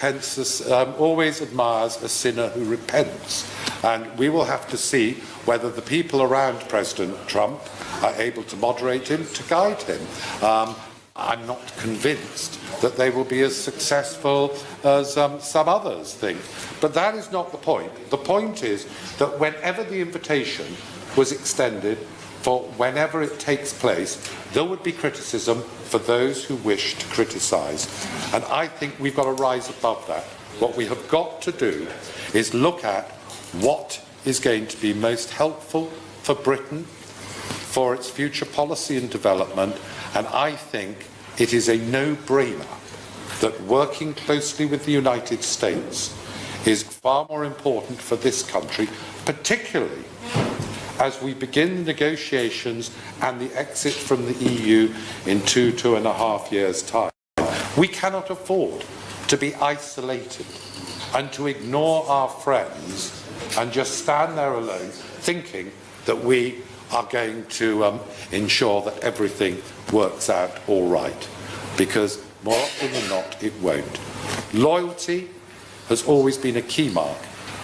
always admires a sinner who repents, and we will have to see whether the people around President Trump are able to moderate him, to guide him. I'm not convinced that they will be as successful as some others think. But that is not the point. The point is that whenever the invitation was extended for whenever it takes place, there would be criticism for those who wish to criticise. And I think we've got to rise above that. What we have got to do is look at what is going to be most helpful for Britain, for its future policy and development, and I think it is a no-brainer that working closely with the United States is far more important for this country, particularly as we begin negotiations and the exit from the EU in 2.5 years' time. We cannot afford to be isolated and to ignore our friends and just stand there alone thinking that we are going to ensure that everything works out all right, because more often than not it won't. Loyalty has always been a key mark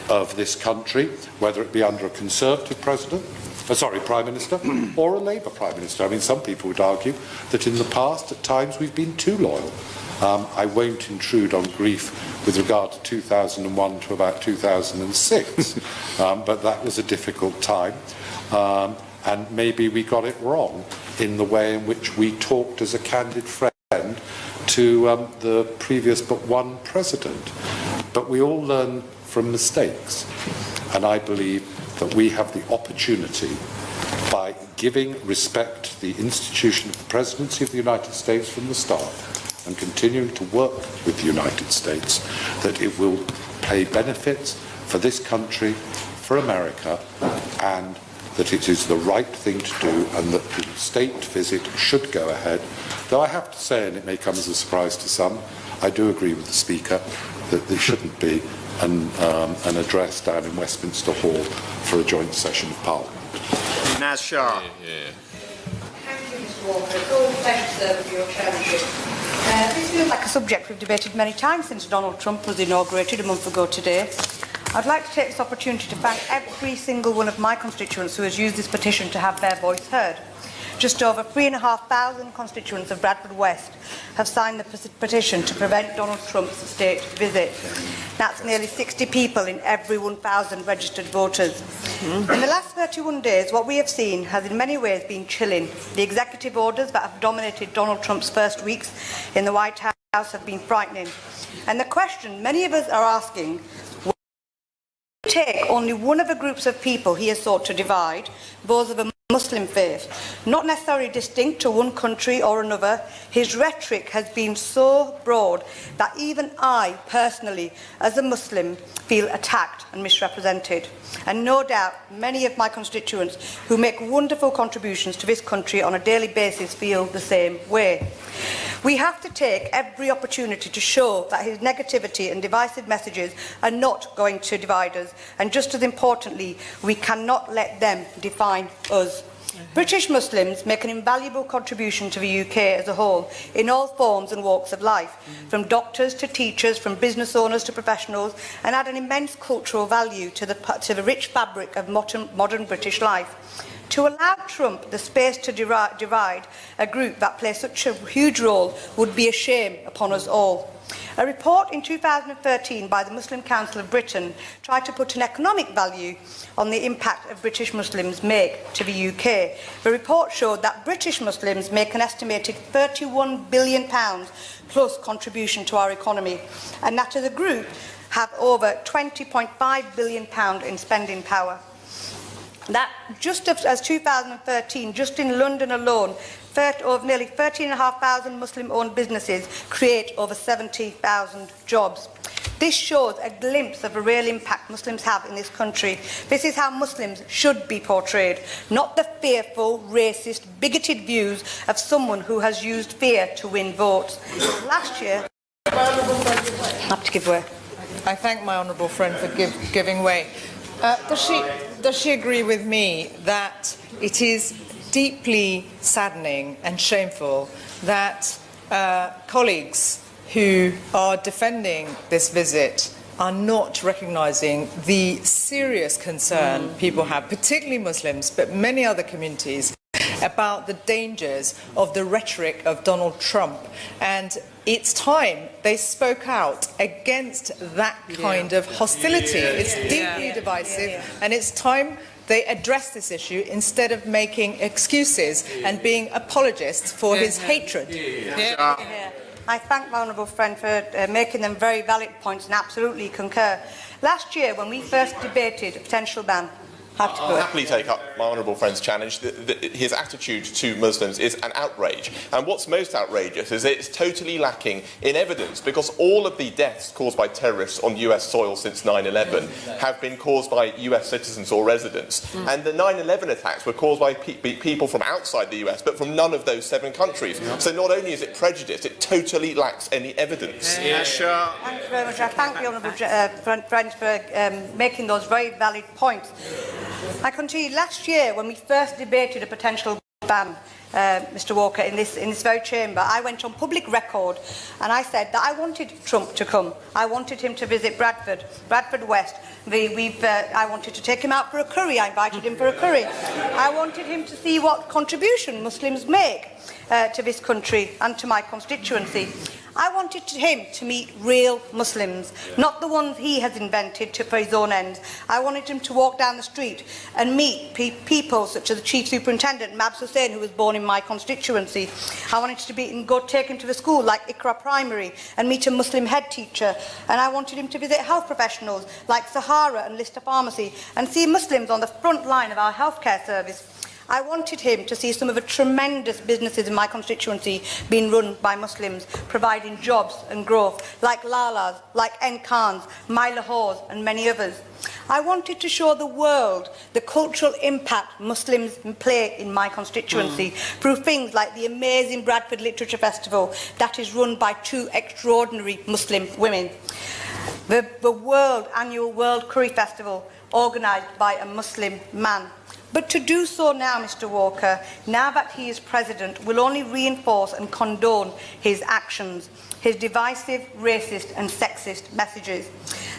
of this country, whether it be under a Conservative Prime Minister or a Labour Prime Minister. I mean, some people would argue that in the past at times we've been too loyal. I won't intrude on grief with regard to 2001 to about 2006, but that was a difficult time. And maybe we got it wrong in the way in which we talked as a candid friend to the previous but one president. But we all learn from mistakes, and I believe that we have the opportunity, by giving respect to the institution of the Presidency of the United States from the start and continuing to work with the United States, that it will pay benefits for this country, for America, and that it is the right thing to do, and that the state visit should go ahead. Though I have to say, and it may come as a surprise to some, I do agree with the Speaker that there shouldn't be an address down in Westminster Hall for a joint session of Parliament. Naz Shah. Thank you, Mr. Walker. It's always a pleasure to serve with your chairmanship. This feels like a subject we've debated many times since Donald Trump was inaugurated a month ago today. I'd like to take this opportunity to thank every single one of my constituents who has used this petition to have their voice heard. Just over 3,500 constituents of Bradford West have signed the petition to prevent Donald Trump's state visit. That's nearly 60 people in every 1,000 registered voters. In the last 31 days, what we have seen has in many ways been chilling. The executive orders that have dominated Donald Trump's first weeks in the White House have been frightening. And the question many of us are asking, take only one of the groups of people he has sought to divide, those of a Muslim faith, not necessarily distinct to one country or another. His rhetoric has been so broad that even I, personally, as a Muslim, feel attacked and misrepresented. And no doubt many of my constituents who make wonderful contributions to this country on a daily basis feel the same way. We have to take every opportunity to show that his negativity and divisive messages are not going to divide us, and just as importantly, we cannot let them define us. British Muslims make an invaluable contribution to the UK as a whole in all forms and walks of life, from doctors to teachers, from business owners to professionals, and add an immense cultural value to the rich fabric of modern British life. To allow Trump the space to divide a group that plays such a huge role would be a shame upon us all. A report in 2013 by the Muslim Council of Britain tried to put an economic value on the impact of British Muslims make to the UK. The report showed that British Muslims make an estimated £31 billion plus contribution to our economy, and that as a group have over £20.5 billion in spending power. That just as 2013, just in London alone, nearly 13,500 Muslim-owned businesses create over 70,000 jobs. This shows a glimpse of the real impact Muslims have in this country. This is how Muslims should be portrayed, not the fearful, racist, bigoted views of someone who has used fear to win votes. Last year, I have to give way. I thank my honourable friend for giving way. Does she agree with me that it is deeply saddening and shameful that colleagues who are defending this visit are not recognising the serious concern people have, particularly Muslims, but many other communities, about the dangers of the rhetoric of Donald Trump. And it's time they spoke out against that kind of hostility. It's deeply divisive, and it's time they address this issue instead of making excuses and being apologists for his hatred. I thank my honourable friend for making them very valid points and absolutely concur. Last year, when we first debated a potential ban, I'll happily take up my honourable friend's challenge. His attitude to Muslims is an outrage. And what's most outrageous is that it's totally lacking in evidence, because all of the deaths caused by terrorists on US soil since 9/11 have been caused by US citizens or residents. And the 9/11 attacks were caused by people from outside the US, but from none of those 7 countries. So not only is it prejudiced, it totally lacks any evidence. Thank you very much. I thank the honourable friend for making those very valid points. I continue. Last year, when we first debated a potential ban, Mr Walker, in this very chamber, I went on public record and I said that I wanted Trump to come. I wanted him to visit Bradford West. I wanted to take him out for a curry. I invited him for a curry. I wanted him to see what contribution Muslims make to this country and to my constituency. I wanted him to meet real Muslims, not the ones he has invented for his own ends. I wanted him to walk down the street and meet people such as the Chief Superintendent, Mabs Hussain, who was born in my constituency. I wanted to go take him to the school like Iqra Primary and meet a Muslim head teacher. And I wanted him to visit health professionals like Sahara and Lister Pharmacy and see Muslims on the front line of our healthcare service. I wanted him to see some of the tremendous businesses in my constituency being run by Muslims, providing jobs and growth, like Lala's, like Khan's, My Lahore's and many others. I wanted to show the world the cultural impact Muslims play in my constituency through things like the amazing Bradford Literature Festival that is run by 2 extraordinary Muslim women, the annual World Curry Festival organised by a Muslim man. But to do so now, Mr Walker, now that he is president, will only reinforce and condone his actions, his divisive, racist and sexist messages.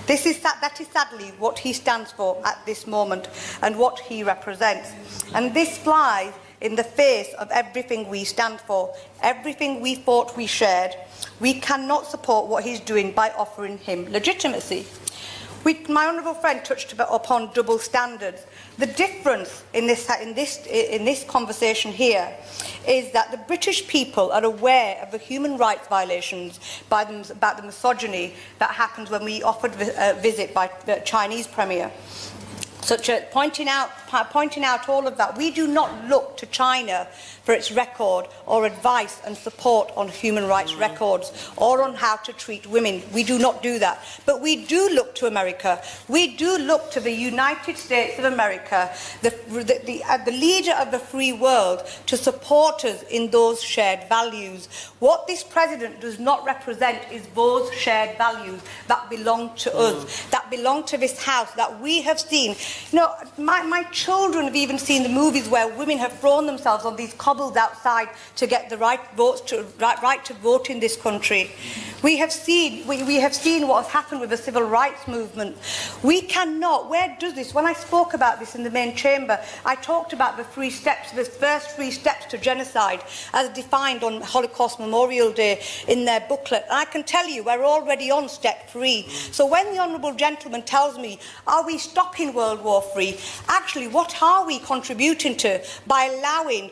That is sadly what he stands for at this moment and what he represents. And this flies in the face of everything we stand for, everything we thought we shared. We cannot support what he's doing by offering him legitimacy. My honourable friend touched upon double standards. The difference in this conversation here is that the British people are aware of the human rights violations about the misogyny that happens when we offered a visit by the Chinese Premier. Such as pointing out all of that. We do not look to China for its record or advice and support on human rights records or on how to treat women. We do not do that. But we do look to America. We do look to the United States of America, the leader of the free world, to support us in those shared values. What this president does not represent is those shared values that belong to us, that belong to this house, that we have seen. You know, my children have even seen the movies where women have thrown themselves on these cobbles outside to get the right to vote in this country. We have seen what has happened with the civil rights movement. We cannot. Where does this? When I spoke about this in the main chamber, I talked about the 3 steps, the first 3 steps to genocide, as defined on Holocaust Memorial Day in their booklet. And I can tell you, we're already on step 3. So when the honourable gentleman tells me, are we stopping World War III? Actually, what are we contributing to by allowing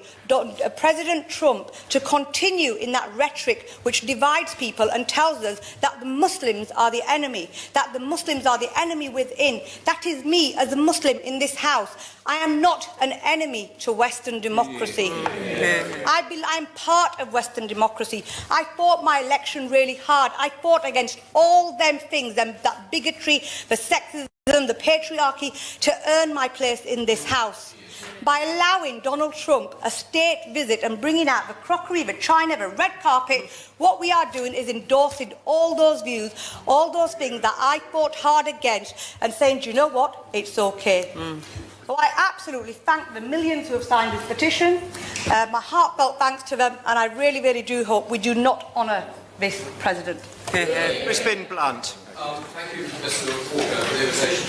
President Trump to continue in that rhetoric which divides people and tells us that the Muslims are the enemy, that the Muslims are the enemy within? That is me as a Muslim in this house. I am not an enemy to Western democracy. I'm part of Western democracy. I fought my election really hard. I fought against all them things, that bigotry, the sexism, the patriarchy, to earn my place in this house. By allowing Donald Trump a state visit and bringing out the crockery, the china, the red carpet, what we are doing is endorsing all those views, all those things that I fought hard against, and saying, do you know what, it's okay. So I absolutely thank the millions who have signed this petition. My heartfelt thanks to them, and I really, really do hope we do not honour Vice President. Crispin Blunt. Thank you, Mr. Walker, for the invitation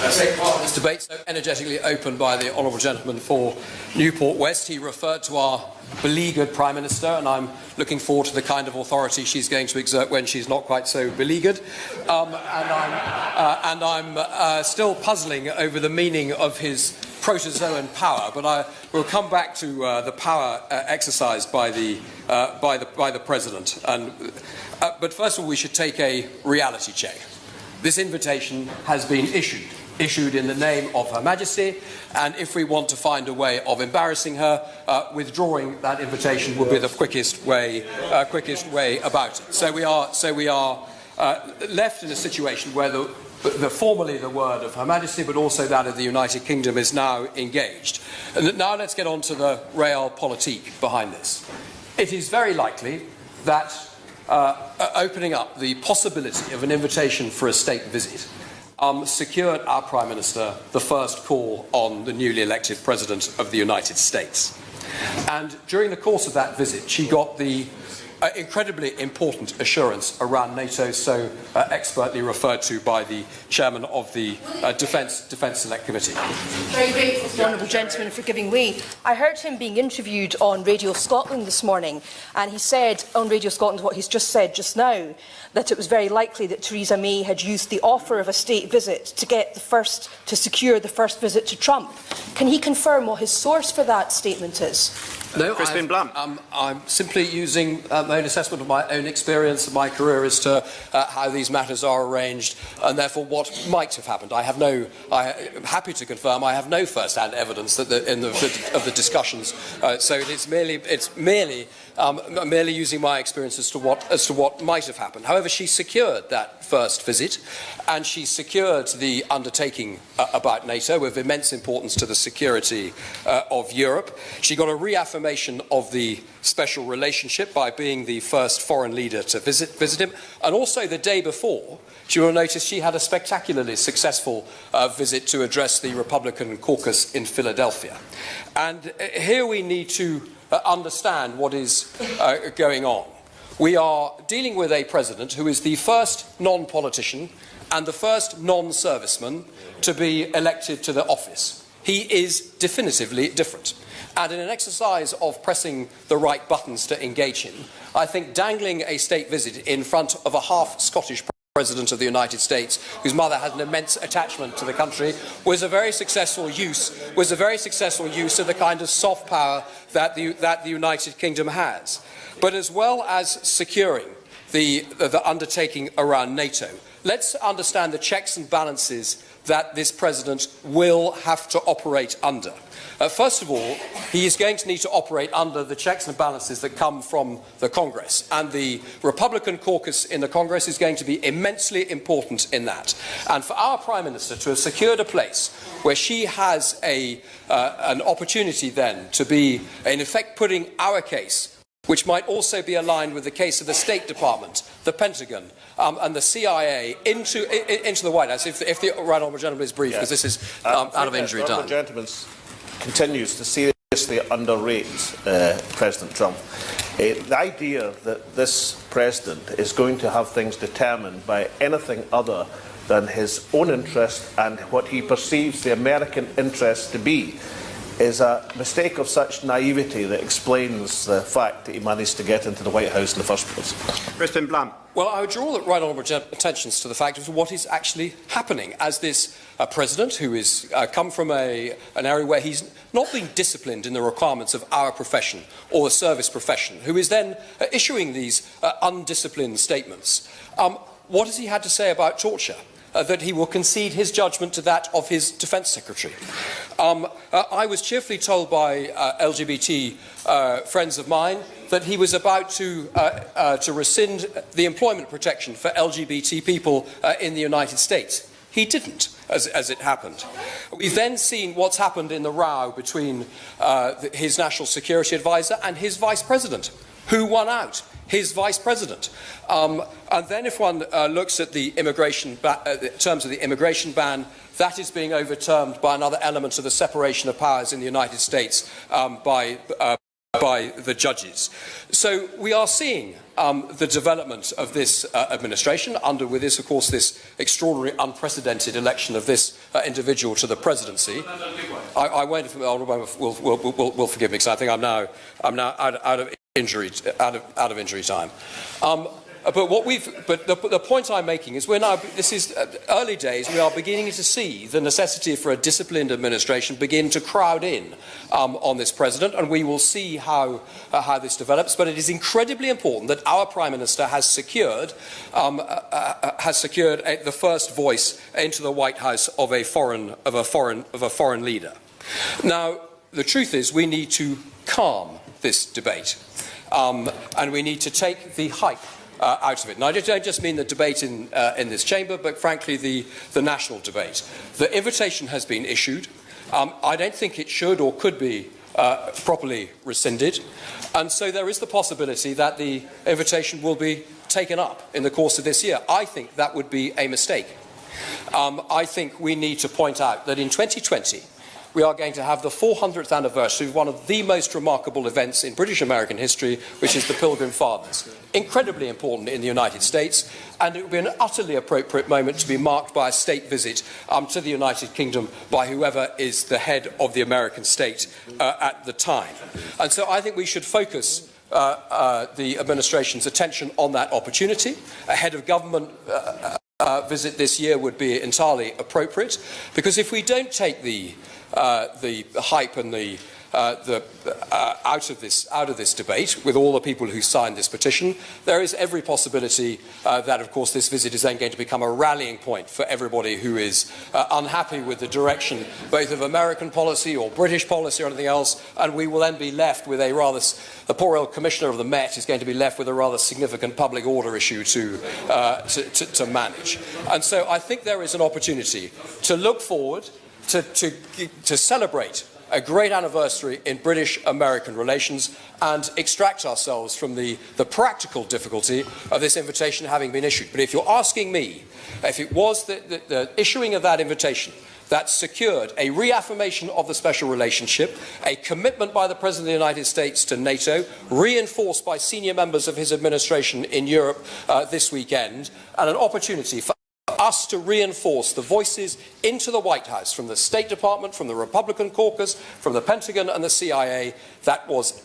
to take part in this debate so energetically opened by the honourable gentleman for Newport West. He referred to our beleaguered Prime Minister, and I'm looking forward to the kind of authority she's going to exert when she's not quite so beleaguered. And I'm still puzzling over the meaning of his protozoan power, but I will come back to the power exercised by the President. But first of all, we should take a reality check. This invitation has been issued in the name of Her Majesty, and if we want to find a way of embarrassing her, withdrawing that invitation would be the quickest way about it. So we are left in a situation where formally the word of Her Majesty, but also that of the United Kingdom, is now engaged. And now let's get on to the realpolitik behind this. It is very likely that opening up the possibility of an invitation for a state visit secured our Prime Minister the first call on the newly elected President of the United States. And during the course of that visit, she got the incredibly important assurance around NATO, so expertly referred to by the chairman of the Defence Select Committee. Very grateful to the honourable gentleman for giving way. I heard him being interviewed on Radio Scotland this morning, and he said on Radio Scotland what he's just said just now, that it was very likely that Theresa May had used the offer of a state visit to secure the first visit to Trump. Can he confirm what his source for that statement is? No, Crispin Blunt. I'm simply using my own assessment of my own experience of my career as to how these matters are arranged, and therefore what might have happened. I'm happy to confirm I have no first-hand evidence that of the discussions. So it's merely using my experience as to what might have happened. However, she secured that first visit, and she secured the undertaking about NATO with immense importance to the security of Europe. She got a reaffirmation of the special relationship by being the first foreign leader to visit him, and also the day before, you will notice she had a spectacularly successful visit to address the Republican caucus in Philadelphia. And here we need to understand what is going on. We are dealing with a president who is the first non-politician and the first non-serviceman to be elected to the office. He is definitively different. And in an exercise of pressing the right buttons to engage him, I think dangling a state visit in front of a half-Scottish President of the United States, whose mother has an immense attachment to the country, was a very successful use of the kind of soft power that the United Kingdom has. But as well as securing the undertaking around NATO, let's understand the checks and balances that this president will have to operate under. First of all, he is going to need to operate under the checks and balances that come from the Congress, and the Republican caucus in the Congress is going to be immensely important in that. And for our Prime Minister to have secured a place where she has an opportunity then to be, in effect, putting our case, which might also be aligned with the case of the State Department, the Pentagon, and the CIA into the White House, if the right honourable gentleman is brief, because this is out of injury time. The honourable gentleman continues to seriously underrate President Trump. The idea that this president is going to have things determined by anything other than his own interest and what he perceives the American interest to be is a mistake of such naivety that explains the fact that he managed to get into the White House in the first place. Crispin Blunt. Well, I would draw the right honourable attentions to the fact of what is actually happening as this president, who is come from an area where he's not been disciplined in the requirements of our profession or the service profession, who is then issuing these undisciplined statements. What has he had to say about torture? That he will concede his judgment to that of his Defence Secretary. I was cheerfully told by LGBT friends of mine that he was about to rescind the employment protection for LGBT people in the United States. He didn't, as it happened. We've then seen what's happened in the row between his National Security Advisor and his Vice President. Who won out? His Vice President. And then if one looks at the immigration terms of the immigration ban, that is being overturned by another element of the separation of powers in the United States by by the judges. So we are seeing the development of this administration with this, of course, this extraordinary, unprecedented election of this individual to the presidency. I won't. Will forgive me because I think I'm now out of injury time. But the point I'm making is this is early days. We are beginning to see the necessity for a disciplined administration begin to crowd in on this president, and we will see how this develops. But it is incredibly important that our Prime Minister has secured the first voice into the White House of a foreign leader. Now, the truth is, we need to calm this debate, and we need to take the hype out of it. And I don't just mean the debate in this chamber, but frankly the national debate. The invitation has been issued. I don't think it should or could be properly rescinded. And so there is the possibility that the invitation will be taken up in the course of this year. I think that would be a mistake. I think we need to point out that in 2020, we are going to have the 400th anniversary of one of the most remarkable events in British American history, which is the Pilgrim Fathers. Incredibly important in the United States, and it would be an utterly appropriate moment to be marked by a state visit to the United Kingdom by whoever is the head of the American state at the time. And so I think we should focus the administration's attention on that opportunity. A head of government visit this year would be entirely appropriate, because if we don't take the hype and out of this debate with all the people who signed this petition, there is every possibility that, of course, this visit is then going to become a rallying point for everybody who is unhappy with the direction both of American policy or British policy or anything else, and we will then be left with the poor old Commissioner of the Met is going to be left with a rather significant public order issue to manage. And so I think there is an opportunity to look forward, to celebrate a great anniversary in British-American relations and extract ourselves from the practical difficulty of this invitation having been issued. But if you're asking me, if it was the issuing of that invitation that secured a reaffirmation of the special relationship, a commitment by the President of the United States to NATO, reinforced by senior members of his administration in Europe this weekend, and an opportunity for us to reinforce the voices into the White House from the State Department, from the Republican caucus, from the Pentagon and the CIA, that was.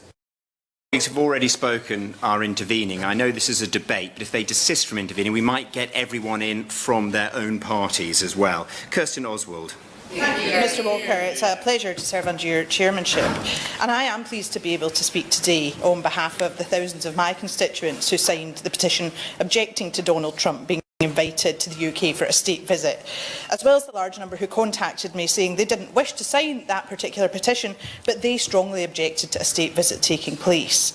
Colleagues who've already spoken are intervening. I know this is a debate, but if they desist from intervening, we might get everyone in from their own parties as well. Kirsten Oswald. Thank you, Mr Walker. It's a pleasure to serve under your chairmanship, and I am pleased to be able to speak today on behalf of the thousands of my constituents who signed the petition objecting to Donald Trump being invited to the UK for a state visit, as well as the large number who contacted me saying they didn't wish to sign that particular petition, but they strongly objected to a state visit taking place.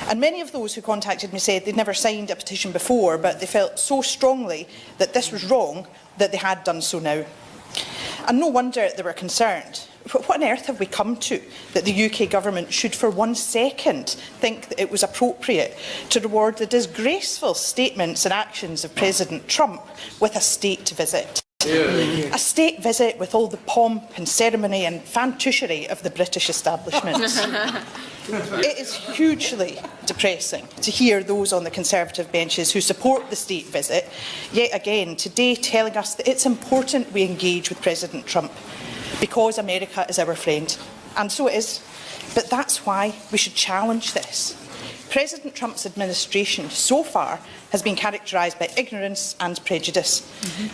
And many of those who contacted me said they'd never signed a petition before, but they felt so strongly that this was wrong that they had done so now. And no wonder they were concerned. What on earth have we come to that the UK government should for 1 second think that it was appropriate to reward the disgraceful statements and actions of President Trump with a state visit? A state visit with all the pomp and ceremony and fantushery of the British establishment. It is hugely depressing to hear those on the Conservative benches who support the state visit yet again today telling us that it's important we engage with President Trump because America is our friend. And so it is. But that's why we should challenge this. President Trump's administration so far has been characterised by ignorance and prejudice,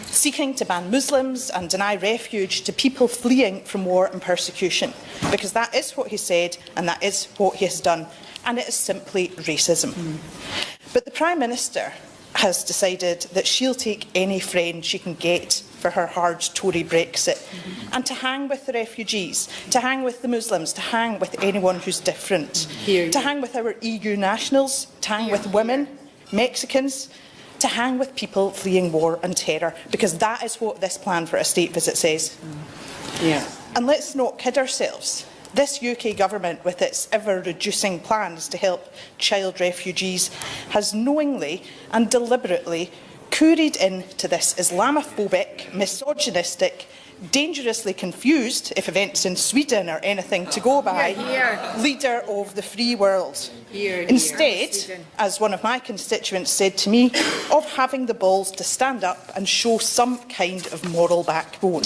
seeking to ban Muslims and deny refuge to people fleeing from war and persecution, because that is what he said and that is what he has done, and it is simply racism. But the Prime Minister has decided that she'll take any friend she can get for her hard Tory Brexit, and to hang with the refugees, to hang with the Muslims, to hang with anyone who's different, to hang with our EU nationals, to hang with women, Mexicans, to hang with people fleeing war and terror, because that is what this plan for a state visit says. And let's not kid ourselves. This UK government, with its ever-reducing plans to help child refugees, has knowingly and deliberately couried into this Islamophobic, misogynistic, dangerously confused, if events in Sweden are anything to go by, leader of the free world. Instead, as one of my constituents said to me, of having the balls to stand up and show some kind of moral backbone.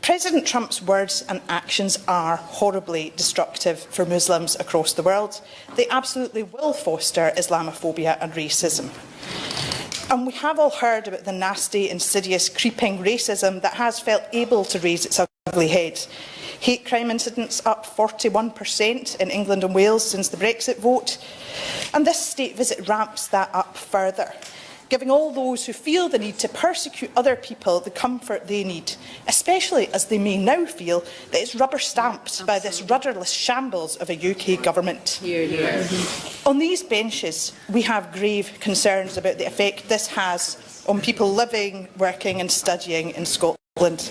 President Trump's words and actions are horribly destructive for Muslims across the world. They absolutely will foster Islamophobia and racism. And we have all heard about the nasty, insidious, creeping racism that has felt able to raise its ugly head. Hate crime incidents up 41% in England and Wales since the Brexit vote. And this state visit ramps that up further, giving all those who feel the need to persecute other people the comfort they need, especially as they may now feel that it's rubber-stamped by this rudderless shambles of a UK government. On these benches, we have grave concerns about the effect this has on people living, working and studying in Scotland.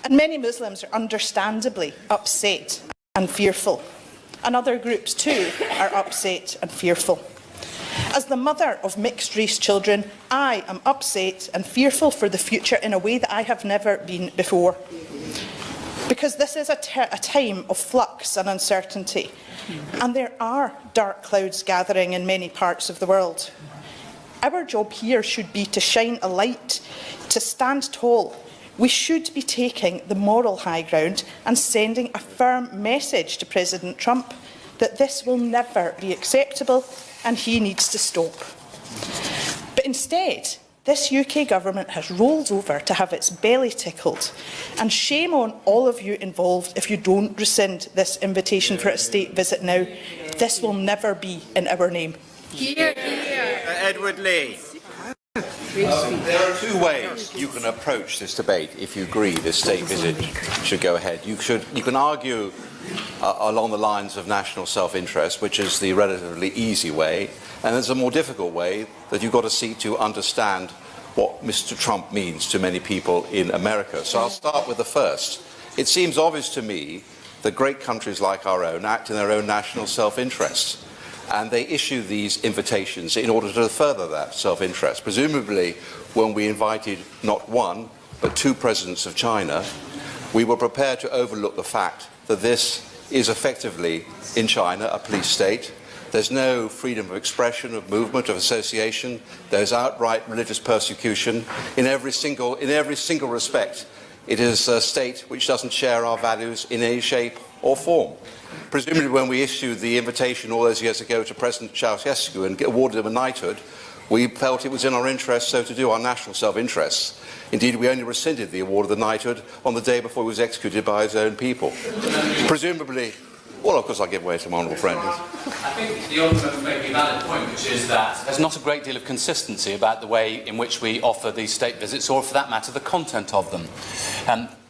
And many Muslims are understandably upset and fearful. And other groups too are upset and fearful. As the mother of mixed-race children, I am upset and fearful for the future in a way that I have never been before. Because this is a time of flux and uncertainty, and there are dark clouds gathering in many parts of the world. Our job here should be to shine a light, to stand tall. We should be taking the moral high ground and sending a firm message to President Trump that this will never be acceptable and he needs to stop. But instead, this UK government has rolled over to have its belly tickled. And shame on all of you involved if you don't rescind this invitation for a state visit now. This will never be in our name. Edward Lee. There are two ways you can approach this debate if you agree this state visit should go ahead. You can argue along the lines of national self-interest, which is the relatively easy way, and there's a more difficult way that you've got to seek to understand what Mr. Trump means to many people in America. So I'll start with the first. It seems obvious to me that great countries like our own act in their own national self-interest, and they issue these invitations in order to further that self-interest. Presumably, when we invited not one, but two presidents of China, we were prepared to overlook the fact that this is effectively, in China, a police state. There's no freedom of expression, of movement, of association. There's outright religious persecution. In every single respect, it is a state which doesn't share our values in any shape or form. Presumably, when we issued the invitation all those years ago to President Ceausescu and awarded him a knighthood, we felt it was in our interest so to do, our national self-interests. Indeed, we only rescinded the award of the knighthood on the day before he was executed by his own people. Presumably, well, of course, I'll give way to my honourable friend. I think the honourable is making a valid point, which is that there's not a great deal of consistency about the way in which we offer these state visits, or for that matter, the content of them.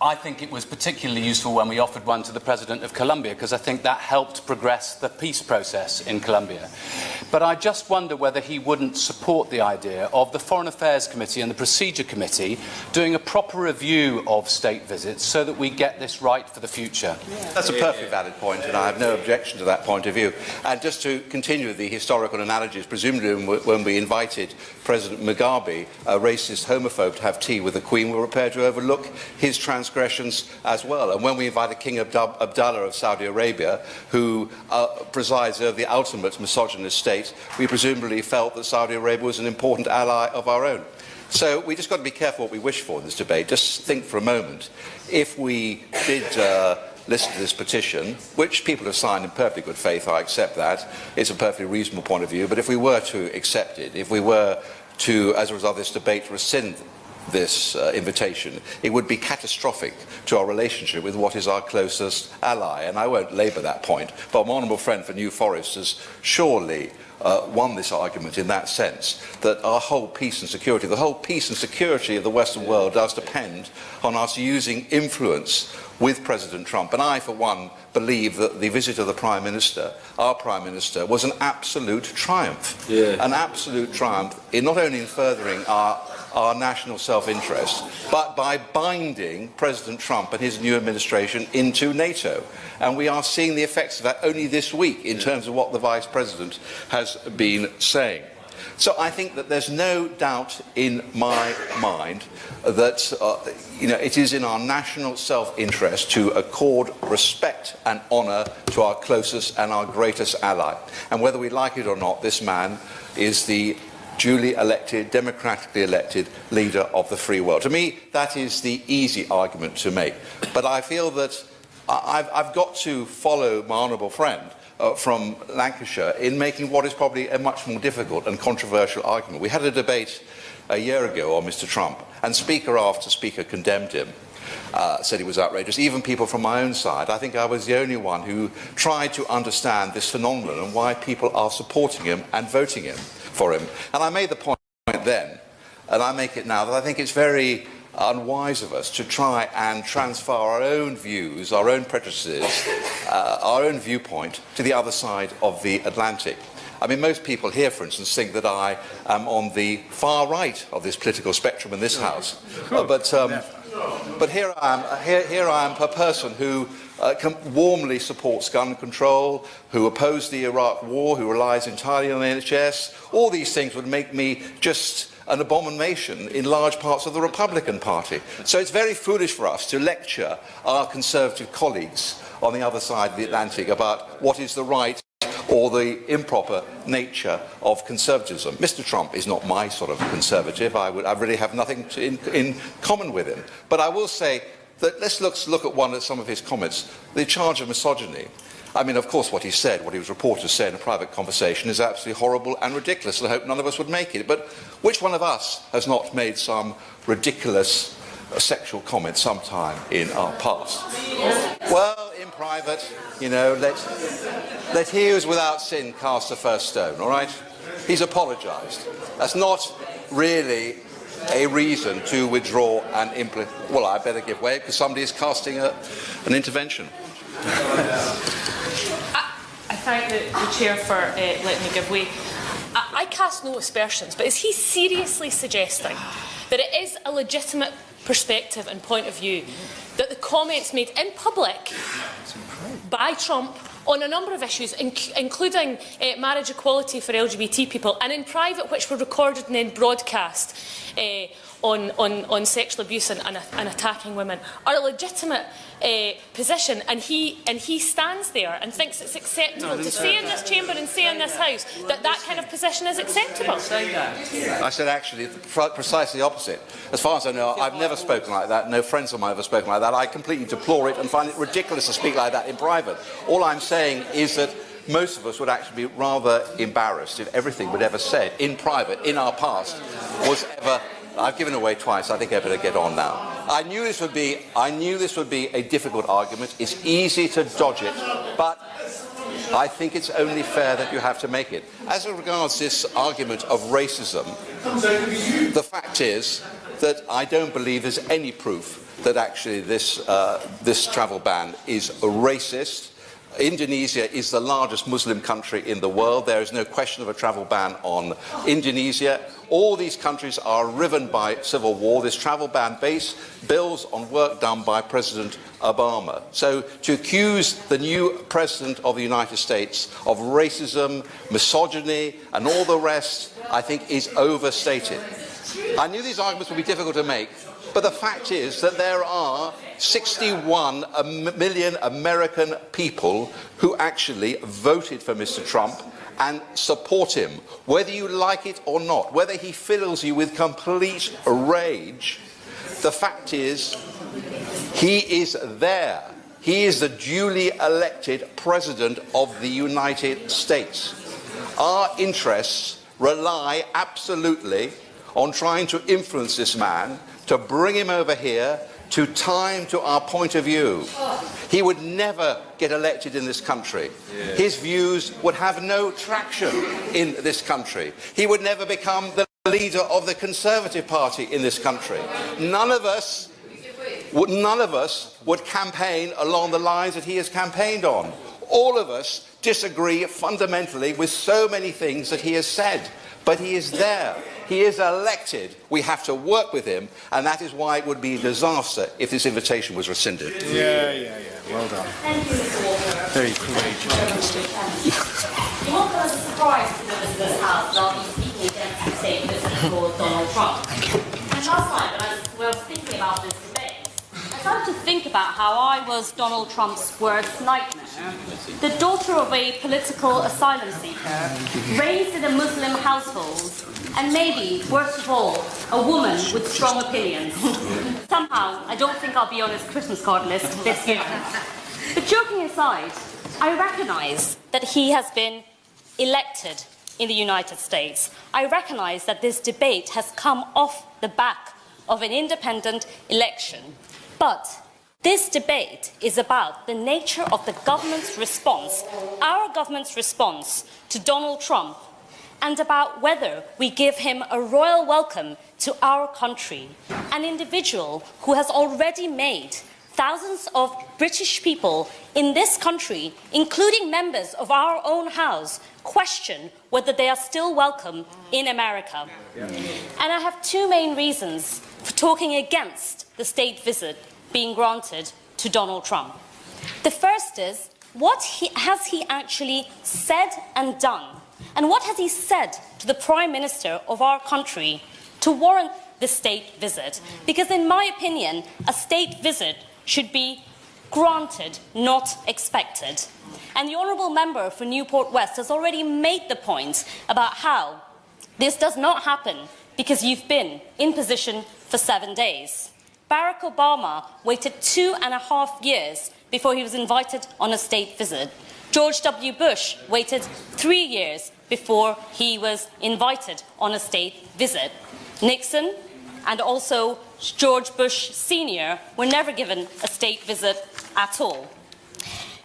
I think it was particularly useful when we offered one to the President of Colombia, because I think that helped progress the peace process in Colombia. But I just wonder whether he wouldn't support the idea of the Foreign Affairs Committee and the Procedure Committee doing a proper review of state visits so that we get this right for the future. That's a perfectly valid point, and I have no objection to that point of view. And just to continue the historical analogies, presumably when we invited President Mugabe, a racist homophobe, to have tea with the Queen, we were prepared to overlook his transgressions as well. And when we invited King Abdullah of Saudi Arabia, who presides over the ultimate misogynist state, we presumably felt that Saudi Arabia was an important ally of our own. So we just got to be careful what we wish for in this debate. Just think for a moment. If we did listen to this petition, which people have signed in perfectly good faith, I accept that. It's a perfectly reasonable point of view. But if we were to accept it, if we were to, as a result of this debate, rescind this invitation, it would be catastrophic to our relationship with what is our closest ally. And I won't labour that point, but my honourable friend for New Forest has surely won this argument in that sense, that our whole peace and security, the whole peace and security of the Western world does depend on us using influence with President Trump. And I, for one, believe that the visit of the Prime Minister, our Prime Minister, was an absolute triumph. An absolute triumph, in not only in furthering our national self-interest, but by binding President Trump and his new administration into NATO. And we are seeing the effects of that only this week in terms of what the Vice President has been saying. So I think that there's no doubt in my mind that it is in our national self-interest to accord respect and honour to our closest and our greatest ally. And whether we like it or not, this man is the duly elected, democratically elected leader of the free world. To me, that is the easy argument to make. But I feel that I've got to follow my honourable friend from Lancashire in making what is probably a much more difficult and controversial argument. We had a debate a year ago on Mr. Trump, and speaker after speaker condemned him, said he was outrageous. Even people from my own side. I think I was the only one who tried to understand this phenomenon and why people are supporting him and voting for him. And I made the point then, and I make it now, that I think it's very unwise of us to try and transfer our own views, our own prejudices, our own viewpoint to the other side of the Atlantic. I mean, most people here, for instance, think that I am on the far right of this political spectrum in this House. But here I am a person who warmly supports gun control, who opposed the Iraq war, who relies entirely on the NHS. All these things would make me just an abomination in large parts of the Republican Party. So it's very foolish for us to lecture our Conservative colleagues on the other side of the Atlantic about what is the right or the improper nature of conservatism. Mr. Trump is not my sort of conservative. I really have nothing in common with him. But I will say that let's look at some of his comments. The charge of misogyny. I mean, of course, what he said, what he was reported to say in a private conversation is absolutely horrible and ridiculous, and I hope none of us would make it. But which one of us has not made some ridiculous sexual comment sometime in our past? Well, in private, let he who is without sin cast the first stone, all right? He's apologised. That's not really a reason to withdraw and implement. Well, I better give way because somebody is casting an intervention. I thank the Chair for letting me give way. I cast no aspersions, but is he seriously suggesting that it is a legitimate perspective and point of view that the comments made in public by Trump on a number of issues, including marriage equality for LGBT people, and in private, which were recorded and then broadcast on sexual abuse and attacking women, are a legitimate position, and he stands there and thinks it's acceptable to say in this chamber and say in this House that kind of position is acceptable? I said actually precisely the opposite. As far as I know, I've never spoken like that. No friends of mine have ever spoken like that. I completely deplore it and find it ridiculous to speak like that in private. All I'm saying is that most of us would actually be rather embarrassed if everything we'd ever said in private, in our past, was ever... I've given away twice. I think I better get on now. I knew this would be a difficult argument. It's easy to dodge it, but I think it's only fair that you have to make it. As regards this argument of racism, the fact is that I don't believe there's any proof that actually this travel ban is racist. Indonesia is the largest Muslim country in the world. There is no question of a travel ban on Indonesia. All these countries are riven by civil war. This travel ban builds on work done by President Obama. So to accuse the new President of the United States of racism, misogyny, and all the rest, I think is overstated. I knew these arguments would be difficult to make, but the fact is that there are 61 million American people who actually voted for Mr. Trump and support him, whether you like it or not, whether he fills you with complete rage. The fact is, he is there. He is the duly elected President of the United States. Our interests rely absolutely on trying to influence this man, to bring him over here, to tie him to our point of view. He would never get elected in this country. His views would have no traction in this country. He would never become the leader of the Conservative Party in this country. None of us would campaign along the lines that he has campaigned on. All of us disagree fundamentally with so many things that he has said. But he is there. He is elected. We have to work with him, and that is why it would be a disaster if this invitation was rescinded. Yeah. Well done. Very courageous. It won't come as a surprise to members of this House that I'll be speaking against the state visit for Donald Trump. And last night, when I was thinking about this debate, I started to think about how I was Donald Trump's worst nightmare. The daughter of a political asylum seeker, raised in a Muslim household, and maybe, worst of all, a woman with strong opinions. Somehow, I don't think I'll be on his Christmas card list this year. But joking aside, I recognise that he has been elected in the United States. I recognise that this debate has come off the back of an independent election. But this debate is about the nature of the government's response, our government's response to Donald Trump, and about whether we give him a royal welcome to our country, an individual who has already made thousands of British people in this country, including members of our own House, question whether they are still welcome in America. And I have two main reasons for talking against the state visit being granted to Donald Trump. The first is, what has he actually said and done? And what has he said to the Prime Minister of our country to warrant the state visit? Because in my opinion, a state visit should be granted, not expected. And the Honourable Member for Newport West has already made the point about how this does not happen because you've been in position for 7 days. Barack Obama waited 2.5 years before he was invited on a state visit. George W. Bush waited 3 years before he was invited on a state visit. Nixon and also George Bush Sr. were never given a state visit at all.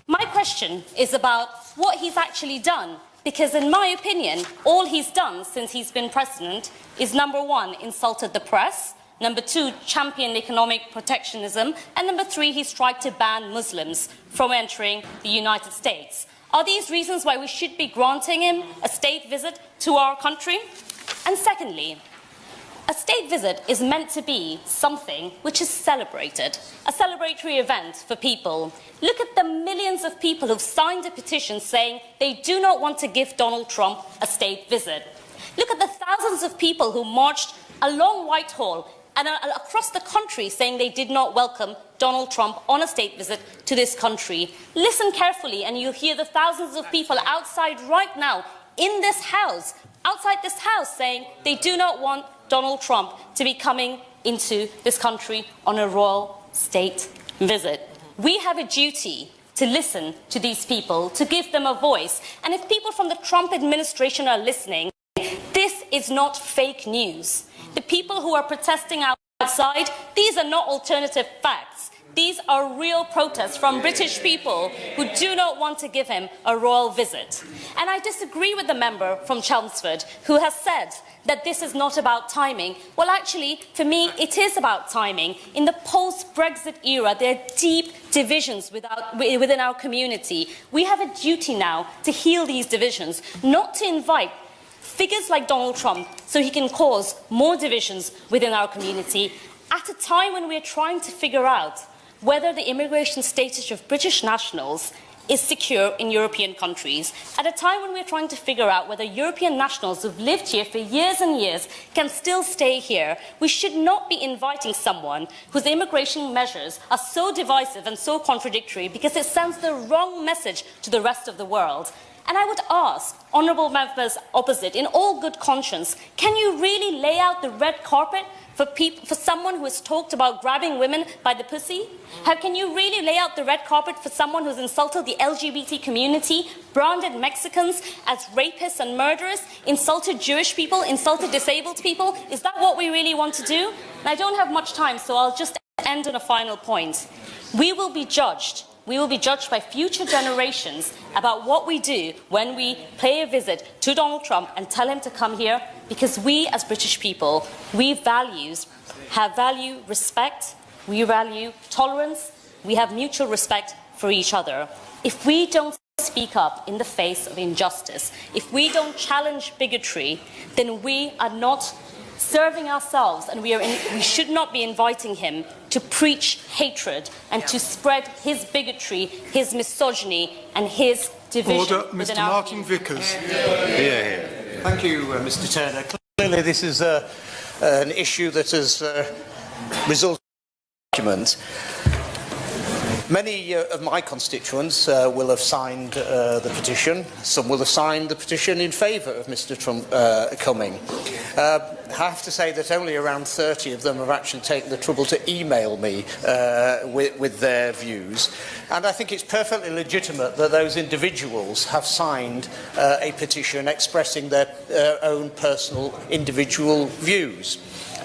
My question is about what he's actually done, because in my opinion, all he's done since he's been president is, number one, insulted the press, number two, championed economic protectionism, and number three, he's tried to ban Muslims from entering the United States. Are these reasons why we should be granting him a state visit to our country? And secondly, a state visit is meant to be something which is celebrated, a celebratory event for people. Look at the millions of people who've signed a petition saying they do not want to give Donald Trump a state visit. Look at the thousands of people who marched along Whitehall and across the country saying they did not welcome Donald Trump on a state visit to this country. Listen carefully and you'll hear the thousands of people outside right now in this house, outside this house, saying they do not want Donald Trump to be coming into this country on a royal state visit. We have a duty to listen to these people, to give them a voice. And if people from the Trump administration are listening, this is not fake news. The people who are protesting outside, these are not alternative facts. These are real protests from British people who do not want to give him a royal visit. And I disagree with the member from Chelmsford who has said that this is not about timing. Well, actually, for me, it is about timing. In the post-Brexit era, there are deep divisions within our community. We have a duty now to heal these divisions, not to invite figures like Donald Trump so he can cause more divisions within our community at a time when we're trying to figure out whether the immigration status of British nationals is secure in European countries, at a time when we're trying to figure out whether European nationals who've lived here for years and years can still stay here. We should not be inviting someone whose immigration measures are so divisive and so contradictory because it sends the wrong message to the rest of the world. And I would ask honourable members opposite, in all good conscience, can you really lay out the red carpet for someone who has talked about grabbing women by the pussy? Can you really lay out the red carpet for someone who has insulted the LGBT community, branded Mexicans as rapists and murderers, insulted Jewish people, insulted disabled people? Is that what we really want to do? And I don't have much time, so I'll just end on a final point. We will be judged. We will be judged by future generations about what we do when we pay a visit to Donald Trump and tell him to come here, because we as British people, we value respect, we value tolerance, we have mutual respect for each other. If we don't speak up in the face of injustice, if we don't challenge bigotry, then we are not serving ourselves, and we should not be inviting him to preach hatred and to spread his bigotry, his misogyny and his division. Order. Mr. Martin Vickers. Thank you, Mr. Turner. Clearly, this is an issue that has resulted in an argument. Many of my constituents will have signed the petition. Some will have signed the petition in favour of Mr. Trump coming. I have to say that only around 30 of them have actually taken the trouble to email me with their views. And I think it's perfectly legitimate that those individuals have signed a petition expressing their own personal individual views.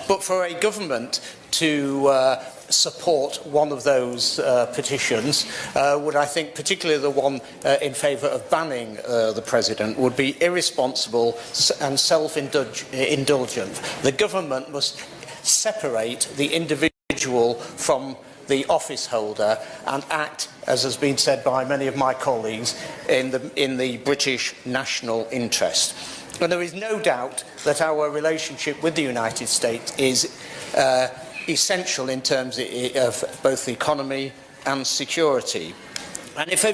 But for a government to support one of those petitions would, I think, particularly the one in favour of banning the President, would be irresponsible and self-indulgent. The government must separate the individual from the office holder and act, as has been said by many of my colleagues, in the British national interest. And there is no doubt that our relationship with the United States is essential in terms of both the economy and security. And if a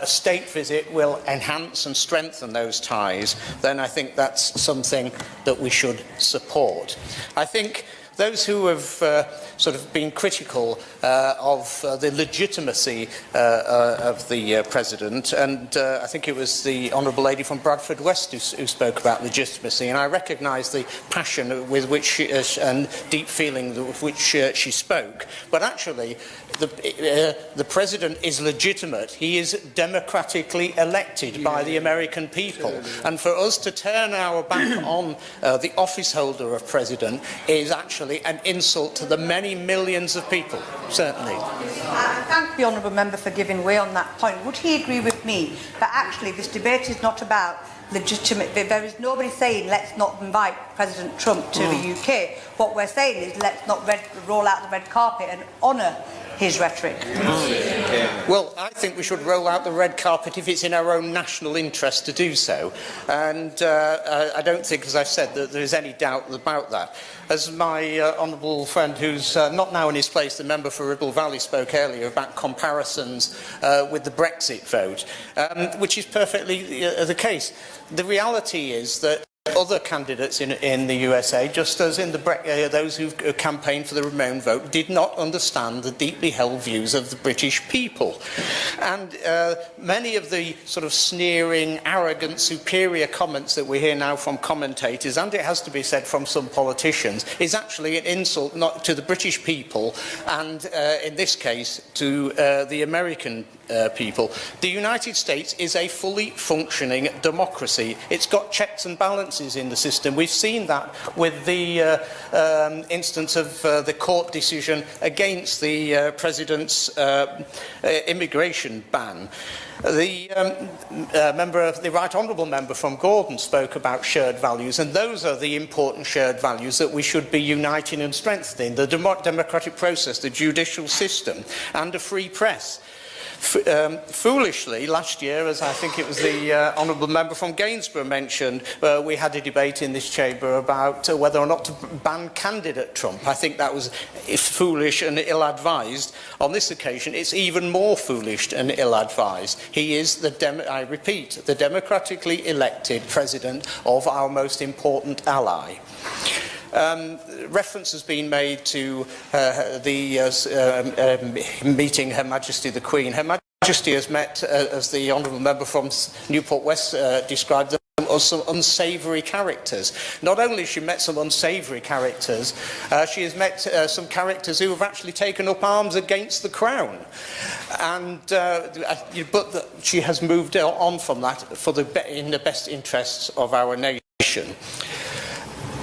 state visit will enhance and strengthen those ties, then I think that's something that we should support. I think those who have sort of been critical of the legitimacy of the President, and I think it was the Honourable Lady from Bradford West who spoke about legitimacy, and I recognise the passion with which she, and deep feeling with which she spoke, but actually the President is legitimate. He is democratically elected by the American people, and for us to turn our back on the office holder of President is actually an insult to the many millions of people, certainly. I thank the Honourable Member for giving way on that point. Would he agree with me that actually this debate is not about legitimate? There is nobody saying let's not invite President Trump to the UK. What we're saying is let's not roll out the red carpet and honour his rhetoric. Well, I think we should roll out the red carpet if it's in our own national interest to do so. And I don't think, as I've said, that there is any doubt about that. As my honourable friend, who's not now in his place, the member for Ribble Valley, spoke earlier about comparisons with the Brexit vote, which is perfectly the case. The reality is that other candidates in the USA, just as in those who campaigned for the Remain vote, did not understand the deeply held views of the British people. And many of the sort of sneering, arrogant, superior comments that we hear now from commentators, and it has to be said from some politicians, is actually an insult not to the British people and, in this case, to the American people. The United States is a fully functioning democracy. It's got checks and balances in the system. We've seen that with the instance of the court decision against the President's immigration ban. The Right Honourable Member from Gordon spoke about shared values, and those are the important shared values that we should be uniting and strengthening: the democratic process, the judicial system, and a free press. Foolishly, last year, as I think it was the Honourable Member from Gainsborough mentioned, we had a debate in this chamber about whether or not to ban candidate Trump. I think that was foolish and ill-advised. On this occasion, it's even more foolish and ill-advised. He is, I repeat, the democratically elected president of our most important ally. Reference has been made to meeting Her Majesty the Queen. Her Majesty has met, as the Honourable Member from Newport West described them, as some unsavoury characters. Not only has she met some unsavoury characters, she has met some characters who have actually taken up arms against the Crown. And, but she has moved on from that in the best interests of our nation.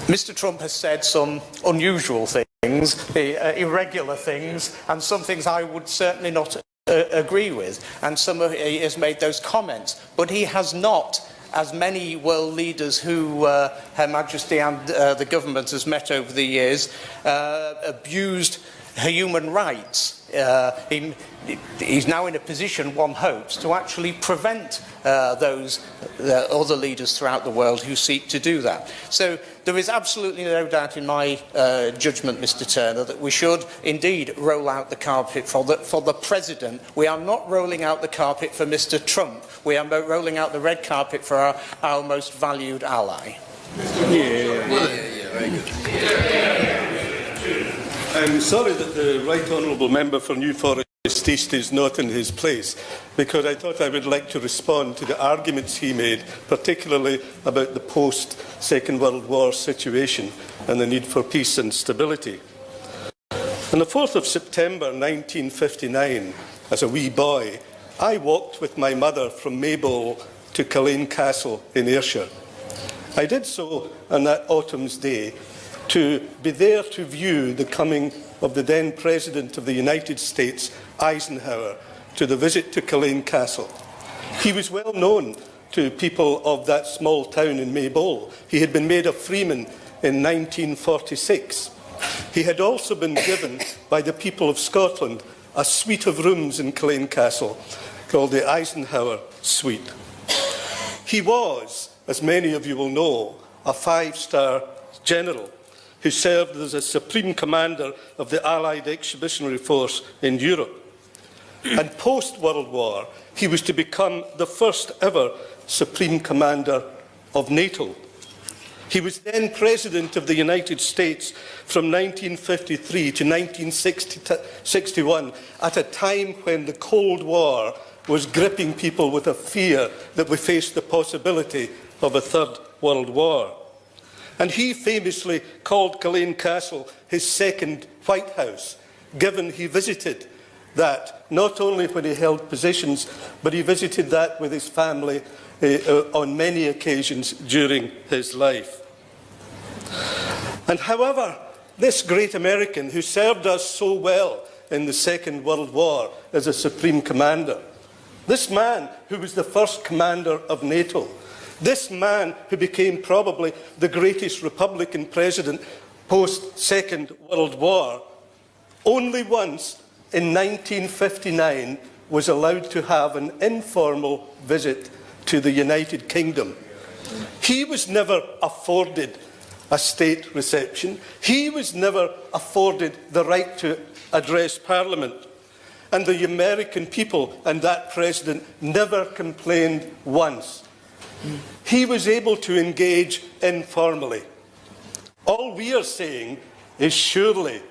Mr. Trump has said some unusual things, irregular things, and some things I would certainly not agree with, and he has made those comments. But he has not, as many world leaders who Her Majesty and the government has met over the years, abused human rights. He's now in a position, one hopes, to actually prevent those other leaders throughout the world who seek to do that. So there is absolutely no doubt in my judgment, Mr Turner, that we should indeed roll out the carpet for the President. We are not rolling out the carpet for Mr Trump. We are rolling out the red carpet for our most valued ally. Very good. I'm sorry that the Right Honourable Member for New Forest East is not in his place, because I thought I would like to respond to the arguments he made, particularly about the post-Second World War situation and the need for peace and stability. On the 4th of September 1959, as a wee boy, I walked with my mother from Maybole to Culzean Castle in Ayrshire. I did so on that autumn's day to be there to view the coming of the then President of the United States, Eisenhower, to the visit to Culzean Castle. He was well known to people of that small town in Maybole. He had been made a freeman in 1946. He had also been given by the people of Scotland a suite of rooms in Culzean Castle called the Eisenhower Suite. He was, as many of you will know, a five-star general who served as a Supreme Commander of the Allied Expeditionary Force in Europe. And post-World War, he was to become the first ever Supreme Commander of NATO. He was then President of the United States from 1953 to 1961, at a time when the Cold War was gripping people with a fear that we faced the possibility of a Third World War. And he famously called Culzean Castle his second White House, given he visited that not only when he held positions, but he visited that with his family on many occasions during his life. And however, this great American who served us so well in the Second World War as a Supreme Commander, this man who was the first commander of NATO, this man who became probably the greatest Republican president post-Second World War, only once in 1959 was allowed to have an informal visit to the United Kingdom. He was never afforded a state reception. He was never afforded the right to address Parliament. And the American people and that president never complained once. He was able to engage informally. All we are saying is surely,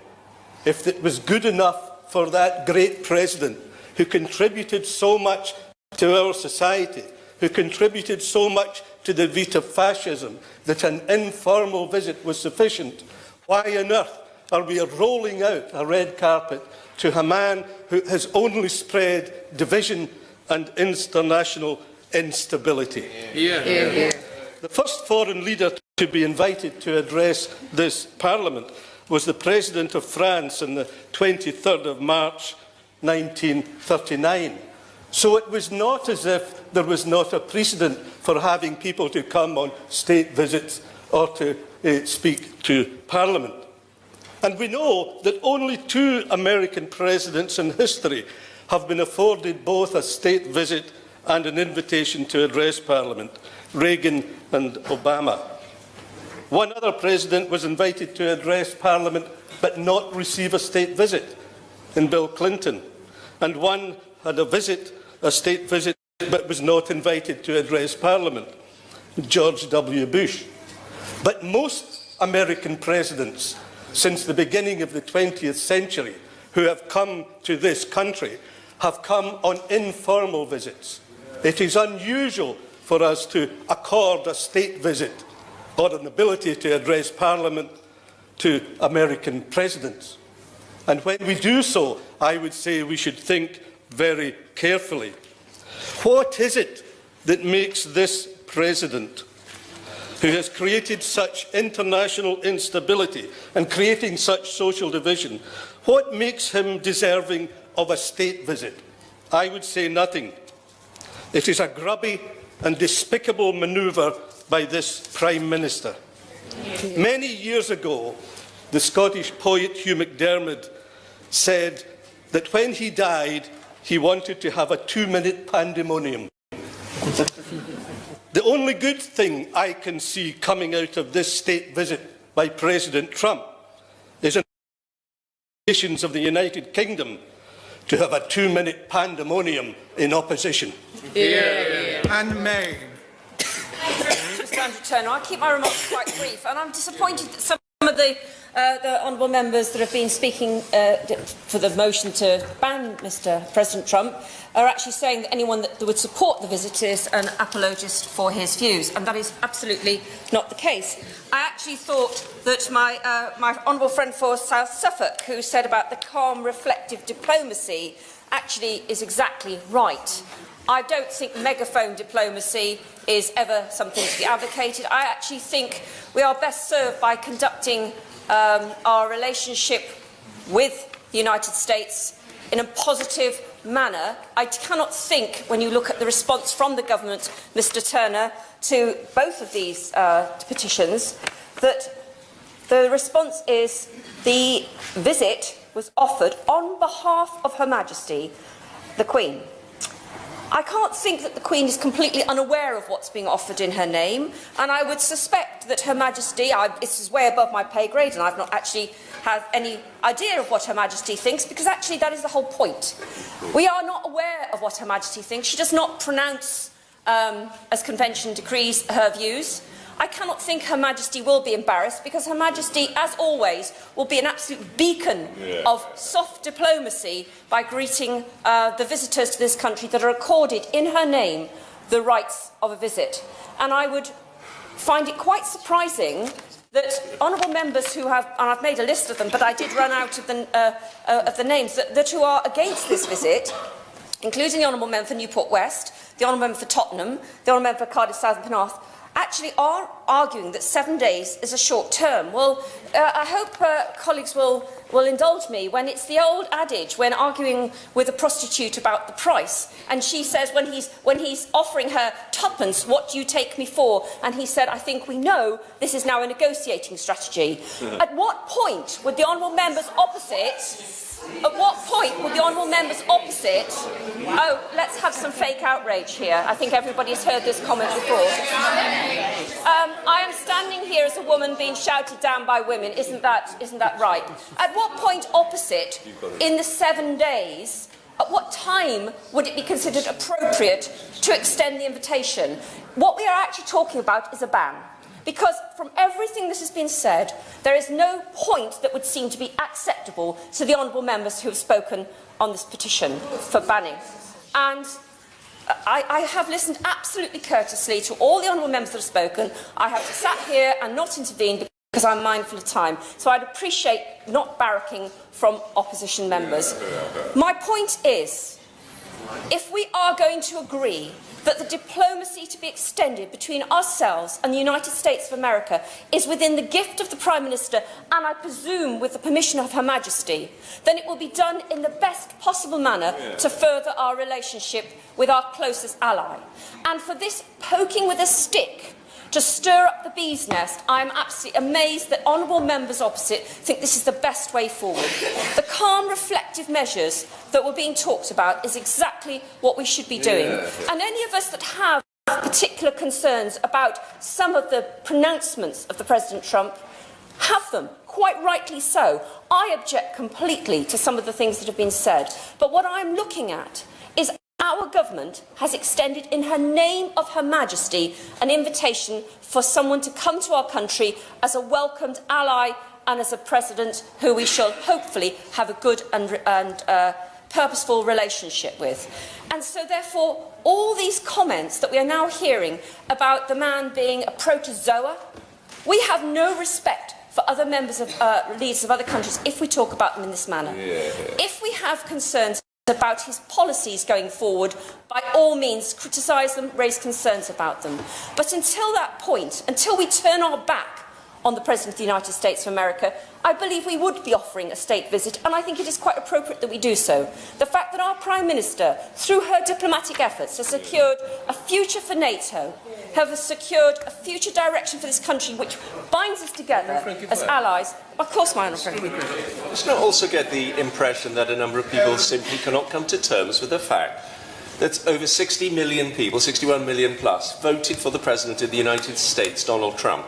if it was good enough for that great president who contributed so much to our society, who contributed so much to the defeat of fascism, that an informal visit was sufficient, why on earth are we rolling out a red carpet to a man who has only spread division and international instability? The first foreign leader to be invited to address this Parliament was the President of France on the 23rd of March 1939. So it was not as if there was not a precedent for having people to come on state visits or to speak to Parliament. And we know that only 2 American presidents in history have been afforded both a state visit and an invitation to address Parliament, Reagan and Obama. One other president was invited to address Parliament but not receive a state visit, in Bill Clinton. And one had a state visit, but was not invited to address Parliament, George W. Bush. But most American presidents since the beginning of the 20th century who have come to this country have come on informal visits. It is unusual for us to accord a state visit or an ability to address Parliament to American presidents. And when we do so, I would say we should think very carefully. What is it that makes this president, who has created such international instability and creating such social division, what makes him deserving of a state visit? I would say nothing. It is a grubby and despicable manoeuvre by this Prime Minister. Many years ago, the Scottish poet Hugh MacDiarmid said that when he died, he wanted to have a 2-minute pandemonium. The only good thing I can see coming out of this state visit by President Trump is an nations of the United Kingdom to have a 2-minute pandemonium in opposition. And May. Mr Andrew Turner, I'll keep my remarks quite brief, and I'm disappointed that some of the honourable members that have been speaking for the motion to ban Mr President Trump are actually saying that anyone that would support the visit is an apologist for his views, and that is absolutely not the case. I actually thought that my honourable friend for South Suffolk, who said about the calm, reflective diplomacy, actually is exactly right. I don't think megaphone diplomacy is ever something to be advocated. I actually think we are best served by conducting our relationship with the United States in a positive manner. I cannot think, when you look at the response from the government, Mr Turner, to both of these petitions, that the response is the visit was offered on behalf of Her Majesty, the Queen. I can't think that the Queen is completely unaware of what's being offered in her name, and I would suspect that Her Majesty, this is way above my pay grade, and I've not actually had any idea of what Her Majesty thinks, because actually that is the whole point. We are not aware of what Her Majesty thinks. She does not pronounce, as convention decrees, her views. I cannot think Her Majesty will be embarrassed, because Her Majesty, as always, will be an absolute beacon of soft diplomacy by greeting the visitors to this country that are accorded in her name the rights of a visit. And I would find it quite surprising that honourable members who have, and I've made a list of them, but I did run out of the names, that who are against this visit, including the honourable member for Newport West, the honourable member for Tottenham, the honourable member for Cardiff South and Penarth, actually are arguing that 7 days is a short term. Well, I hope colleagues will indulge me when it's the old adage when arguing with a prostitute about the price, and she says when he's offering her twopence, what do you take me for? And he said, I think we know this is now a negotiating strategy. At what point would the honourable members opposite... At what point will the honourable members opposite... Oh, let's have some fake outrage here. I think everybody's heard this comment before. I am standing here as a woman being shouted down by women. Isn't that right? At what point opposite, in the 7 days, at what time would it be considered appropriate to extend the invitation? What we are actually talking about is a ban. Because from everything that has been said, there is no point that would seem to be acceptable to the honourable members who have spoken on this petition for banning. And I have listened absolutely courteously to all the honourable members that have spoken. I have sat here and not intervened because I'm mindful of time. So I'd appreciate not barracking from opposition members. My point is, if we are going to agree that the diplomacy to be extended between ourselves and the United States of America is within the gift of the Prime Minister, and I presume with the permission of Her Majesty, then it will be done in the best possible manner to further our relationship with our closest ally. And for this poking with a stick to stir up the bee's nest, I am absolutely amazed that honourable members opposite think this is the best way forward. The calm, reflective measures that were being talked about is exactly what we should be doing. And any of us that have particular concerns about some of the pronouncements of the President Trump have them, quite rightly so. I object completely to some of the things that have been said. But what I'm looking at is our government has extended in her name of Her Majesty an invitation for someone to come to our country as a welcomed ally and as a president who we shall hopefully have a good and purposeful relationship with. And so therefore all these comments that we are now hearing about the man being a protozoa, we have no respect for other members of leaders of other countries if we talk about them in this manner. If we have concerns about his policies going forward, by all means criticise them, raise concerns about them. But until that point, until we turn our back on the President of the United States of America, I believe we would be offering a state visit, and I think it is quite appropriate that we do so. The fact that our Prime Minister, through her diplomatic efforts, has secured a future for NATO, has secured a future direction for this country which binds us together as allies. Of course, my honourable friend. Let's not also get the impression that a number of people simply cannot come to terms with the fact that over 60 million people, 61 million plus, voted for the President of the United States, Donald Trump,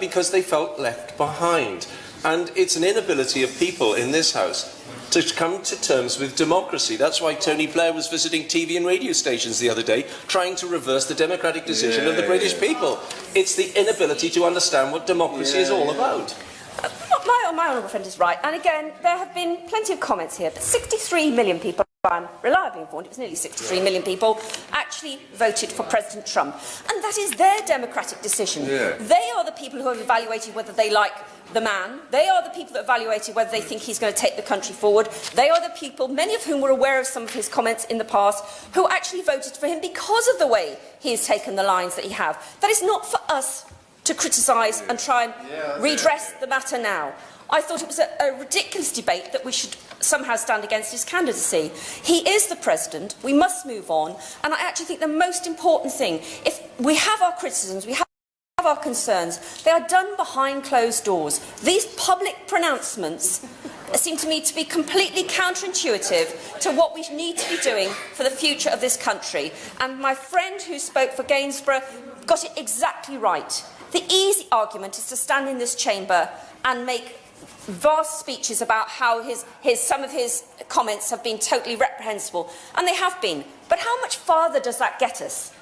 because they felt left behind. And it's an inability of people in this House to come to terms with democracy. That's why Tony Blair was visiting TV and radio stations the other day, trying to reverse the democratic decision of the British people. It's the inability to understand what democracy is all about. My honourable friend is right, and again, there have been plenty of comments here, but 63 million people, I'm reliably informed, it was nearly 63 million people, actually voted for President Trump. And that is their democratic decision. Yeah. They are the people who have evaluated whether they like the man. They are the people that evaluated whether they think he's going to take the country forward. They are the people, many of whom were aware of some of his comments in the past, who actually voted for him because of the way he has taken the lines that he has. That is not for us to criticise and try and redress the matter now. I thought it was a ridiculous debate that we should somehow stand against his candidacy. He is the President. We must move on. And I actually think the most important thing, if we have our criticisms, we have our concerns, they are done behind closed doors. These public pronouncements seem to me to be completely counterintuitive to what we need to be doing for the future of this country. And my friend who spoke for Gainsborough got it exactly right. The easy argument is to stand in this chamber and make vast speeches about how some of his comments have been totally reprehensible, and they have been. But how much farther does that get us?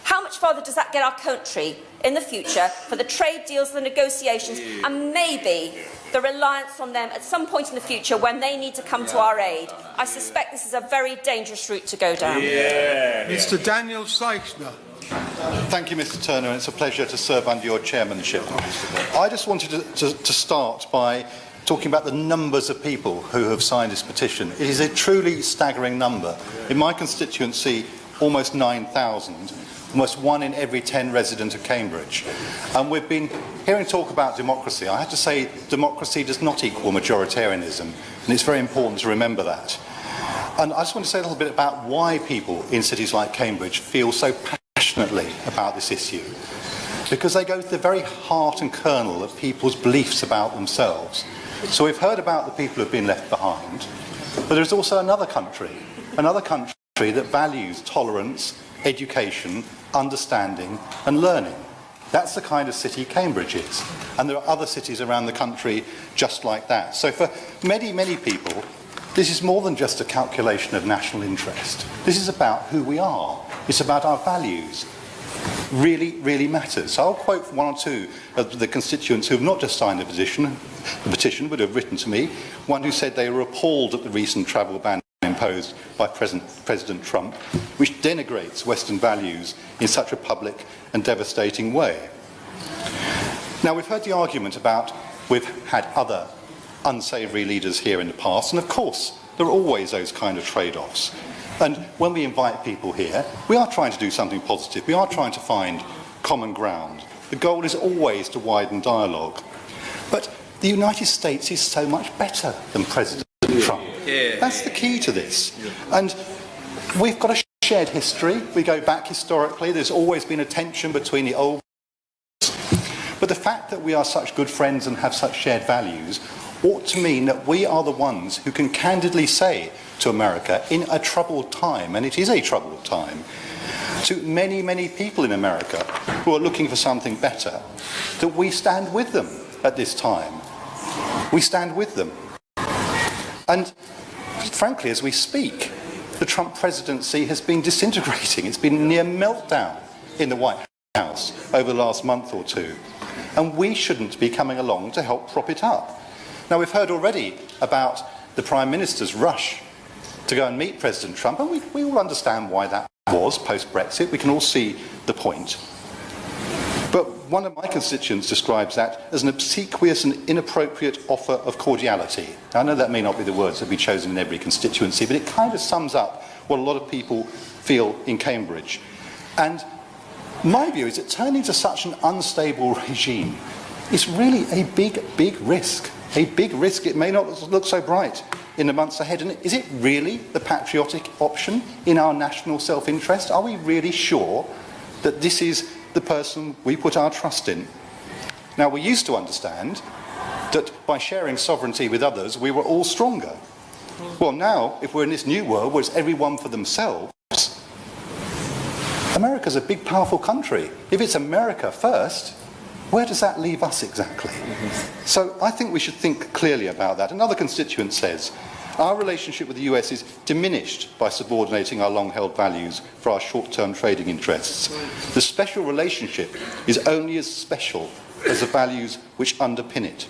How much farther does that get our country in the future for the trade deals, the negotiations, and maybe the reliance on them at some point in the future when they need to come to our aid? I suspect this is a very dangerous route to go down. Mr. Daniel Seichner. Thank you, Mr. Turner. It's a pleasure to serve under your chairmanship. I just wanted to start by talking about the numbers of people who have signed this petition. It is a truly staggering number. In my constituency, almost 9,000, almost 1 in every 10 residents of Cambridge. And we've been hearing talk about democracy. I have to say, democracy does not equal majoritarianism, and it's very important to remember that. And I just want to say a little bit about why people in cities like Cambridge feel so passionately about this issue. Because they go to the very heart and kernel of people's beliefs about themselves. So we've heard about the people who have been left behind, but there's also another country that values tolerance, education, understanding and learning. That's the kind of city Cambridge is. And there are other cities around the country just like that. So for many, many people, this is more than just a calculation of national interest. This is about who we are. It's about our values. Really, really matters. So I'll quote one or two of the constituents who have not just signed the petition, but have written to me. One who said they were appalled at the recent travel ban imposed by President Trump, which denigrates Western values in such a public and devastating way. Now, we've heard the argument about we've had other unsavoury leaders here in the past, and of course, there are always those kind of trade-offs. And when we invite people here, we are trying to do something positive. We are trying to find common ground. The goal is always to widen dialogue. But the United States is so much better than President Trump. That's the key to this. And we've got a shared history. We go back historically. There's always been a tension between the old. But the fact that we are such good friends and have such shared values ought to mean that we are the ones who can candidly say to America in a troubled time, and it is a troubled time, to many, many people in America who are looking for something better, that we stand with them at this time. We stand with them. And frankly, as we speak, the Trump presidency has been disintegrating. It's been near meltdown in the White House over the last month or two. And we shouldn't be coming along to help prop it up. Now, we've heard already about the Prime Minister's rush to go and meet President Trump, and we all understand why that was post-Brexit. We can all see the point. But one of my constituents describes that as an obsequious and inappropriate offer of cordiality. Now, I know that may not be the words that be chosen in every constituency, but it kind of sums up what a lot of people feel in Cambridge. And my view is that turning to such an unstable regime is really a big, big risk. A big risk. It may not look so bright in the months ahead. And is it really the patriotic option in our national self-interest? Are we really sure that this is the person we put our trust in? Now, we used to understand that by sharing sovereignty with others, we were all stronger. Well, now, if we're in this new world where it's everyone for themselves, America's a big, powerful country. If it's America first, where does that leave us exactly? So I think we should think clearly about that. Another constituent says, our relationship with the US is diminished by subordinating our long-held values for our short-term trading interests. The special relationship is only as special as the values which underpin it.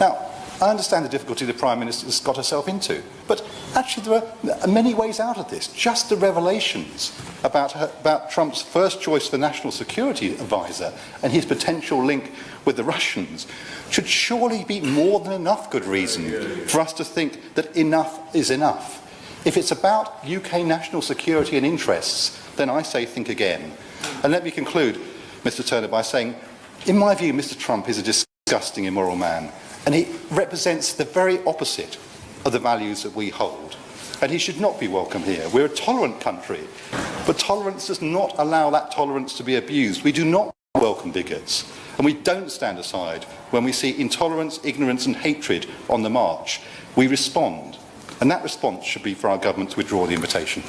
Now, I understand the difficulty the Prime Minister's got herself into, but actually there are many ways out of this. Just the revelations about Trump's first choice for National Security Advisor and his potential link with the Russians should surely be more than enough good reason for us to think that enough is enough. If it's about UK national security and interests, then I say think again. And let me conclude, Mr. Turner, by saying, in my view, Mr. Trump is a disgusting, immoral man. And he represents the very opposite of the values that we hold. And he should not be welcome here. We're a tolerant country, but tolerance does not allow that tolerance to be abused. We do not welcome bigots, and we don't stand aside when we see intolerance, ignorance and hatred on the march. We respond, and that response should be for our government to withdraw the invitation.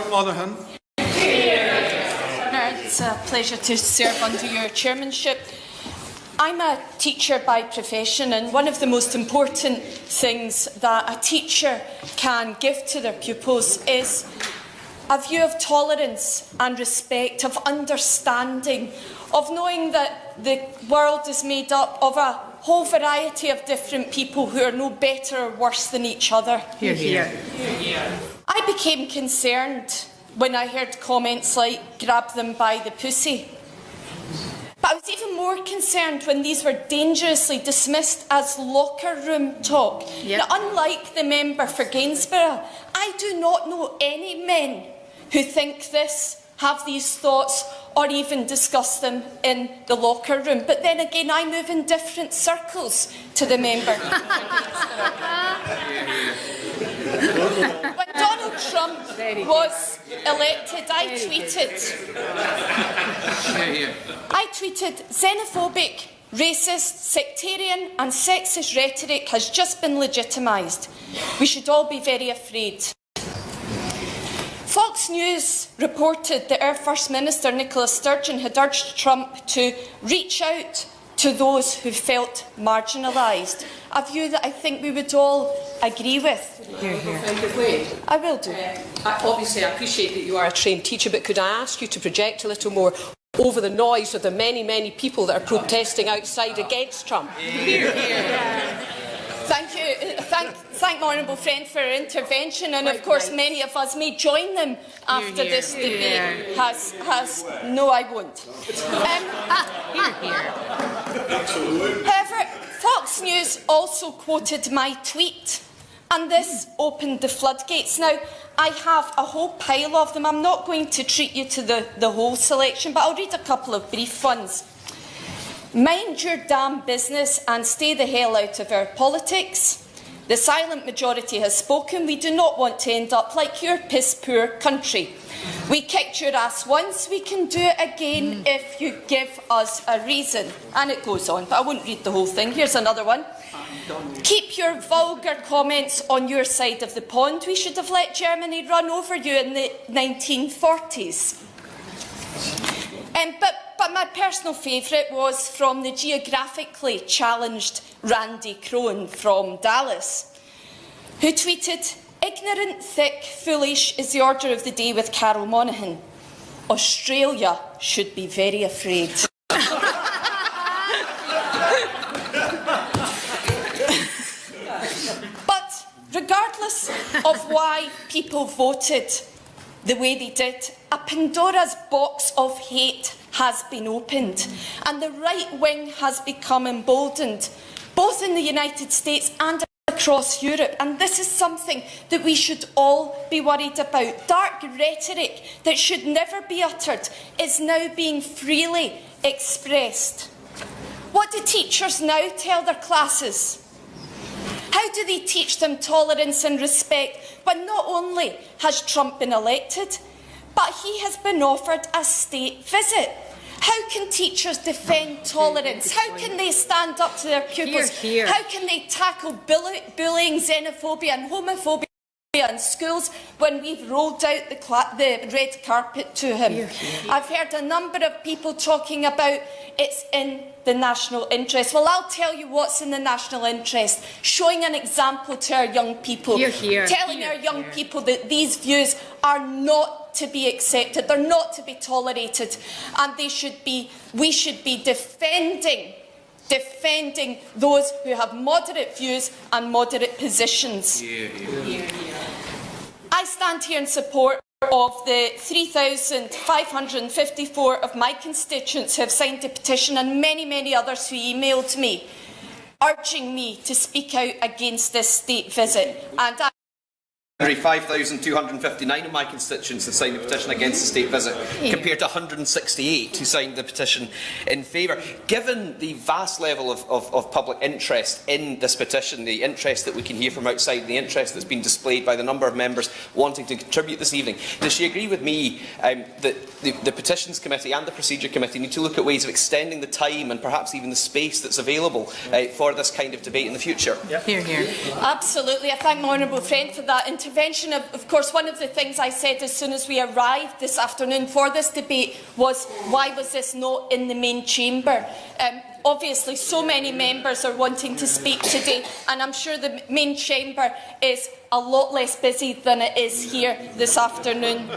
Monaghan. It's a pleasure to serve under your chairmanship. I'm a teacher by profession, and one of the most important things that a teacher can give to their pupils is a view of tolerance and respect, of understanding, of knowing that the world is made up of a whole variety of different people who are no better or worse than each other. Hear, hear. I became concerned when I heard comments like "grab them by the pussy." But I was even more concerned when these were dangerously dismissed as locker room talk. Now, unlike the member for Gainsborough, I do not know any men who think this, have these thoughts, or even discuss them in the locker room. But then again, I move in different circles to the member. When Donald Trump was elected, I tweeted, xenophobic, racist, sectarian and sexist rhetoric has just been legitimised. We should all be very afraid. Fox News reported that our First Minister, Nicola Sturgeon, had urged Trump to reach out to those who felt marginalised, a view that I think we would all agree with. Hear, hear. I will do. Obviously, I appreciate that you are a trained teacher, but could I ask you to project a little more over the noise of the many, many people that are protesting outside against Trump? Hear, hear. Thank you. Thank my honourable friend for her intervention, and of course many of us may join them after this debate has. No, I won't. However, Fox News also quoted my tweet, and this opened the floodgates. Now, I have a whole pile of them. I'm not going to treat you to the whole selection, but I'll read a couple of brief ones. Mind your damn business and stay the hell out of our politics. The silent majority has spoken. We do not want to end up like your piss-poor country. We kicked your ass once, we can do it again if you give us a reason. And it goes on, but I won't read the whole thing. Here's another one. Keep your vulgar comments on your side of the pond. We should have let Germany run over you in the 1940s. But my personal favourite was from the geographically challenged Randy Crone from Dallas, who tweeted, "Ignorant, thick, foolish is the order of the day with Carol Monaghan. Australia should be very afraid." But regardless of why people voted the way they did, a Pandora's box of hate has been opened, and the right wing has become emboldened, both in the United States and across Europe. And this is something that we should all be worried about. Dark rhetoric that should never be uttered is now being freely expressed. What do teachers now tell their classes? How do they teach them tolerance and respect when not only has Trump been elected, but he has been offered a state visit? How can teachers defend tolerance? How can they stand up to their pupils? Hear, hear. How can they tackle bullying, xenophobia and homophobia and schools when we've rolled out the red carpet to him. I've heard a number of people talking about it's in the national interest. Well, I'll tell you what's in the national interest. Showing an example to our young people. Telling our young people that these views are not to be accepted, they're not to be tolerated, and we should be defending those who have moderate views and moderate positions. I stand here in support of the 3,554 of my constituents who have signed the petition, and many, many others who emailed me, urging me to speak out against this state visit. And 5,259 of my constituents have signed the petition against the state visit, compared to 168 who signed the petition in favour. Given the vast level of public interest in this petition, the interest that we can hear from outside, the interest that's been displayed by the number of members wanting to contribute this evening, does she agree with me that the Petitions Committee and the Procedure Committee need to look at ways of extending the time and perhaps even the space that's available for this kind of debate in the future? Absolutely. I thank my honourable friend for that intervention. Of course, one of the things I said as soon as we arrived this afternoon for this debate was, why was this not in the main chamber? Obviously, so many members are wanting to speak today, and I'm sure the main chamber is a lot less busy than it is here this afternoon.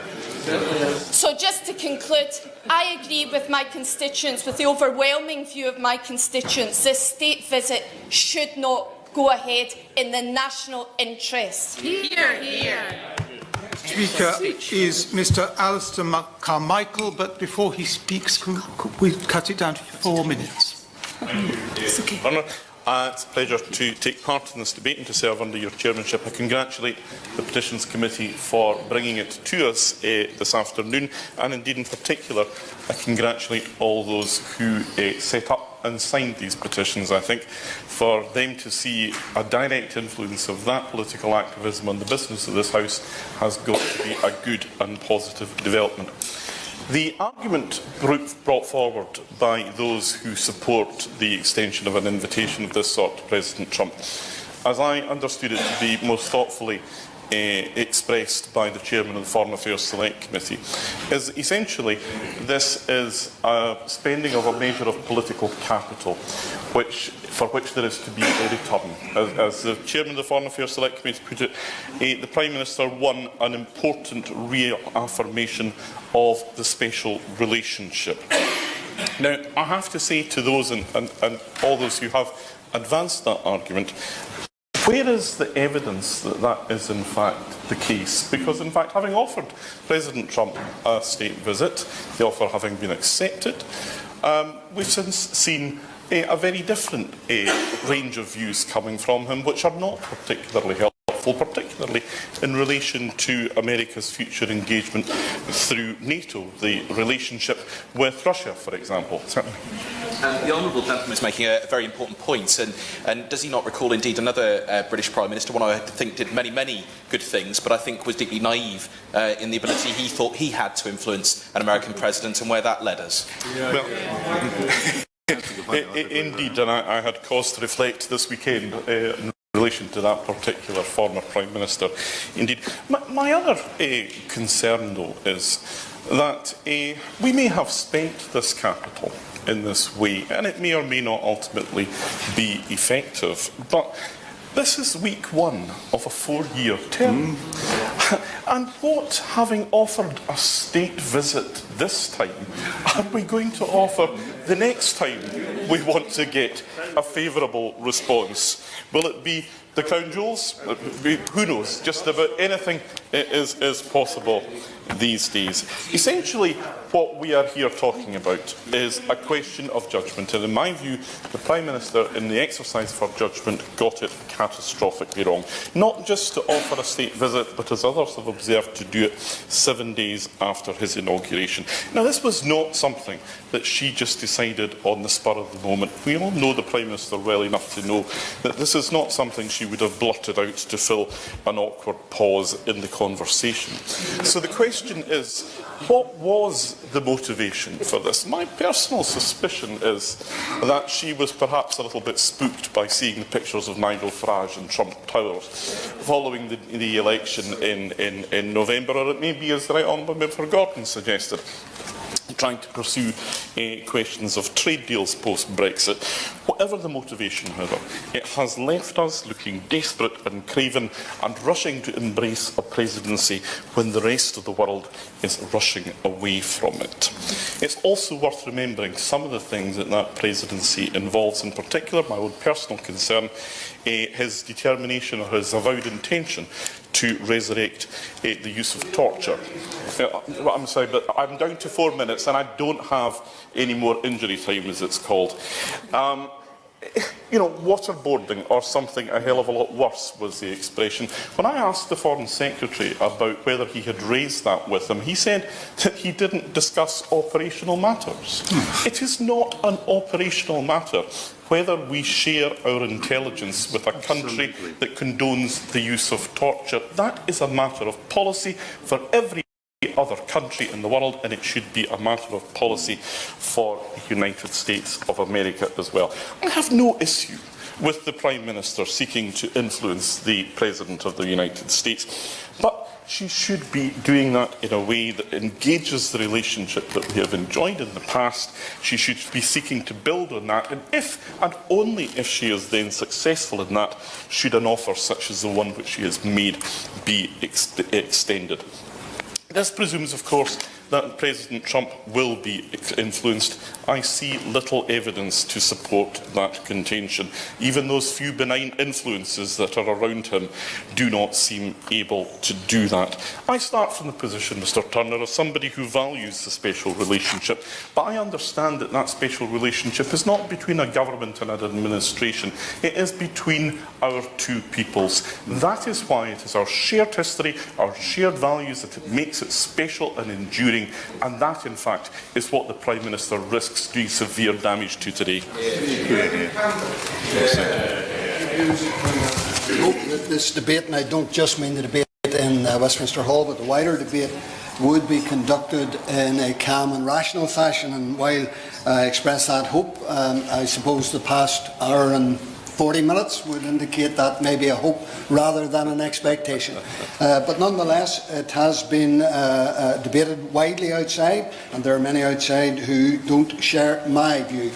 So just to conclude, I agree with my constituents, with the overwhelming view of my constituents. This state visit should not go ahead in the national interest. Speaker is Mr. Alistair Carmichael, but before he speaks, could we cut it down to 4 minutes? It's a pleasure to take part in this debate and to serve under your chairmanship. I congratulate the Petitions Committee for bringing it to us this afternoon, and indeed in particular I congratulate all those who set up and signed these petitions. I think for them to see a direct influence of that political activism on the business of this House has got to be a good and positive development. The argument brought forward by those who support the extension of an invitation of this sort to President Trump, as I understood it to be most thoughtfully expressed by the Chairman of the Foreign Affairs Select Committee, is essentially this is a spending of a measure of political capital for which there is to be a return. As the Chairman of the Foreign Affairs Select Committee put it, the Prime Minister won an important reaffirmation of the special relationship. Now, I have to say to those and all those who have advanced that argument, where is the evidence that that is in fact the case? Because in fact, having offered President Trump a state visit, the offer having been accepted, we've since seen a very different range of views coming from him, which are not particularly helpful, particularly in relation to America's future engagement through NATO, the relationship with Russia, for example. The honourable gentleman is making a very important point, and does he not recall indeed another British Prime Minister, one I think did many, many good things, but I think was deeply naive in the ability he thought he had to influence an American president, and where that led us? Well, indeed, and I had cause to reflect this weekend in relation to that particular former Prime Minister. Indeed, my other concern, though, is that we may have spent this capital in this way, and it may or may not ultimately be effective, but this is week one of a 4-year term. And what, having offered a state visit this time, are we going to offer the next time we want to get a favourable response? Will it be the crown jewels? Who knows? Just about anything is possible these days. Essentially, what we are here talking about is a question of judgment, and in my view, the Prime Minister, in the exercise of her judgment, got it catastrophically wrong. Not just to offer a state visit, but as others have observed, to do it 7 days after his inauguration. Now, this was not something that she just decided on the spur of the moment. We all know the Prime Minister well enough to know that this is not something she would have blurted out to fill an awkward pause in the conversation. So the question is, What was the motivation for this? My personal suspicion is that she was perhaps a little bit spooked by seeing the pictures of Nigel Farage in Trump Towers following the election in November, or it may be, as the Right Honourable Member Gordon suggested, trying to pursue questions of trade deals post-Brexit. Whatever the motivation, however, it has left us looking desperate and craven and rushing to embrace a presidency when the rest of the world is rushing away from it. It's also worth remembering some of the things that that presidency involves, in particular my own personal concern, his determination or his avowed intention to resurrect the use of torture. I'm sorry, but I'm down to 4 minutes and I don't have any more injury time, as it's called. You know, waterboarding or something a hell of a lot worse was the expression. When I asked the Foreign Secretary about whether he had raised that with him, he said that he didn't discuss operational matters. It is not an operational matter whether we share our intelligence with a country that condones the use of torture. That is a matter of policy for every other country in the world, and it should be a matter of policy for the United States of America as well. I have no issue with the Prime Minister seeking to influence the President of the United States, but she should be doing that in a way that engages the relationship that we have enjoyed in the past. She should be seeking to build on that, and if and only if she is then successful in that, should an offer such as the one which she has made be extended. This presumes, of course, that President Trump will be influenced. I see little evidence to support that contention. Even those few benign influences that are around him do not seem able to do that. I start from the position, Mr Turner, of somebody who values the special relationship, but I understand that that special relationship is not between a government and an administration. It is between our two peoples. That is why it is our shared history, our shared values, that it makes it special and enduring. And that, in fact, is what the Prime Minister risks doing severe damage to today. I hope that this debate, and I don't just mean the debate in Westminster Hall, but the wider debate, would be conducted in a calm and rational fashion. And while I express that hope, I suppose the past hour and 40 minutes would indicate that maybe a hope rather than an expectation. But nonetheless, it has been debated widely outside, and there are many outside who don't share my view.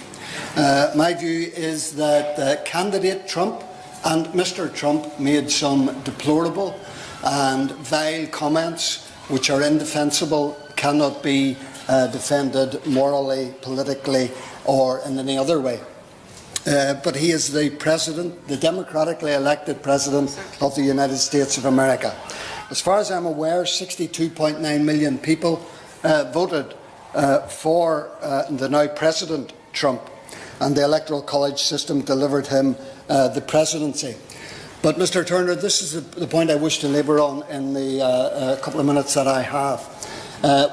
My view is that candidate Trump and Mr Trump made some deplorable and vile comments which are indefensible, cannot be defended morally, politically, or in any other way. But he is the President, the democratically elected President of the United States of America. As far as I'm aware, 62.9 million people voted for the now President Trump, and the Electoral College system delivered him the presidency. But, Mr Turner, this is the point I wish to labour on in the couple of minutes that I have.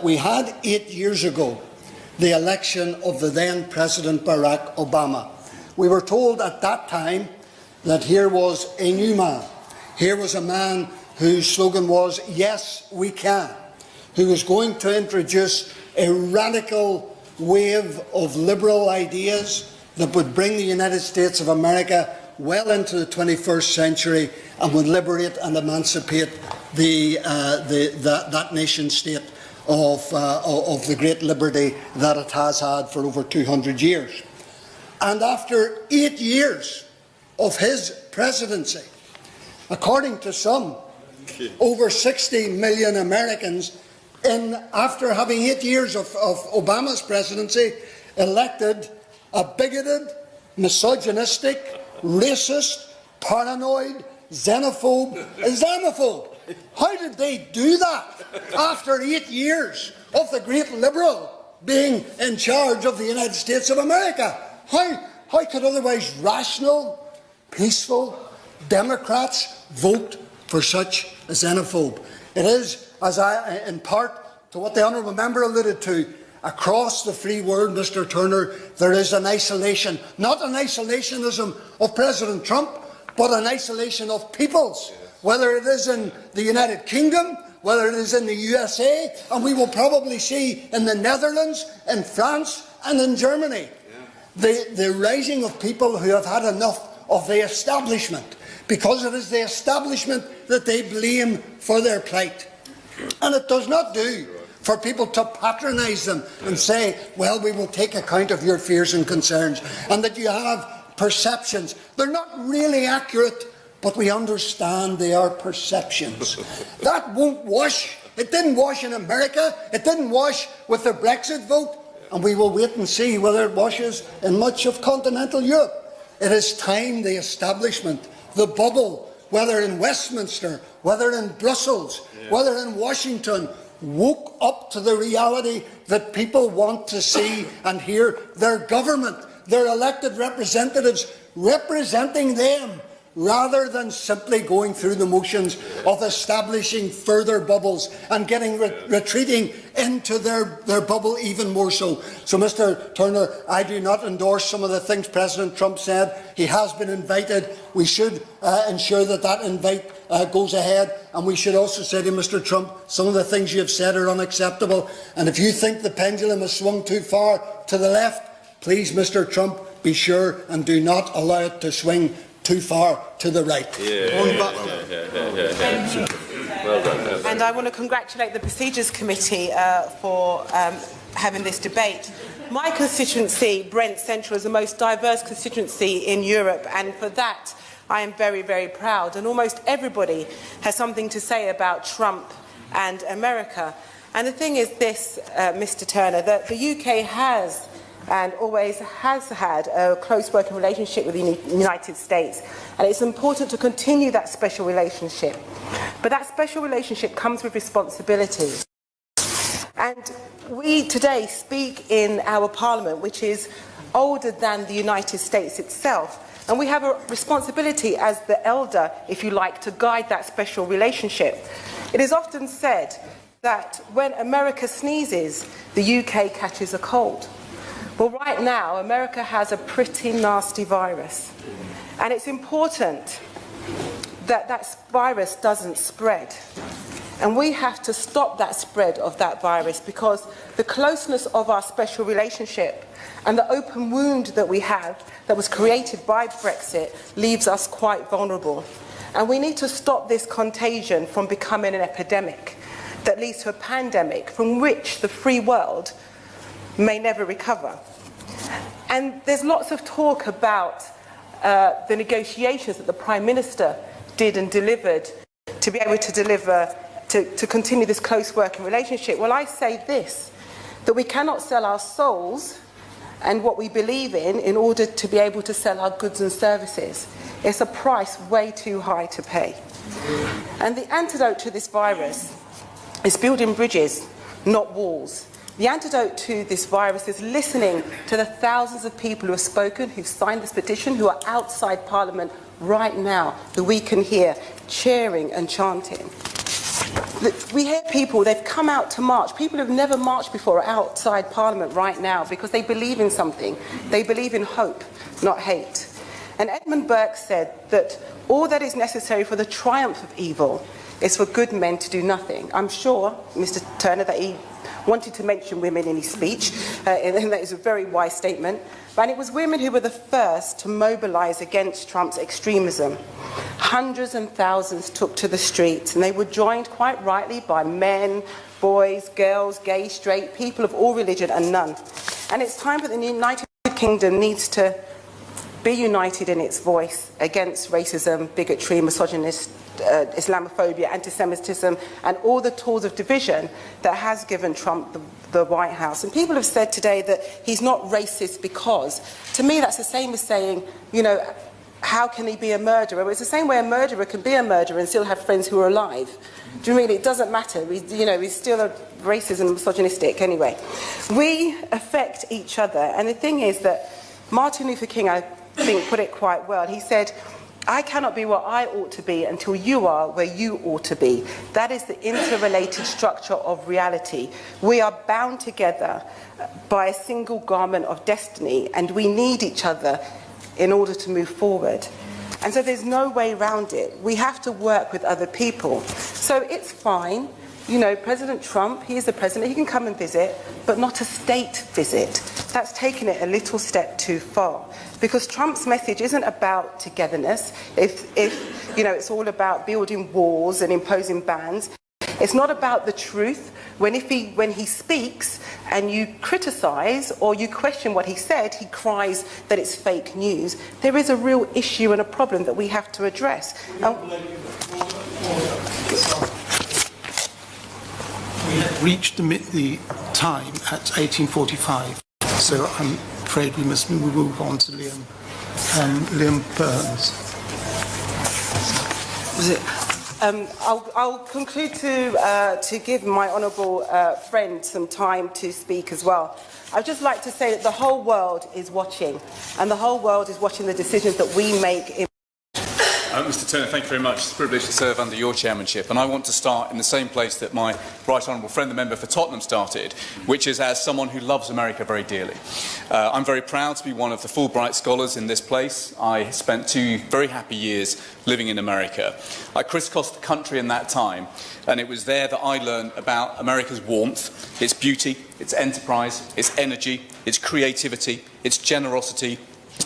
We had 8 years ago the election of the then President Barack Obama. We were told at that time that here was a new man. Here was a man whose slogan was, "Yes, we can," who was going to introduce a radical wave of liberal ideas that would bring the United States of America well into the 21st century and would liberate and emancipate that nation-state of the great liberty that it has had for over 200 years. And after 8 years of his presidency, according to some, over 60 million Americans, after having 8 years of Obama's presidency, elected a bigoted, misogynistic, racist, paranoid, xenophobe, Islamophobe. How did they do that after 8 years of the great liberal being in charge of the United States of America? How could otherwise rational, peaceful Democrats vote for such a xenophobe? It is, in part to what the honourable member alluded to, across the free world, Mr Turner, there is an isolation, not an isolationism of President Trump, but an isolation of peoples, whether it is in the United Kingdom, whether it is in the USA, and we will probably see in the Netherlands, in France and in Germany, the rising of people who have had enough of the establishment, because it is the establishment that they blame for their plight. And it does not do for people to patronise them and say, well, we will take account of your fears and concerns, and that you have perceptions. They're not really accurate, but we understand they are perceptions. That won't wash. It didn't wash in America. It didn't wash with the Brexit vote. And we will wait and see whether it washes in much of continental Europe. It is time the establishment, the bubble, whether in Westminster, whether in Brussels, whether in Washington, woke up to the reality that people want to see and hear their government, their elected representatives representing them, rather than simply going through the motions of establishing further bubbles and retreating into their bubble even more so. So, Mr Turner, I do not endorse some of the things President Trump said. He has been invited. We should ensure that that invite goes ahead, and we should also say to Mr Trump, some of the things you have said are unacceptable, and if you think the pendulum has swung too far to the left, please, Mr Trump, be sure and do not allow it to swing too far to the right. And I want to congratulate the Procedures Committee for having this debate. My constituency, Brent Central, is the most diverse constituency in Europe, and for that I am very, very proud. And almost everybody has something to say about Trump and America. And the thing is this, Mr Turner, that the UK has and always has had a close working relationship with the United States. And it's important to continue that special relationship. But that special relationship comes with responsibilities. And we today speak in our Parliament, which is older than the United States itself. And we have a responsibility as the elder, if you like, to guide that special relationship. It is often said that when America sneezes, the UK catches a cold. Well, right now, America has a pretty nasty virus. And it's important that that virus doesn't spread. And we have to stop that spread of that virus, because the closeness of our special relationship and the open wound that we have that was created by Brexit leaves us quite vulnerable. And we need to stop this contagion from becoming an epidemic that leads to a pandemic from which the free world may never recover. And there's lots of talk about the negotiations that the Prime Minister did and delivered to be able to deliver, to continue this close working relationship. Well, I say this, that we cannot sell our souls and what we believe in order to be able to sell our goods and services. It's a price way too high to pay. And the antidote to this virus is building bridges, not walls. The antidote to this virus is listening to the thousands of people who have spoken, who've signed this petition, who are outside Parliament right now, who we can hear cheering and chanting. We hear people, they've come out to march. People who've never marched before are outside Parliament right now because they believe in something. They believe in hope, not hate. And Edmund Burke said that all that is necessary for the triumph of evil is for good men to do nothing. I'm sure, Mr Turner, that he wanted to mention women in his speech, and that is a very wise statement. And it was women who were the first to mobilise against Trump's extremism. Hundreds and thousands took to the streets, and they were joined quite rightly by men, boys, girls, gay, straight, people of all religion and none. And it's time that the United Kingdom needs to be united in its voice against racism, bigotry, misogynist, Islamophobia, anti-Semitism, and all the tools of division that has given Trump the White House. And people have said today that he's not racist because, to me, that's the same as saying, you know, how can he be a murderer? Well, it's the same way a murderer can be a murderer and still have friends who are alive. Do you mean it doesn't matter? He's still a racist and misogynistic anyway. We affect each other, and the thing is that Martin Luther King, I think, put it quite well. He said, I cannot be what I ought to be until you are where you ought to be. That is the interrelated structure of reality. We are bound together by a single garment of destiny, and we need each other in order to move forward. And so there's no way around it. We have to work with other people. So it's fine you know, President Trump, he is the president, he can come and visit, but not a state visit. That's taken it a little step too far. Because Trump's message isn't about togetherness. If you know, it's all about building walls and imposing bans. It's not about the truth. When he speaks and you criticise or you question what he said, he cries that it's fake news. There is a real issue and a problem that we have to address. We have reached the time at 18:45, so I'm afraid we must move on to Liam Burns. Was it? I'll conclude to give my honourable friend some time to speak as well. I'd just like to say that the whole world is watching, and the whole world is watching the decisions that we make in Mr Turner, thank you very much. It's a privilege to serve under your chairmanship, and I want to start in the same place that my right honourable friend, the member for Tottenham, started, which is as someone who loves America very dearly. I'm very proud to be one of the Fulbright scholars in this place. I spent 2 very happy years living in America. I crisscrossed the country in that time, and it was there that I learned about America's warmth, its beauty, its enterprise, its energy, its creativity, its generosity,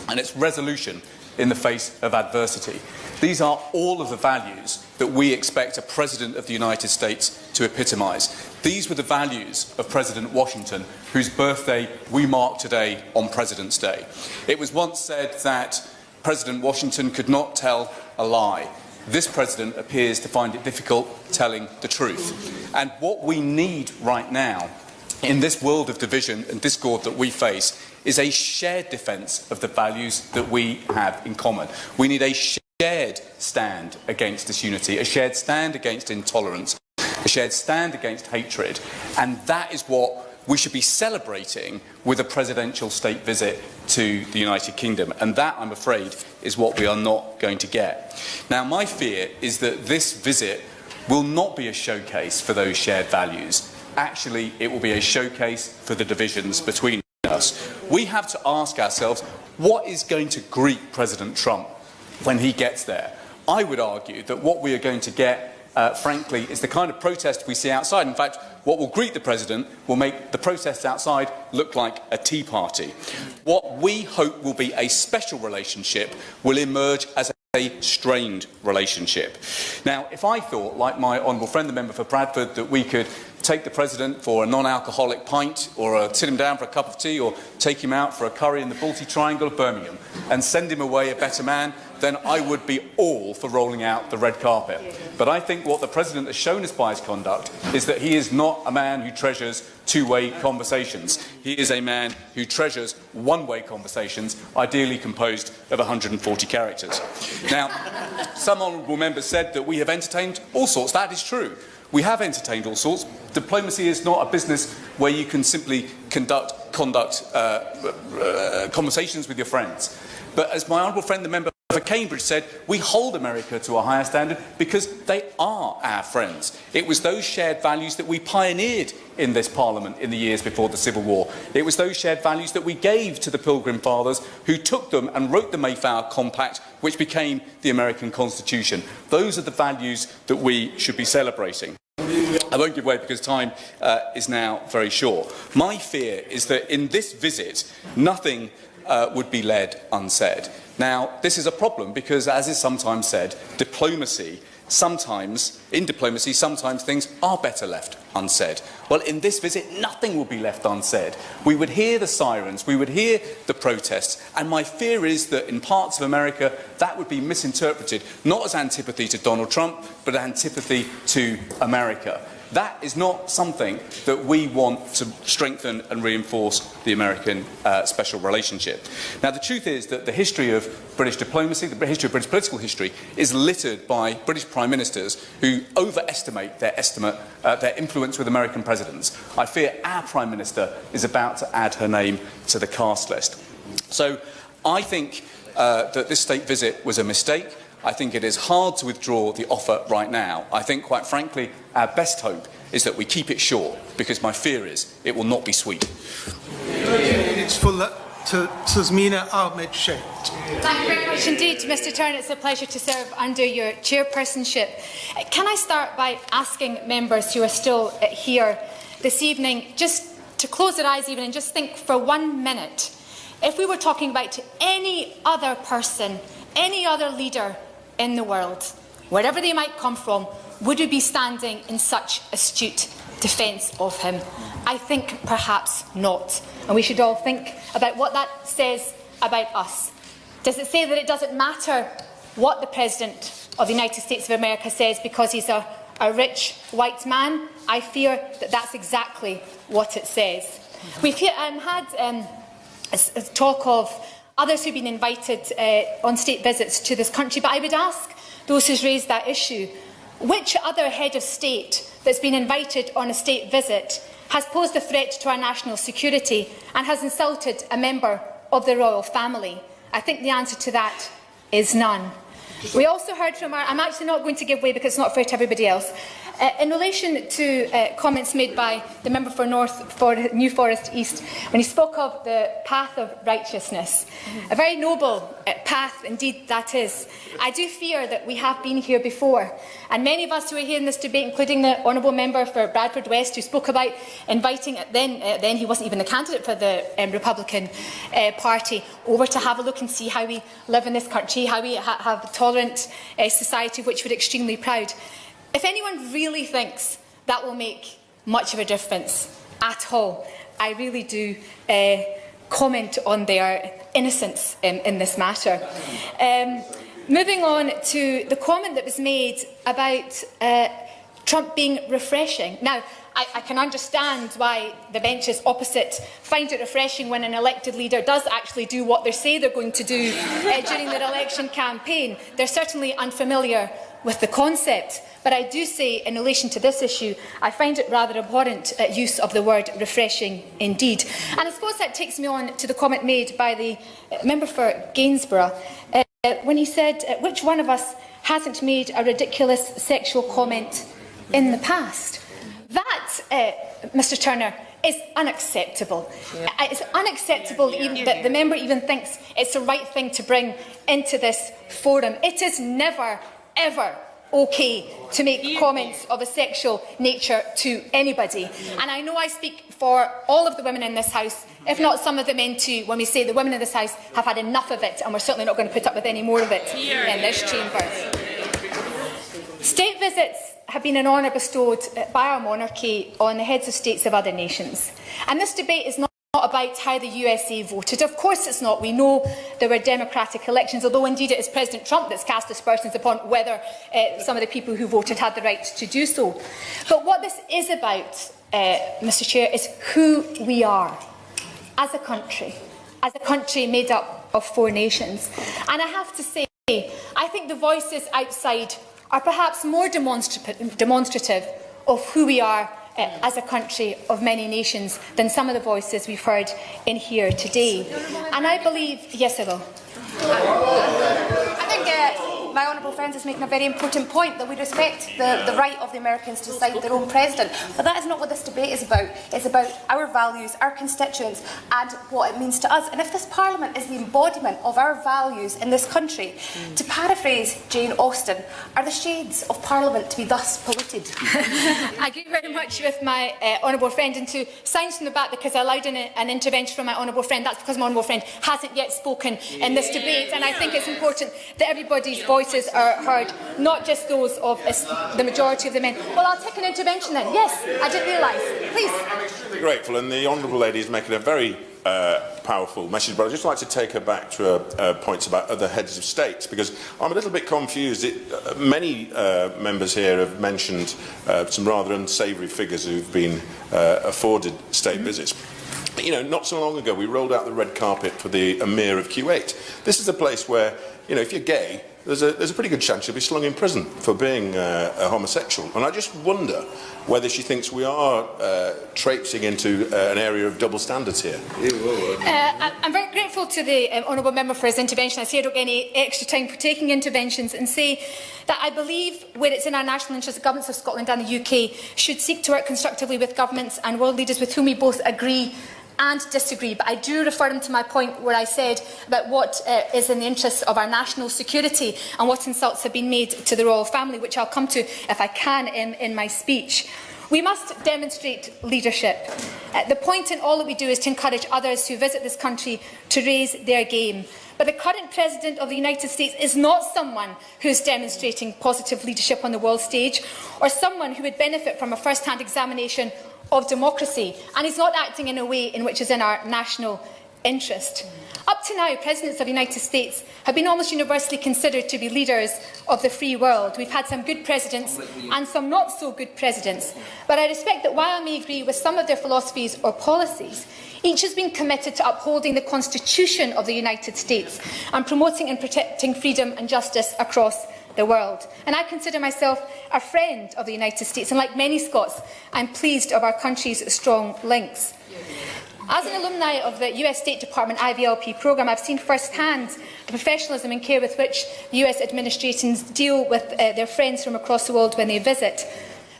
and its resolution in the face of adversity. These are all of the values that we expect a President of the United States to epitomise. These were the values of President Washington, whose birthday we mark today on President's Day. It was once said that President Washington could not tell a lie. This President appears to find it difficult telling the truth. And what we need right now, in this world of division and discord that we face, is a shared defence of the values that we have in common. We need a shared stand against disunity, a shared stand against intolerance, a shared stand against hatred, and that is what we should be celebrating with a presidential state visit to the United Kingdom, and that, I'm afraid, is what we are not going to get. Now, my fear is that this visit will not be a showcase for those shared values. Actually, it will be a showcase for the divisions between us. We have to ask ourselves, what is going to greet President Trump when he gets there? I would argue that what we are going to get, frankly, is the kind of protest we see outside. In fact, what will greet the President will make the protests outside look like a tea party. What we hope will be a special relationship will emerge as a strained relationship. Now, if I thought, like my honourable friend, the member for Bradford, that we could take the President for a non-alcoholic pint, or sit him down for a cup of tea, or take him out for a curry in the Balti Triangle of Birmingham and send him away a better man, then I would be all for rolling out the red carpet. But I think what the President has shown us by his conduct is that he is not a man who treasures two-way conversations. He is a man who treasures one-way conversations, ideally composed of 140 characters. Now, some honourable members said that we have entertained all sorts. That is true. We have entertained all sorts. Diplomacy is not a business where you can simply conduct conversations with your friends. But as my honourable friend, the member for Cambridge, said, we hold America to a higher standard because they are our friends. It was those shared values that we pioneered in this Parliament in the years before the Civil War. It was those shared values that we gave to the Pilgrim Fathers, who took them and wrote the Mayflower Compact, which became the American Constitution. Those are the values that we should be celebrating. I won't give way because time is now very short. My fear is that in this visit, nothing would be led unsaid. Now, this is a problem because, as is sometimes said, in diplomacy, sometimes things are better left unsaid. Well, in this visit, nothing will be left unsaid. We would hear the sirens, we would hear the protests, and my fear is that in parts of America, that would be misinterpreted, not as antipathy to Donald Trump, but antipathy to America. That is not something that we want to strengthen and reinforce the American special relationship. Now, the truth is that the history of British diplomacy, the history of British political history, is littered by British Prime Ministers who overestimate their influence with American presidents. I fear our Prime Minister is about to add her name to the cast list. So I think that this state visit was a mistake. I think it is hard to withdraw the offer right now. I think, quite frankly, our best hope is that we keep it short, because my fear is it will not be sweet. It's full Tazmina Ahmed Sheikh. Thank you very much indeed, Mr Turner. It's a pleasure to serve under your chairpersonship. Can I start by asking members who are still here this evening just to close their eyes even and just think for 1 minute, if we were talking about any other person, any other leader in the world, wherever they might come from, would we be standing in such astute defence of him? I think perhaps not. And we should all think about what that says about us. Does it say that it doesn't matter what the President of the United States of America says because he's a rich white man? I fear that that's exactly what it says. We've had a talk of others who've been invited on state visits to this country, but I would ask those who've raised that issue, which other head of state that's been invited on a state visit has posed a threat to our national security and has insulted a member of the royal family? I think the answer to that is none. We also heard from I'm actually not going to give way because it's not fair to everybody else. In relation to comments made by the member for New Forest East, when he spoke of the path of righteousness, a very noble path indeed that is. I do fear that we have been here before, and many of us who are here in this debate, including the honourable member for Bradford West, who spoke about inviting, then he wasn't even a candidate for the Republican Party, over to have a look and see how we live in this country, how we have a tolerant society which we're extremely proud. If anyone really thinks that will make much of a difference at all, I really do comment on their innocence in this matter. Moving on to the comment that was made about Trump being refreshing. Now, I can understand why the benches opposite find it refreshing when an elected leader does actually do what they say they're going to do during their election campaign. They're certainly unfamiliar with the concept. But I do say, in relation to this issue, I find it rather abhorrent use of the word refreshing indeed. And I suppose that takes me on to the comment made by the member for Gainsborough, when he said, which one of us hasn't made a ridiculous sexual comment in the past? That, Mr Turner, is unacceptable. It's unacceptable even that the member even thinks it's the right thing to bring into this forum. It is never, ever okay to make comments of a sexual nature to anybody. And I know I speak for all of the women in this House, if not some of the men too, when we say the women in this House have had enough of it, and we're certainly not going to put up with any more of it in this chamber. State visits have been an honour bestowed by our monarchy on the heads of states of other nations. And this debate is not about how the USA voted. Of course it's not. We know there were democratic elections, although indeed it is President Trump that's cast aspersions upon whether some of the people who voted had the right to do so. But what this is about, Mr Chair, is who we are as a country made up of 4 nations. And I have to say, I think the voices outside are perhaps more demonstrative of who we are as a country of many nations than some of the voices we've heard in here today. And I believe, yes I will. I think my honourable friend is making a very important point, that we respect the right of the Americans to decide their own president. But that is not what this debate is about. It's about our values, our constituents, and what it means to us. And if this Parliament is the embodiment of our values in this country, to paraphrase Jane Austen, are the shades of Parliament to be thus polluted? I agree very much with my honourable friend, and to signs from the back because I allowed an intervention from my honourable friend. That's because my honourable friend hasn't yet spoken in this debate, and I think it's important that everybody's voices are heard, not just those of the majority of the men. Well, I'll take an intervention then. Yes, I didn't realise. Please. I'm extremely grateful, and the honourable lady is making a very powerful message, but I'd just like to take her back to her points about other heads of states, because I'm a little bit confused. Many members here have mentioned some rather unsavoury figures who've been afforded state visits. You know, not so long ago we rolled out the red carpet for the Emir of Kuwait. This is a place where, you know, if you're gay, there's a pretty good chance you'll be slung in prison for being a homosexual. And I just wonder whether she thinks we are traipsing into an area of double standards here. I'm very grateful to the honourable member for his intervention. I say I don't get any extra time for taking interventions, and say that I believe where it's in our national interest, the governments of Scotland and the UK should seek to work constructively with governments and world leaders with whom we both agree and disagree, but I do refer him to my point where I said about what is in the interests of our national security and what insults have been made to the royal family, which I'll come to, if I can, in my speech. We must demonstrate leadership. The point in all that we do is to encourage others who visit this country to raise their game. But the current President of the United States is not someone who is demonstrating positive leadership on the world stage, or someone who would benefit from a first-hand examination of democracy, and he's not acting in a way in which is in our national interest. Up to now, Presidents of the United States have been almost universally considered to be leaders of the free world. We've had some good presidents and some not so good presidents, but I respect that while I may agree with some of their philosophies or policies, each has been committed to upholding the Constitution of the United States and promoting and protecting freedom and justice across the world. And I consider myself a friend of the United States, and like many Scots, I'm pleased of our country's strong links. As an alumni of the US State Department IVLP programme, I've seen firsthand the professionalism and care with which US administrations deal with their friends from across the world when they visit.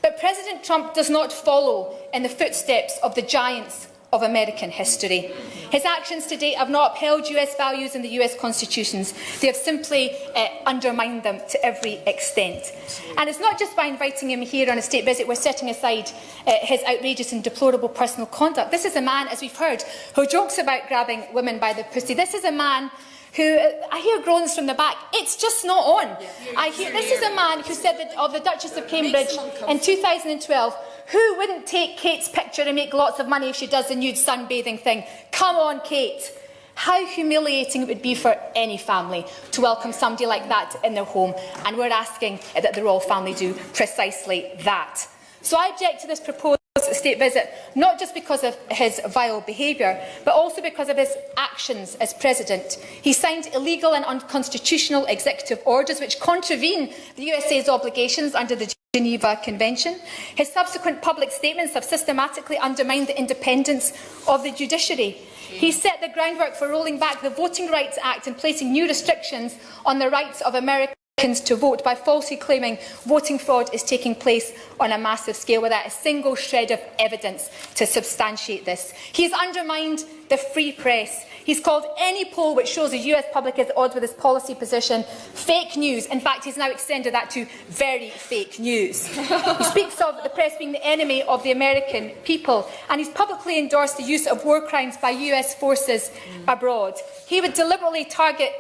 But President Trump does not follow in the footsteps of the giants of American history. His actions to date have not upheld US values and the US constitutions. They have simply undermined them to every extent. And it's not just by inviting him here on a state visit we're setting aside his outrageous and deplorable personal conduct. This is a man, as we've heard, who jokes about grabbing women by the pussy. This is a man who, I hear groans from the back, it's just not on. This is a man who said that of the Duchess of Cambridge in 2012, who wouldn't take Kate's picture and make lots of money if she does the nude sunbathing thing? Come on, Kate. How humiliating it would be for any family to welcome somebody like that in their home, and we're asking that the royal family do precisely that. So I object to this proposed state visit, not just because of his vile behaviour, but also because of his actions as President. He signed illegal and unconstitutional executive orders which contravene the USA's obligations under the Geneva Convention. His subsequent public statements have systematically undermined the independence of the judiciary. He set the groundwork for rolling back the Voting Rights Act and placing new restrictions on the rights of Americans to vote by falsely claiming voting fraud is taking place on a massive scale without a single shred of evidence to substantiate this. He has undermined the free press. He's called any poll which shows the US public is at odds with his policy position fake news. In fact, he's now extended that to very fake news. He speaks of the press being the enemy of the American people, and he's publicly endorsed the use of war crimes by US forces abroad. He would deliberately target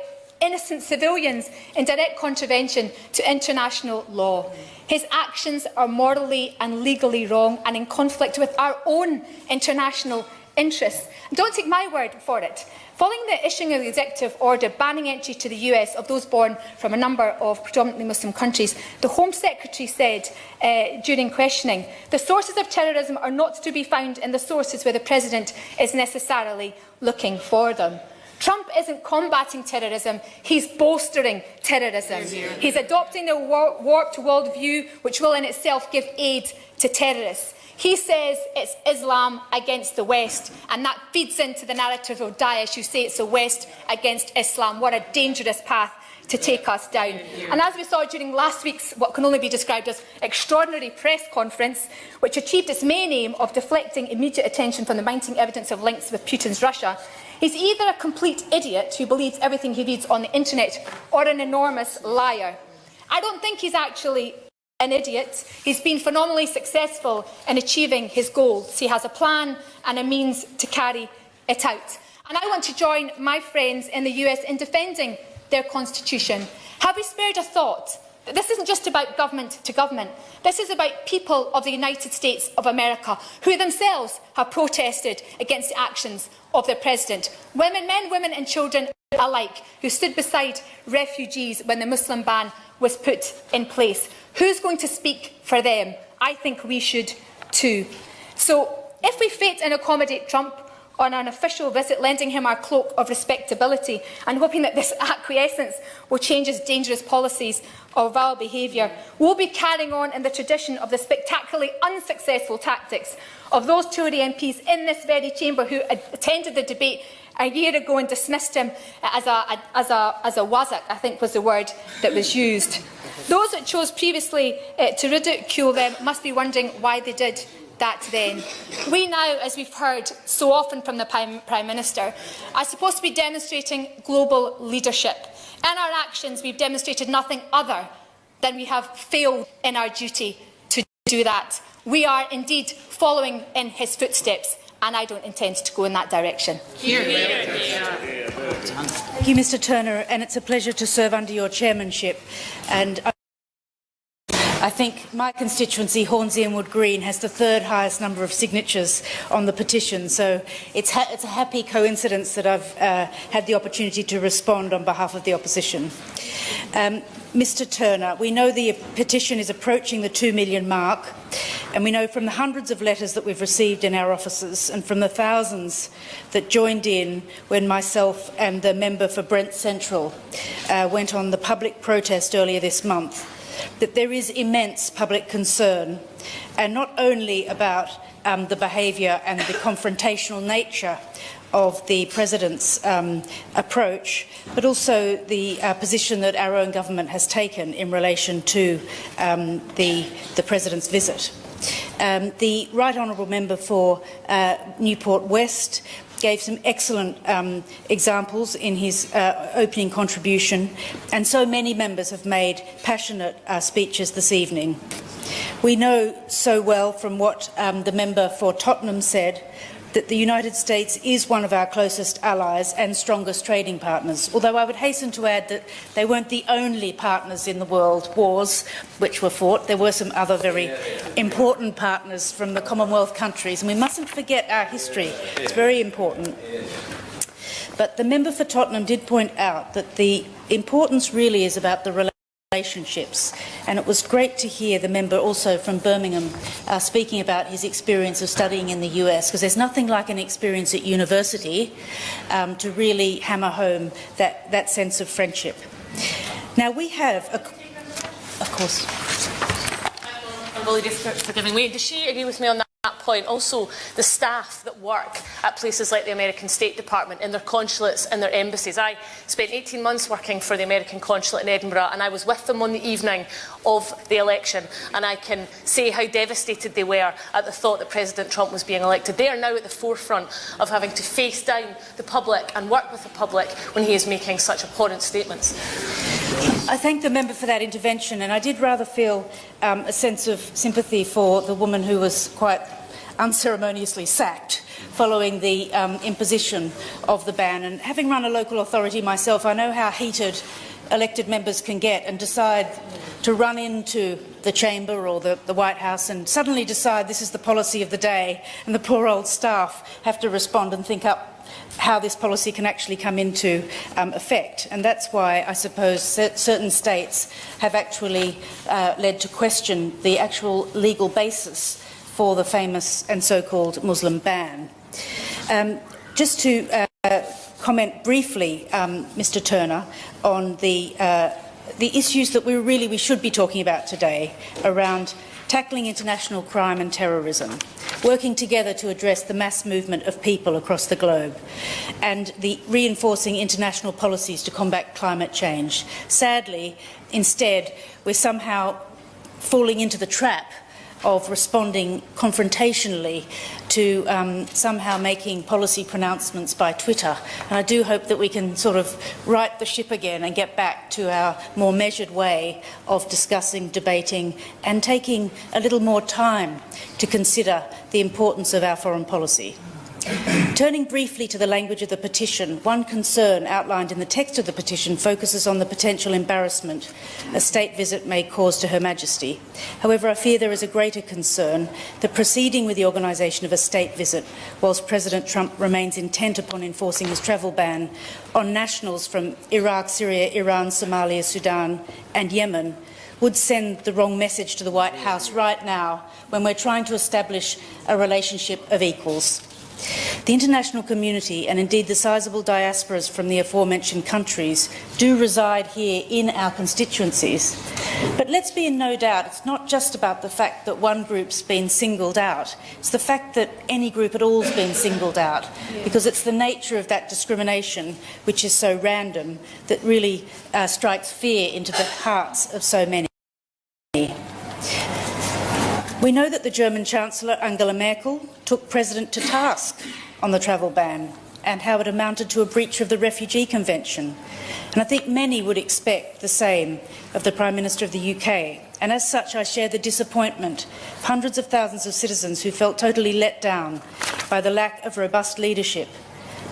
innocent civilians in direct contravention to international law. His actions are morally and legally wrong and in conflict with our own international interests. And don't take my word for it. Following the issuing of the executive order banning entry to the US of those born from a number of predominantly Muslim countries, the Home Secretary said during questioning, the sources of terrorism are not to be found in the sources where the President is necessarily looking for them. Trump isn't combating terrorism, he's bolstering terrorism. He's adopting a warped worldview which will in itself give aid to terrorists. He says it's Islam against the West, and that feeds into the narrative of Daesh, who say it's the West against Islam. What a dangerous path to take us down. And as we saw during last week's what can only be described as extraordinary press conference, which achieved its main aim of deflecting immediate attention from the mounting evidence of links with Putin's Russia, he's either a complete idiot who believes everything he reads on the internet or an enormous liar. I don't think he's actually an idiot. He's been phenomenally successful in achieving his goals. He has a plan and a means to carry it out. And I want to join my friends in the US in defending their constitution. Have we spared a thought that this isn't just about government to government? This is about people of the United States of America who themselves have protested against the actions of their president. Women, men, women and children alike who stood beside refugees when the Muslim ban was put in place. Who's going to speak for them? I think we should too. So if we fate and accommodate Trump on an official visit, lending him our cloak of respectability and hoping that this acquiescence will change his dangerous policies or vile behaviour, we'll be carrying on in the tradition of the spectacularly unsuccessful tactics of those Tory MPs in this very chamber who attended the debate a year ago and dismissed him as a wazak, I think was the word that was used. Those that chose previously to ridicule them must be wondering why they did that then. We now, as we've heard so often from the Prime Minister, are supposed to be demonstrating global leadership. In our actions, we've demonstrated nothing other than we have failed in our duty to do that. We are indeed following in his footsteps, and I don't intend to go in that direction. Thank you, Mr Turner, and it's a pleasure to serve under your chairmanship. And I think my constituency, Hornsey and Wood Green, has the third highest number of signatures on the petition, so it's a happy coincidence that I've had the opportunity to respond on behalf of the opposition. Mr Turner, we know the petition is approaching the 2 million mark, and we know from the hundreds of letters that we've received in our offices and from the thousands that joined in when myself and the member for Brent Central went on the public protest earlier this month, that there is immense public concern, and not only about the behaviour and the confrontational nature of the President's approach, but also the position that our own government has taken in relation to the President's visit. The Right Honourable Member for Newport West gave some excellent examples in his opening contribution, and so many members have made passionate speeches this evening. We know so well from what the member for Tottenham said that the United States is one of our closest allies and strongest trading partners, although I would hasten to add that they weren't the only partners in the world wars which were fought. There were some other very important partners from the Commonwealth countries, and we mustn't forget our history. It's very important. But the member for Tottenham did point out that the importance really is about the relationships, and it was great to hear the member also from Birmingham speaking about his experience of studying in the US, because there's nothing like an experience at university to really hammer home that sense of friendship. Now we have, of course. I'm really for giving way. Does she agree with me on that point? Also, the staff that work at places like the American State Department, in their consulates and their embassies. I spent 18 months working for the American consulate in Edinburgh, and I was with them on the evening of the election, and I can say how devastated they were at the thought that President Trump was being elected. They are now at the forefront of having to face down the public and work with the public when he is making such abhorrent statements. I thank the member for that intervention, and I did rather feel a sense of sympathy for the woman who was quite unceremoniously sacked following the imposition of the ban. And having run a local authority myself, I know how heated elected members can get and decide to run into the chamber or the White House and suddenly decide this is the policy of the day, and the poor old staff have to respond and think up how this policy can actually come into effect. And that's why I suppose certain states have actually led to question the actual legal basis for the famous and so-called Muslim ban. Just to comment briefly, Mr Turner, on the issues that we should be talking about today around tackling international crime and terrorism, working together to address the mass movement of people across the globe, and the reinforcing international policies to combat climate change. Sadly, instead, we're somehow falling into the trap of responding confrontationally to somehow making policy pronouncements by Twitter. And I do hope that we can sort of right the ship again and get back to our more measured way of discussing, debating, and taking a little more time to consider the importance of our foreign policy. Turning briefly to the language of the petition, one concern outlined in the text of the petition focuses on the potential embarrassment a state visit may cause to Her Majesty. However, I fear there is a greater concern that proceeding with the organisation of a state visit whilst President Trump remains intent upon enforcing his travel ban on nationals from Iraq, Syria, Iran, Somalia, Sudan and Yemen would send the wrong message to the White House right now when we're trying to establish a relationship of equals. The international community, and indeed the sizable diasporas from the aforementioned countries, do reside here in our constituencies. But let's be in no doubt, it's not just about the fact that one group's been singled out. It's the fact that any group at all has been singled out, because it's the nature of that discrimination, which is so random, that really strikes fear into the hearts of so many. We know that the German Chancellor Angela Merkel took President to task on the travel ban and how it amounted to a breach of the Refugee Convention. And I think many would expect the same of the Prime Minister of the UK. And as such, I share the disappointment of hundreds of thousands of citizens who felt totally let down by the lack of robust leadership,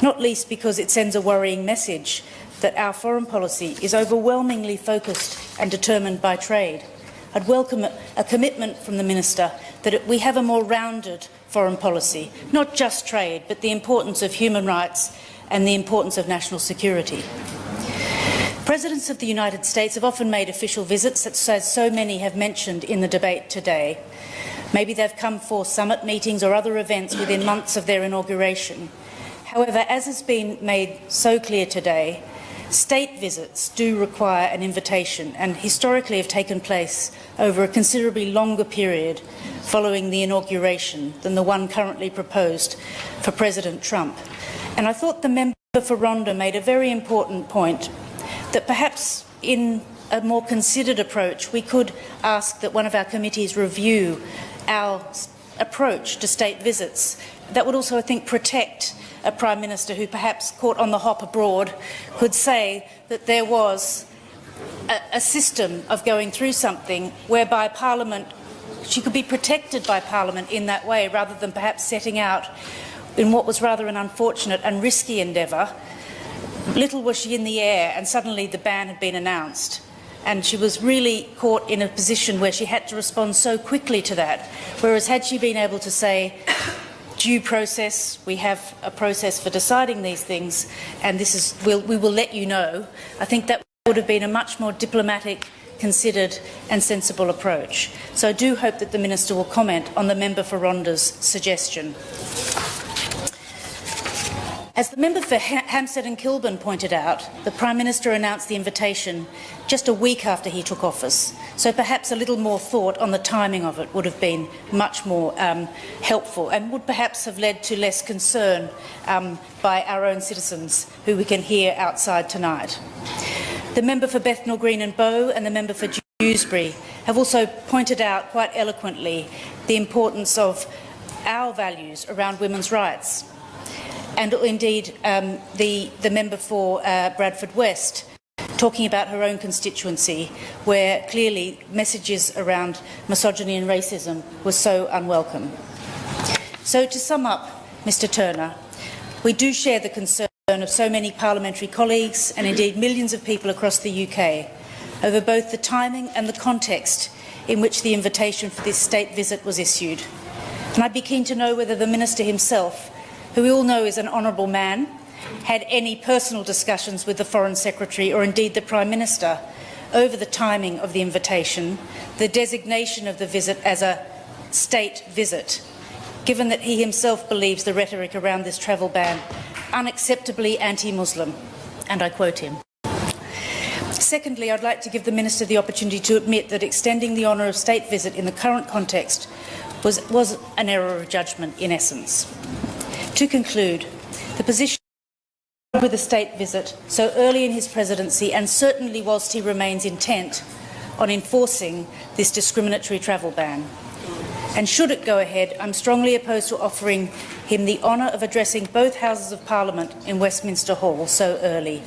not least because it sends a worrying message that our foreign policy is overwhelmingly focused and determined by trade. I'd welcome a commitment from the Minister that we have a more rounded foreign policy, not just trade, but the importance of human rights and the importance of national security. Presidents of the United States have often made official visits, as so many have mentioned in the debate today. Maybe they've come for summit meetings or other events within months of their inauguration. However, as has been made so clear today, state visits do require an invitation and historically have taken place over a considerably longer period following the inauguration than the one currently proposed for President Trump. And I thought the member for Rhondda made a very important point that perhaps in a more considered approach we could ask that one of our committees review our approach to state visits. That would also, I think, protect a Prime Minister who, perhaps caught on the hop abroad, could say that there was a system of going through something whereby Parliament, she could be protected by Parliament in that way, rather than perhaps setting out in what was rather an unfortunate and risky endeavour. Little was she in the air and suddenly the ban had been announced. And she was really caught in a position where she had to respond so quickly to that. Whereas had she been able to say, due process, we have a process for deciding these things, and we will let you know, I think that would have been a much more diplomatic, considered and sensible approach. So I do hope that the Minister will comment on the member for Rhondda's suggestion. As the member for Hampstead and Kilburn pointed out, the Prime Minister announced the invitation just a week after he took office, so perhaps a little more thought on the timing of it would have been much more helpful and would perhaps have led to less concern by our own citizens who we can hear outside tonight. The member for Bethnal Green and Bow and the member for Dewsbury have also pointed out quite eloquently the importance of our values around women's rights. And indeed, the member for Bradford West, talking about her own constituency, where clearly messages around misogyny and racism were so unwelcome. So to sum up, Mr Turner, we do share the concern of so many parliamentary colleagues and indeed millions of people across the UK over both the timing and the context in which the invitation for this state visit was issued. And I'd be keen to know whether the Minister himself, who we all know is an honourable man, had any personal discussions with the Foreign Secretary or indeed the Prime Minister over the timing of the invitation, the designation of the visit as a state visit, given that he himself believes the rhetoric around this travel ban unacceptably anti-Muslim, and I quote him. Secondly, I'd like to give the Minister the opportunity to admit that extending the honour of state visit in the current context was an error of judgment in essence. To conclude, the position with a state visit so early in his presidency, and certainly whilst he remains intent on enforcing this discriminatory travel ban. And should it go ahead, I'm strongly opposed to offering him the honour of addressing both Houses of Parliament in Westminster Hall so early.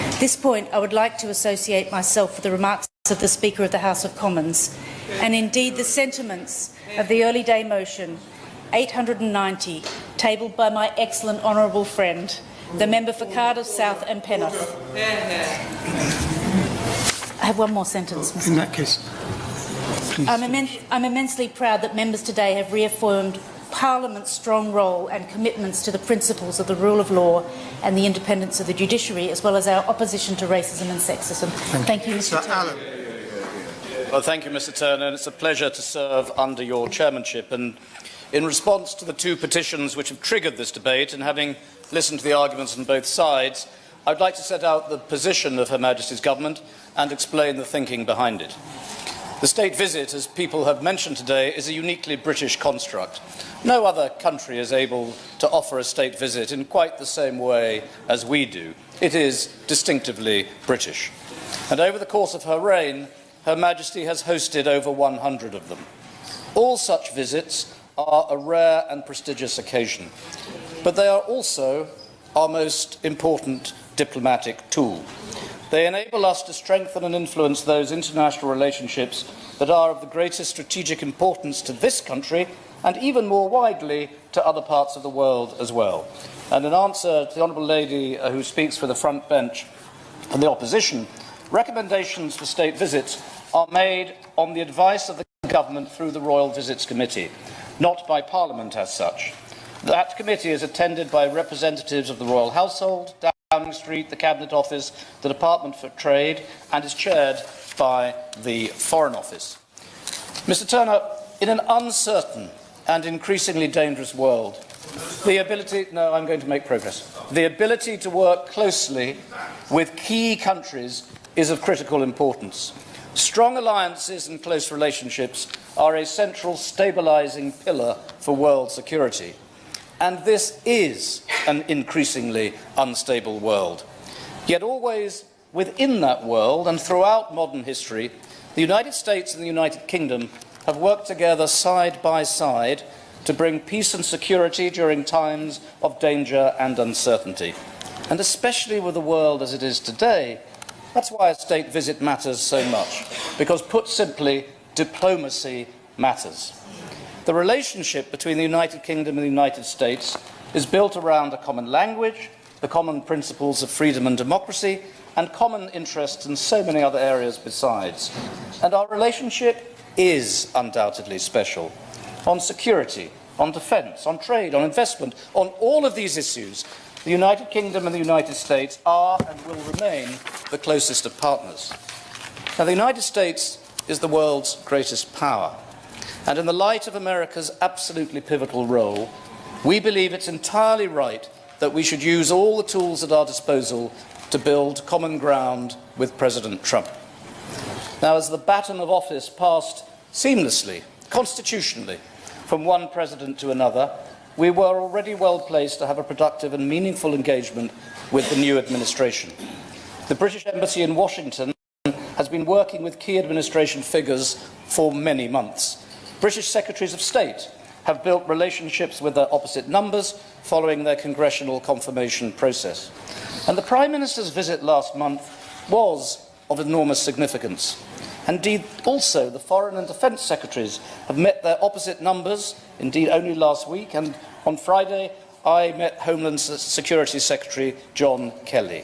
At this point, I would like to associate myself with the remarks of the Speaker of the House of Commons, and indeed the sentiments of the early day motion 890, tabled by my excellent honourable friend, the member for Cardiff South and Penrith. I have one more sentence, Mr. In that case, please. I'm immensely proud that members today have reaffirmed Parliament's strong role and commitments to the principles of the rule of law and the independence of the judiciary, as well as our opposition to racism and sexism. Thank you, Mr. Turner. Well, thank you, Mr. Turner. It's a pleasure to serve under your chairmanship. And in response to the two petitions which have triggered this debate, and having listened to the arguments on both sides, I would like to set out the position of Her Majesty's Government and explain the thinking behind it. The state visit, as people have mentioned today, is a uniquely British construct. No other country is able to offer a state visit in quite the same way as we do. It is distinctively British. And over the course of her reign, Her Majesty has hosted over 100 of them. All such visits are a rare and prestigious occasion, but they are also our most important diplomatic tool. They enable us to strengthen and influence those international relationships that are of the greatest strategic importance to this country and even more widely to other parts of the world as well. And in answer to the Honourable Lady who speaks for the front bench and the opposition, recommendations for state visits are made on the advice of the government through the Royal Visits Committee, not by Parliament as such. That committee is attended by representatives of the Royal Household, Downing Street, the Cabinet Office, the Department for Trade, and is chaired by the Foreign Office. Mr. Turner, in an uncertain and increasingly dangerous world, the ability to work closely with key countries is of critical importance. Strong alliances and close relationships are a central stabilising pillar for world security. And this is an increasingly unstable world. Yet always within that world and throughout modern history, the United States and the United Kingdom have worked together side by side to bring peace and security during times of danger and uncertainty. And especially with the world as it is today, that's why a state visit matters so much, because put simply, diplomacy matters. The relationship between the United Kingdom and the United States is built around a common language, the common principles of freedom and democracy, and common interests in so many other areas besides. And our relationship is undoubtedly special. On security, on defence, on trade, on investment, on all of these issues, the United Kingdom and the United States are and will remain the closest of partners. Now, the United States is the world's greatest power. And in the light of America's absolutely pivotal role, we believe it's entirely right that we should use all the tools at our disposal to build common ground with President Trump. Now, as the baton of office passed seamlessly, constitutionally, from one president to another, we were already well placed to have a productive and meaningful engagement with the new administration. The British Embassy in Washington has been working with key administration figures for many months. British Secretaries of State have built relationships with their opposite numbers following their congressional confirmation process. And the Prime Minister's visit last month was of enormous significance. Indeed, also, the Foreign and Defence Secretaries have met their opposite numbers, indeed only last week, and on Friday I met Homeland Security Secretary John Kelly.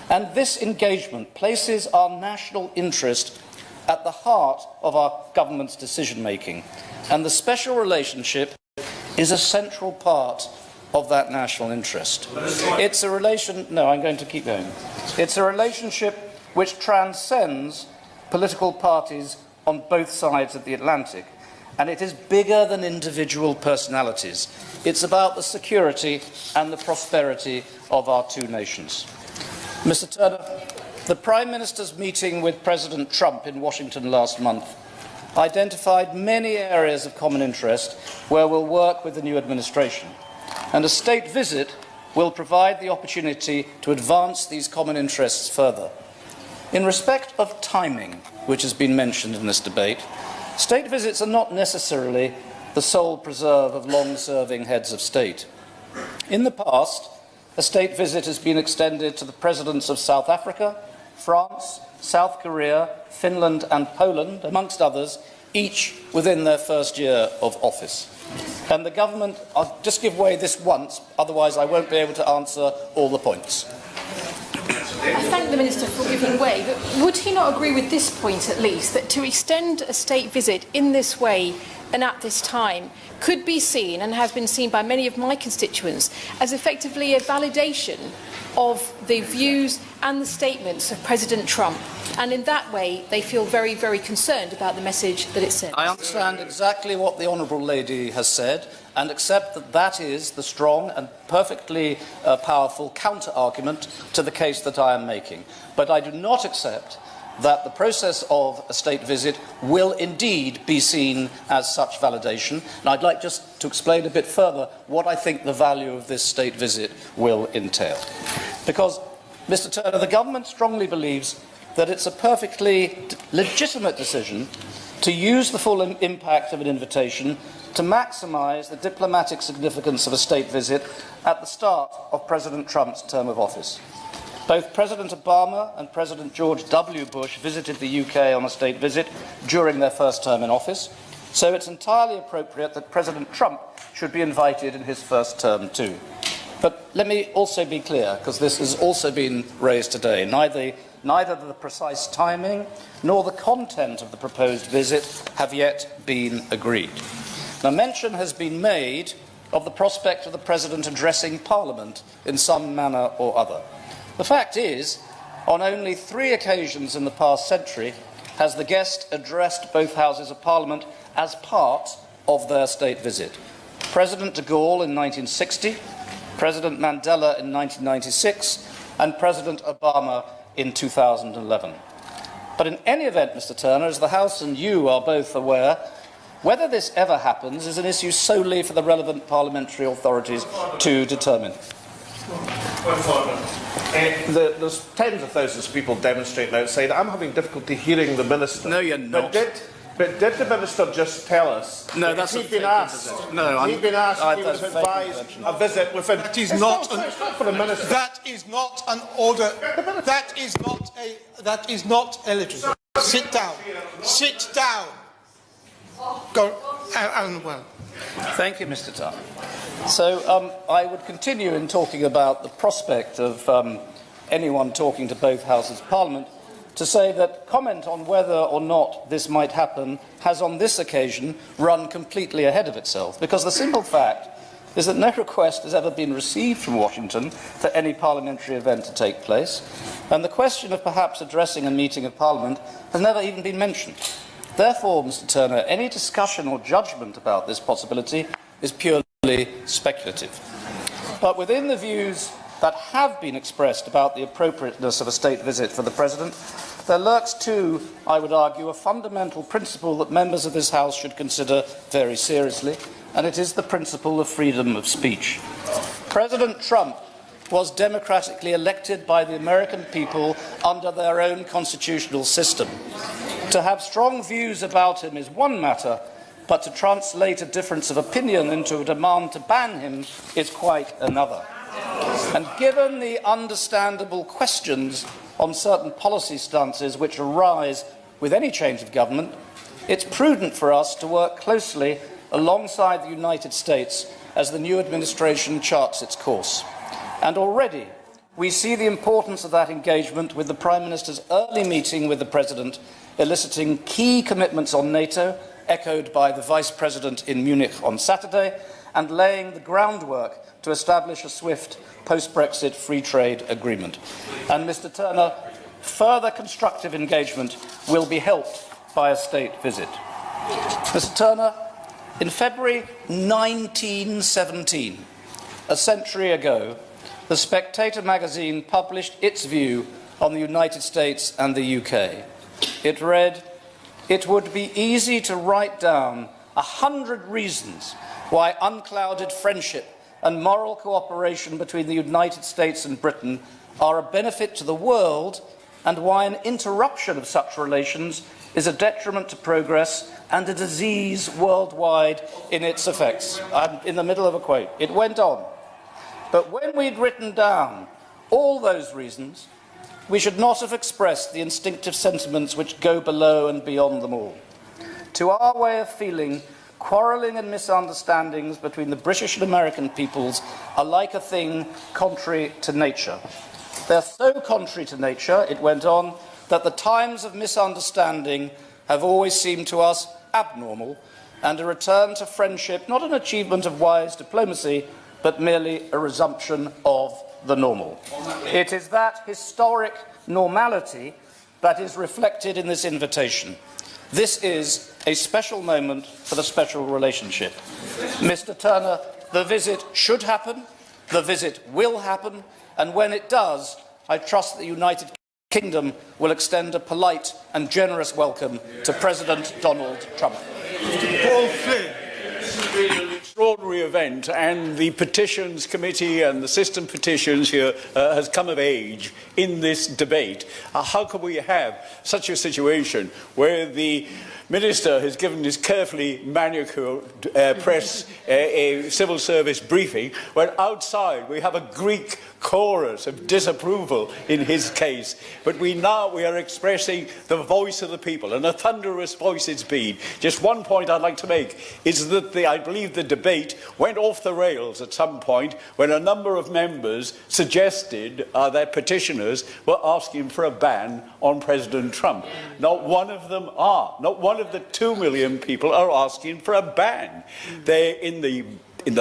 And this engagement places our national interest at the heart of our government's decision-making, and the special relationship is a central part of that national interest. It's a It's a relationship which transcends political parties on both sides of the Atlantic, and it is bigger than individual personalities. It's about the security and the prosperity of our two nations. Mr. Turner, the Prime Minister's meeting with President Trump in Washington last month identified many areas of common interest where we'll work with the new administration, and a state visit will provide the opportunity to advance these common interests further. In respect of timing, which has been mentioned in this debate, state visits are not necessarily the sole preserve of long-serving heads of state. In the past, a state visit has been extended to the presidents of South Africa, France, South Korea, Finland and Poland, amongst others, each within their first year of office. And the government, I'll just give way this once, otherwise I won't be able to answer all the points. I thank the Minister for giving way, but would he not agree with this point at least, that to extend a state visit in this way and at this time could be seen, and has been seen by many of my constituents, as effectively a validation of the views and the statements of President Trump, and in that way they feel very, very concerned about the message that it sends? I understand exactly what the Honourable Lady has said, and accept that that is the strong and perfectly powerful counter-argument to the case that I am making. But I do not accept that the process of a state visit will indeed be seen as such validation. And I'd like just to explain a bit further what I think the value of this state visit will entail. Because, Mr. Turner, the government strongly believes that it's a perfectly legitimate decision to use the full impact of an invitation to maximise the diplomatic significance of a state visit at the start of President Trump's term of office. Both President Obama and President George W. Bush visited the UK on a state visit during their first term in office, so it's entirely appropriate that President Trump should be invited in his first term too. But let me also be clear, because this has also been raised today, neither the precise timing nor the content of the proposed visit have yet been agreed. Now, mention has been made of the prospect of the President addressing Parliament in some manner or other. The fact is, on only 3 occasions in the past century has the guest addressed both Houses of Parliament as part of their state visit. President de Gaulle in 1960, President Mandela in 1996, and President Obama in 2011. But in any event, Mr. Turner, as the House and you are both aware, whether this ever happens is an issue solely for the relevant parliamentary authorities to determine. There's tens of thousands of people demonstrating outside. I'm having difficulty hearing the Minister. No, you're not. But did the Minister just tell us? No, that's he'd been asked. No, he'd been asked. He was advised a visit within. That is not it's not for the Minister. That is not an order. That is not eligible. Sit down. Sit down. Go, Alan. Well. Thank you, Mr. Turner. So I would continue in talking about the prospect of anyone talking to both Houses of Parliament to say that comment on whether or not this might happen has on this occasion run completely ahead of itself, because the simple fact is that no request has ever been received from Washington for any parliamentary event to take place, and the question of perhaps addressing a meeting of Parliament has never even been mentioned. Therefore, Mr. Turner, any discussion or judgment about this possibility is purely speculative. But within the views that have been expressed about the appropriateness of a state visit for the President, there lurks too, I would argue, a fundamental principle that members of this House should consider very seriously, and it is the principle of freedom of speech. President Trump was democratically elected by the American people under their own constitutional system. To have strong views about him is one matter, but to translate a difference of opinion into a demand to ban him is quite another. And given the understandable questions on certain policy stances which arise with any change of government, it's prudent for us to work closely alongside the United States as the new administration charts its course. And already we see the importance of that engagement, with the Prime Minister's early meeting with the President eliciting key commitments on NATO, echoed by the Vice President in Munich on Saturday, and laying the groundwork to establish a swift post-Brexit free trade agreement. And, Mr. Turner, further constructive engagement will be helped by a state visit. Mr. Turner, in February 1917, a century ago, The Spectator magazine published its view on the United States and the UK. It read, "It would be easy to write down 100 reasons why unclouded friendship and moral cooperation between the United States and Britain are a benefit to the world, and why an interruption of such relations is a detriment to progress and a disease worldwide in its effects." I'm in the middle of a quote. It went on. But when we'd written down all those reasons, we should not have expressed the instinctive sentiments which go below and beyond them all. To our way of feeling, quarrelling and misunderstandings between the British and American peoples are like a thing contrary to nature. They're so contrary to nature, it went on, that the times of misunderstanding have always seemed to us abnormal, and a return to friendship not an achievement of wise diplomacy, but merely a resumption of the normal. It is that historic normality that is reflected in this invitation. This is a special moment for the special relationship. Mr. Turner, the visit should happen, the visit will happen, and when it does, I trust the United Kingdom will extend a polite and generous welcome to President Donald Trump. Paul Flynn. extraordinary event, and the Petitions Committee and the system petitions here has come of age in this debate. How can we have such a situation where the Minister has given his carefully manicured press a civil service briefing, when outside we have a Greek chorus of disapproval in his case? But we are expressing the voice of the people, and a thunderous voice it's been. Just one point I'd like to make is that I believe the debate went off the rails at some point when a number of members suggested that petitioners were asking for a ban on President Trump. Not one of them are. Not one of the 2 million people are asking for a ban. They're in the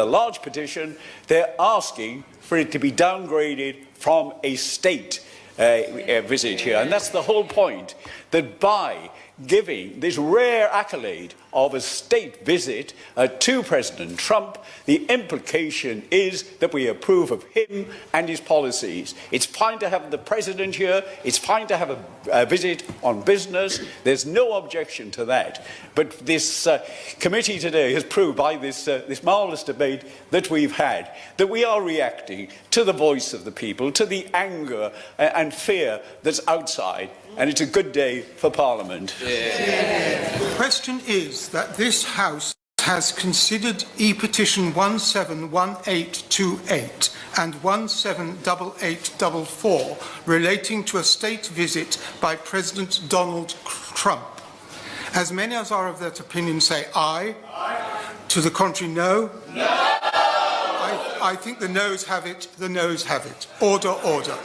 large petition, they're asking for it to be downgraded from a state visit here. And that's the whole point, that by giving this rare accolade of a state visit to President Trump, the implication is that we approve of him and his policies. It's fine to have the President here, it's fine to have a visit on business, there's no objection to that. But this committee today has proved by this marvellous debate that we've had, that we are reacting to the voice of the people, to the anger and fear that's outside, and it's a good day for Parliament. The question is that this House has considered e-petition 171828 and 178844 relating to a state visit by President Donald Trump. As many as are of that opinion say aye. Aye. To the contrary, no. No. I think the noes have it. The noes have it. Order, order.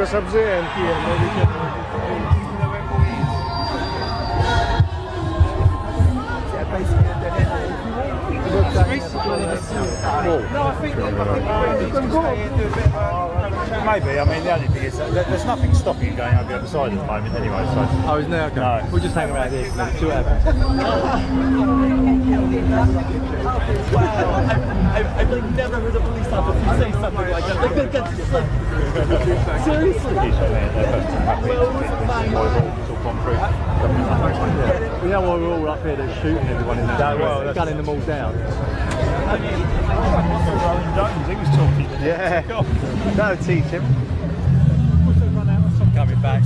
Because I'm there and here, maybe we can... No, I think you can go. Maybe. I mean, the only thing is that there's nothing stopping you going over the other side at the moment anyway. So. Oh, isn't there? Okay. No. We'll just hang around here and see what happens. I've never heard a police officer say something like that. Like, that's just like... Seriously? You know why we're all up here, they're shooting everyone in there, gunning them all down. He was talking. Yeah. That'll teach him. Coming back.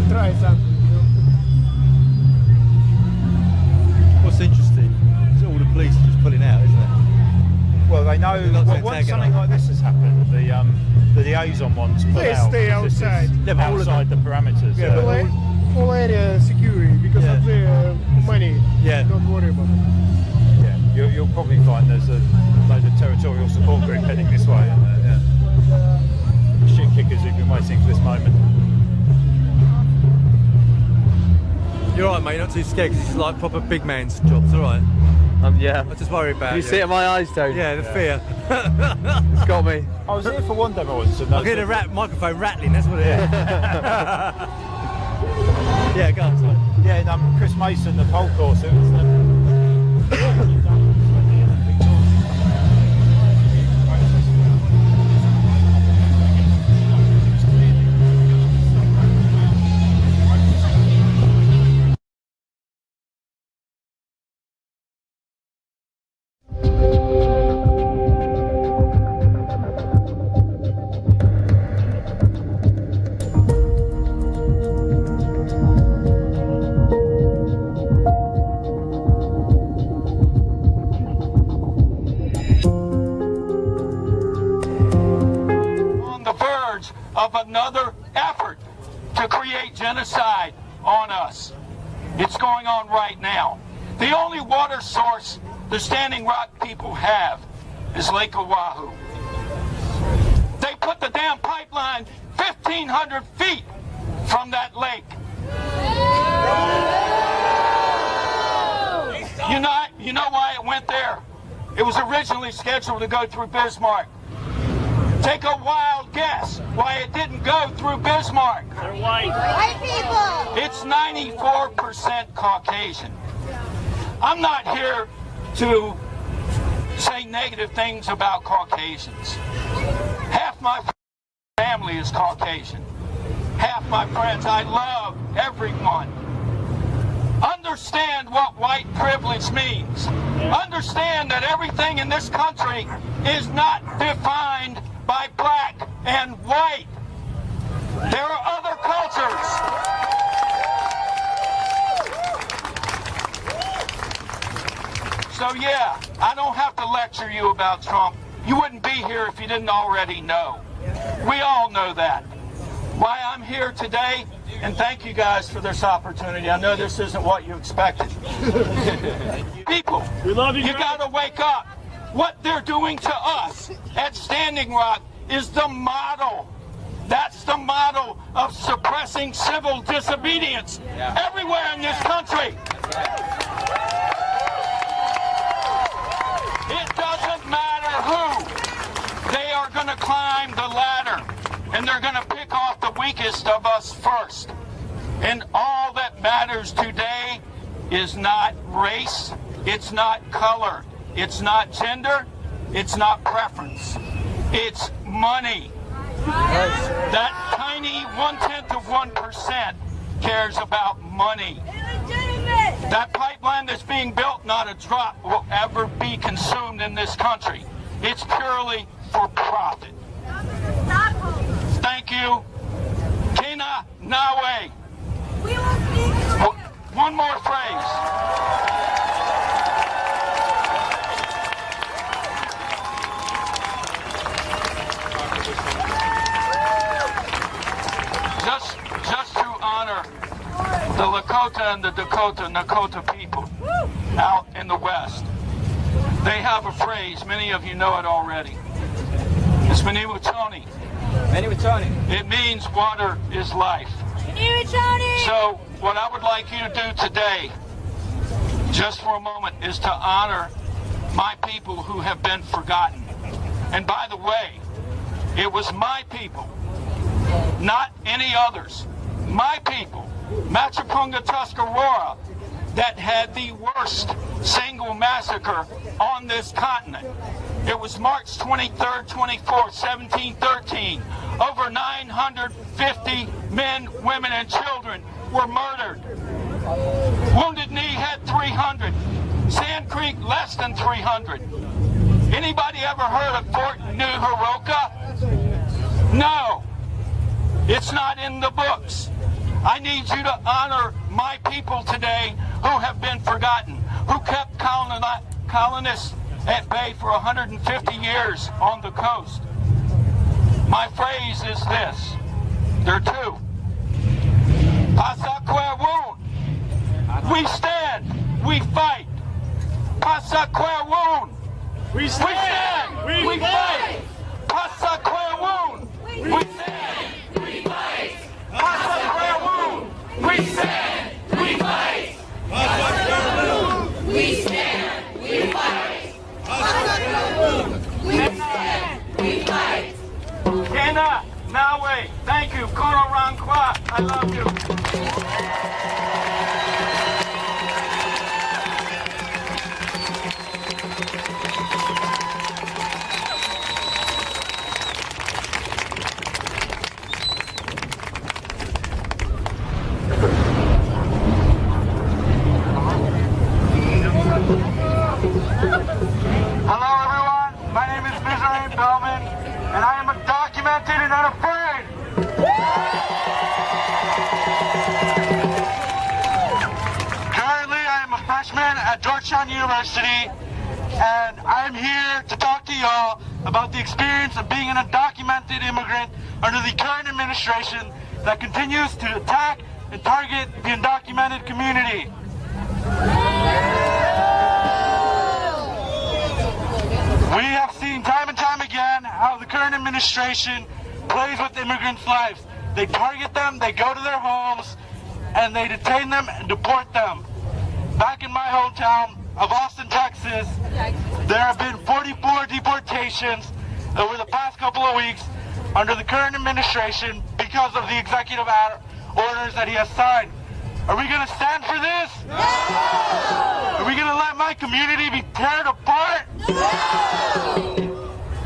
Try something. What's interesting is all the police are just pulling out, isn't it? Well, they know once something like this has happened, the liaison ones pull out. They stay outside. Outside the parameters. Yeah, all area security because of the money. Yeah. Don't worry about it. Yeah, you'll probably find there's a load of territorial support group heading this way. Shit kickers who've been waiting for this moment. You're right, mate. Not too scared because it's like proper big man's jobs. All right. Yeah. I just worry about. You see it in my eyes, Tony. Yeah, the fear. It's got me. I was here for one demo once. I hear the microphone rattling. That's what it is. Yeah, go on. Sorry. Yeah, and Chris Mason, the pole course. It was. Of another effort to create genocide on us. It's going on right now. The only water source the Standing Rock people have is Lake Oahu. They put the damn pipeline 1,500 feet from that lake. You know why it went there? It was originally scheduled to go through Bismarck. Take a wild guess why it didn't go through Bismarck. They're white. White people. It's 94% Caucasian. I'm not here to say negative things about Caucasians. Half my family is Caucasian. Half my friends. I love everyone. Understand what white privilege means. Understand that everything in this country is not defined by black and white. There are other cultures. So yeah, I don't have to lecture you about Trump. You wouldn't be here if you didn't already know. We all know that. Why I'm here today, and thank you guys for this opportunity. I know this isn't what you expected. People, we love you. You gotta wake up. What they're doing to us at Standing Rock is the model. That's the model of suppressing civil disobedience everywhere in this country. It doesn't matter who. They are going to climb the ladder, and they're going to pick off the weakest of us first. And all that matters today is not race, it's not color, it's not gender, it's not preference. It's money. That tiny 0.1% cares about money. That pipeline that's being built, not a drop will ever be consumed in this country. It's purely for profit. Thank you. Kina Nawe. One more phrase. Just to honor the Lakota and the Dakota Nakota people out in the West. They have a phrase, many of you know it already. It's Maniwatoni. It means water is life. So what I would like you to do today, just for a moment, is to honor my people who have been forgotten. And by the way, it was my people, not any others, my people, Machapunga Tuscarora, that had the worst single massacre on this continent. It was March 23rd, 24th, 1713. Over 950 men, women, and children were murdered. Wounded Knee had 300. Sand Creek less than 300. Anybody ever heard of Fort New Heroka? No. It's not in the books. I need you to honor my people today who have been forgotten, who kept colonists at bay for 150 years on the coast. My phrase is this. There are two. Pasaquerwoon. We stand. We fight. Pasaquerwoon. We stand. We fight. Pasaquerwoon. We stand. We fight. Pasaquerwoon. We stand. We fight. Pasaquerwoon. We stand. We fight. Pasaquerwoon. We stand. We fight. Kena, Nawe, thank you. Kono Rankwa, I love you. Hello everyone, my name is Mizraim Bellman, and I am documented and unafraid. Currently, I am a freshman at Georgetown University, and I am here to talk to y'all about the experience of being an undocumented immigrant under the current administration that continues to attack and target the undocumented community. We have seen time and time again how the current administration plays with immigrants' lives. They target them, they go to their homes, and they detain them and deport them. Back in my hometown of Austin, Texas, there have been 44 deportations over the past couple of weeks under the current administration because of the executive orders that he has signed. Are we going to stand for this? No! Are we going to let my community be torn apart? No!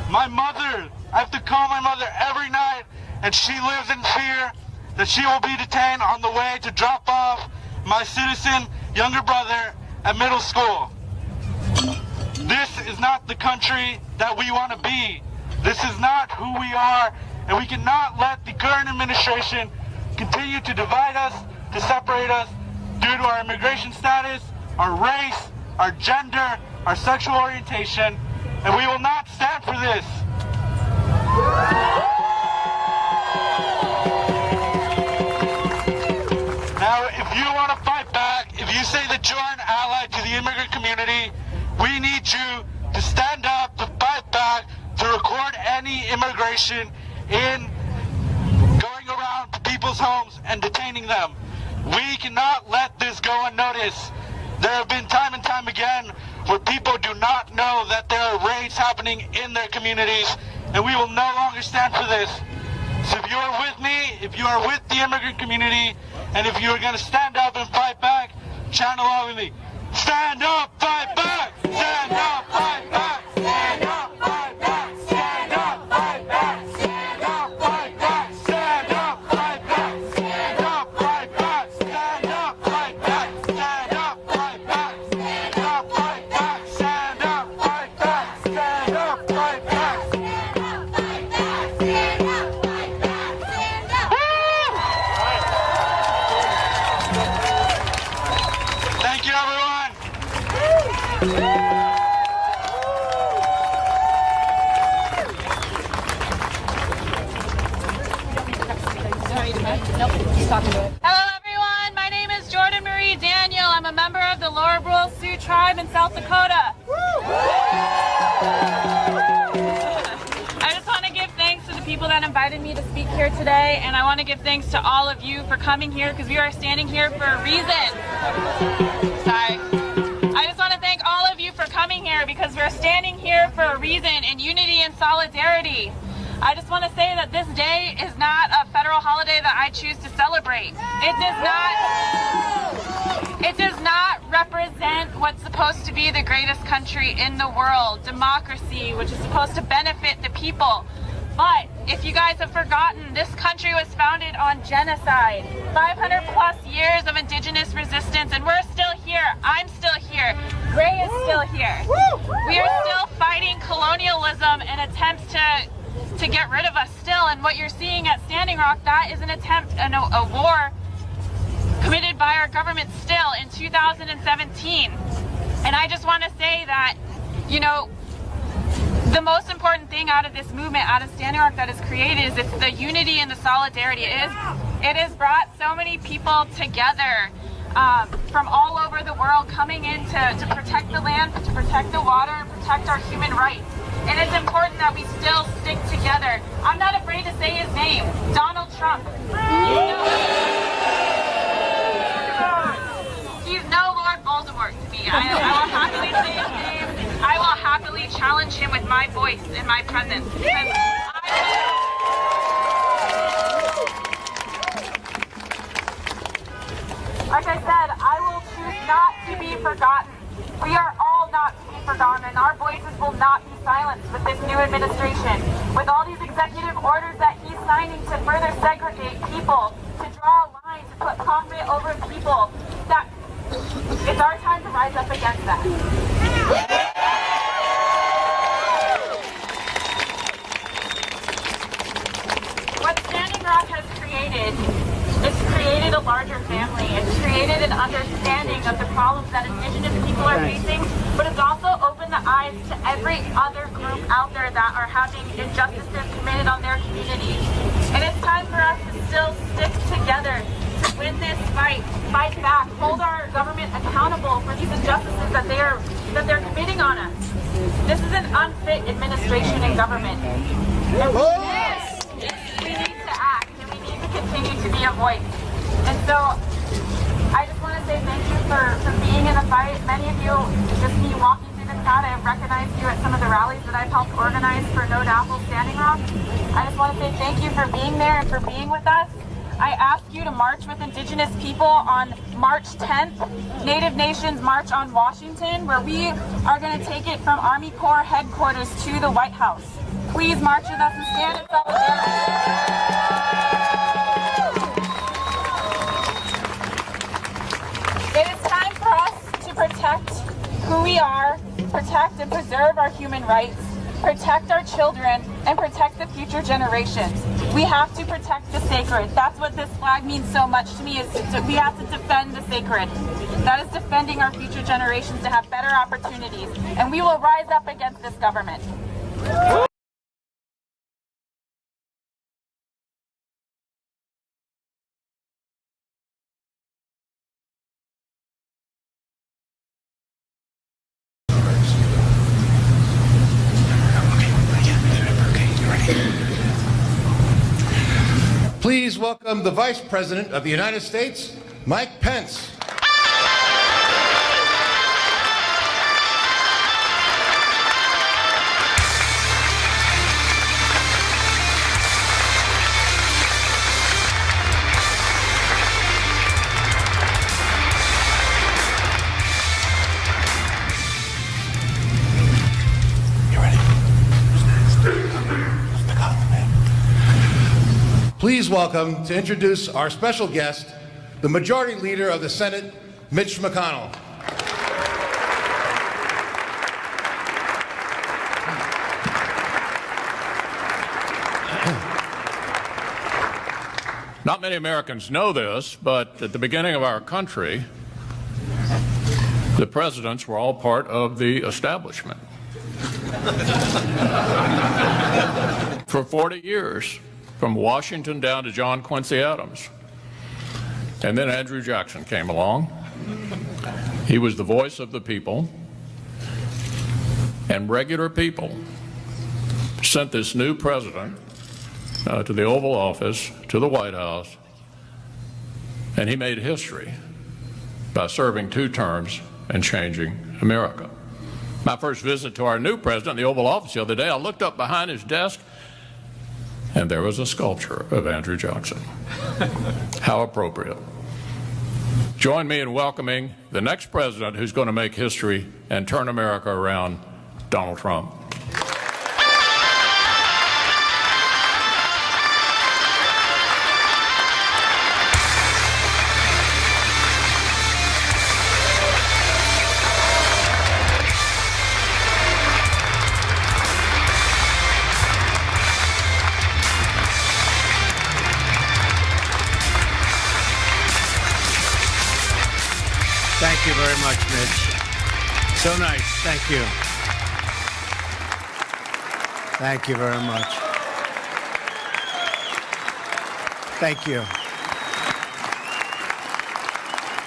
My mother, I have to call my mother every night, and she lives in fear that she will be detained on the way to drop off my citizen younger brother at middle school. This is not the country that we want to be. This is not who we are, and we cannot let the current administration continue to divide us, to separate us due to our immigration status, our race, our gender, our sexual orientation, and we will not stand for this. Now, if you want to fight back, if you say that you're an ally to the immigrant community, we need you to stand up, to fight back, to record any immigration in going around to people's homes and detaining them. We cannot let this go unnoticed. There have been time and time again where people do not know that there are raids happening in their communities, and we will no longer stand for this. So if you are with me, if you are with the immigrant community, and if you are going to stand up and fight back, chant along with me. Stand up, fight back! Stand up, fight back! Stand up, fight back! Stand up, fight back! Stand up, fight back! Stand up, fight back! Stand up, fight back! Stand up, fight back! Stand up, fight back! Stand up, fight back! Stand up, fight back! Stand up, fight back! Stand up, fight back! Stand up, fight back! Stand up! Thank you, everyone. Hello everyone, my name is Jordan Marie Daniel. I'm a member of the Lower Brule Sioux tribe in South Dakota. invited me to speak here today, and I want to give thanks to all of you for coming here, because we are standing here for a reason. Sorry. I just want to thank all of you for coming here, because we're standing here for a reason, in unity and solidarity. I just want to say that this day is not a federal holiday that I choose to celebrate. It does not represent what's supposed to be the greatest country in the world, democracy, which is supposed to benefit the people. But if you guys have forgotten, this country was founded on genocide. 500 plus years of indigenous resistance, and we're still here. I'm still here. Ray is still here. We are still fighting colonialism and attempts to get rid of us still. And what you're seeing at Standing Rock, that is an attempt, a war committed by our government still in 2017. And I just want to say that, you know, the most important thing out of this movement, out of Standing Rock, that is created is it's the unity and the solidarity. It has brought so many people together from all over the world, coming in to protect the land, to protect the water, and protect our human rights. And it's important that we still stick together. I'm not afraid to say his name, Donald Trump. He's no Lord Voldemort to me. I will happily say his name. I will happily challenge him with my voice and my presence. Like I said, I will choose not to be forgotten. We are all not to be forgotten, and our voices will not be silenced with this new administration. With all these executive orders that he's signing to further segregate people, to draw a line, to put profit over people, that it's our time to rise up against that. What Standing Rock has created, it's created a larger family. It's created an understanding of the problems that Indigenous people are facing, but it's also opened the eyes to every other group out there that are having injustices committed on their communities. And it's time for us to still stick together to win this fight back, hold our government accountable for these injustices that they're committing on us. This is an unfit administration and government. And we need to act, and we need to continue to be a voice. And so I just want to say thank you for being in the fight. Many of you, just me walking through the crowd, I have recognized you at some of the rallies that I've helped organize for No Apple Standing Rock. I just want to say thank you for being there and for being with us. I ask you to march with Indigenous people on March 10th, Native Nations March on Washington, where we are going to take it from Army Corps headquarters to the White House. Please march with us and stand in solidarity. It is time for us to protect who we are, protect and preserve our human rights, protect our children, and protect the future generations. We have to protect the sacred. That's what this flag means so much to me, is we have to defend the sacred. That is defending our future generations to have better opportunities. And we will rise up against this government. Please welcome the Vice President of the United States, Mike Pence. Please welcome, to introduce our special guest, the Majority Leader of the Senate, Mitch McConnell. Not many Americans know this, but at the beginning of our country, the presidents were all part of the establishment. For 40 years. From Washington down to John Quincy Adams. And then Andrew Jackson came along. He was the voice of the people. And regular people sent this new president to the Oval Office, to the White House, and he made history by serving 2 terms and changing America. My first visit to our new president in the Oval Office the other day, I looked up behind his desk, and there was a sculpture of Andrew Jackson. How appropriate. Join me in welcoming the next president who's going to make history and turn America around, Donald Trump. Thank you very much, Mitch. So nice. Thank you. Thank you very much. Thank you.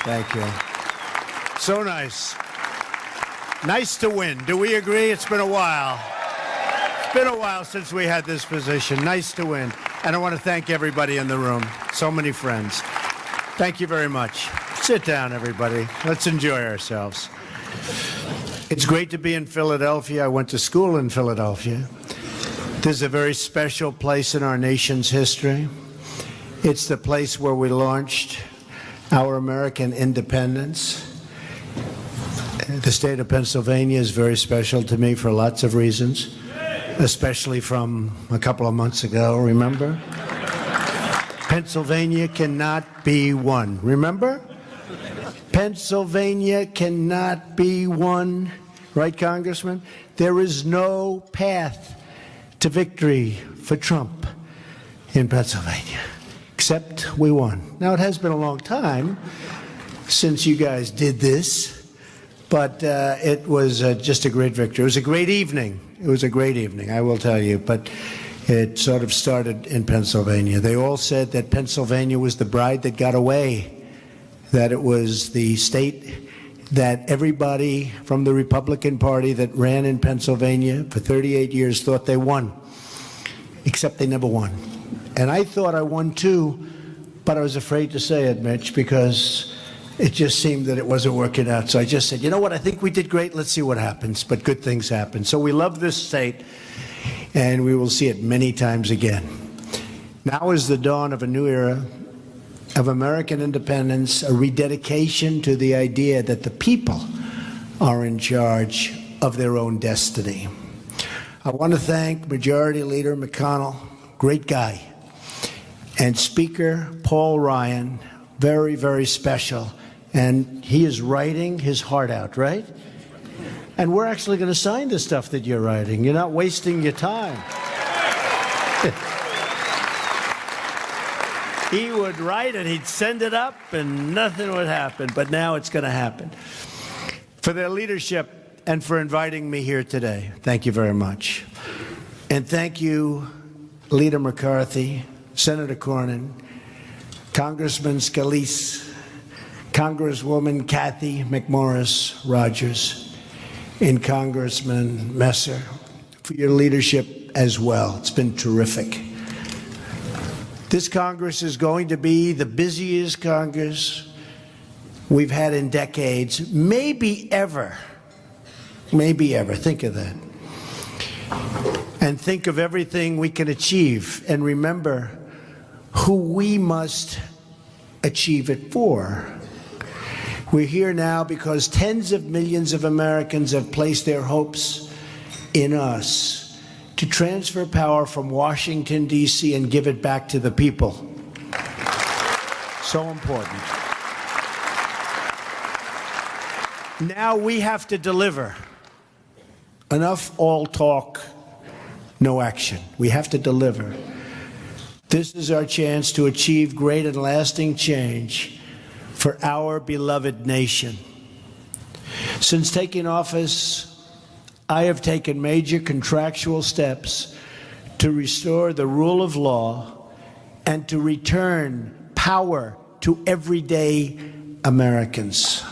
Thank you. So nice. Nice to win. Do we agree? It's been a while. It's been a while since we had this position. Nice to win. And I want to thank everybody in the room. So many friends. Thank you very much. Sit down, everybody. Let's enjoy ourselves. It's great to be in Philadelphia. I went to school in Philadelphia. This is a very special place in our nation's history. It's the place where we launched our American independence. The state of Pennsylvania is very special to me for lots of reasons, especially from a couple of months ago, remember? Pennsylvania cannot be won. Remember? Pennsylvania cannot be won. Right, Congressman? There is no path to victory for Trump in Pennsylvania, except we won. Now, it has been a long time since you guys did this, but it was just a great victory. It was a great evening. It was a great evening, I will tell you, but it sort of started in Pennsylvania. They all said that Pennsylvania was the bride that got away, that it was the state that everybody from the Republican Party that ran in Pennsylvania for 38 years thought they won, except they never won. And I thought I won too, but I was afraid to say it, Mitch, because it just seemed that it wasn't working out. So I just said, you know what, I think we did great, let's see what happens. But good things happen. So we love this state, and we will see it many times again. Now is the dawn of a new era of American independence, a rededication to the idea that the people are in charge of their own destiny. I want to thank Majority Leader McConnell, great guy, and Speaker Paul Ryan, very, very special. And he is writing his heart out, right? And we're actually going to sign the stuff that you're writing. You're not wasting your time. He would write it, he'd send it up, and nothing would happen. But now it's going to happen. For their leadership and for inviting me here today, thank you very much. And thank you, Leader McCarthy, Senator Cornyn, Congressman Scalise, Congresswoman Kathy McMorris Rogers, and Congressman Messer, for your leadership as well. It's been terrific. This Congress is going to be the busiest Congress we've had in decades, maybe ever. Maybe ever. Think of that. And think of everything we can achieve. And remember who we must achieve it for. We're here now because tens of millions of Americans have placed their hopes in us to transfer power from Washington, D.C. and give it back to the people. So important. Now we have to deliver. Enough all talk, no action. We have to deliver. This is our chance to achieve great and lasting change for our beloved nation. Since taking office, I have taken major contractual steps to restore the rule of law and to return power to everyday Americans.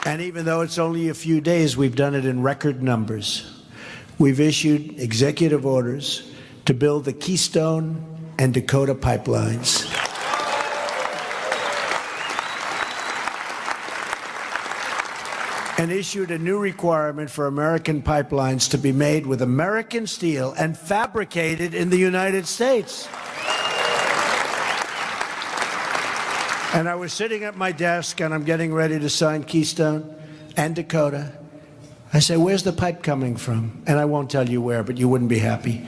And even though it's only a few days, we've done it in record numbers. We've issued executive orders to build the Keystone and Dakota pipelines. And issued a new requirement for American pipelines to be made with American steel and fabricated in the United States. And I was sitting at my desk and I'm getting ready to sign Keystone and Dakota. I say, where's the pipe coming from? And I won't tell you where, but you wouldn't be happy.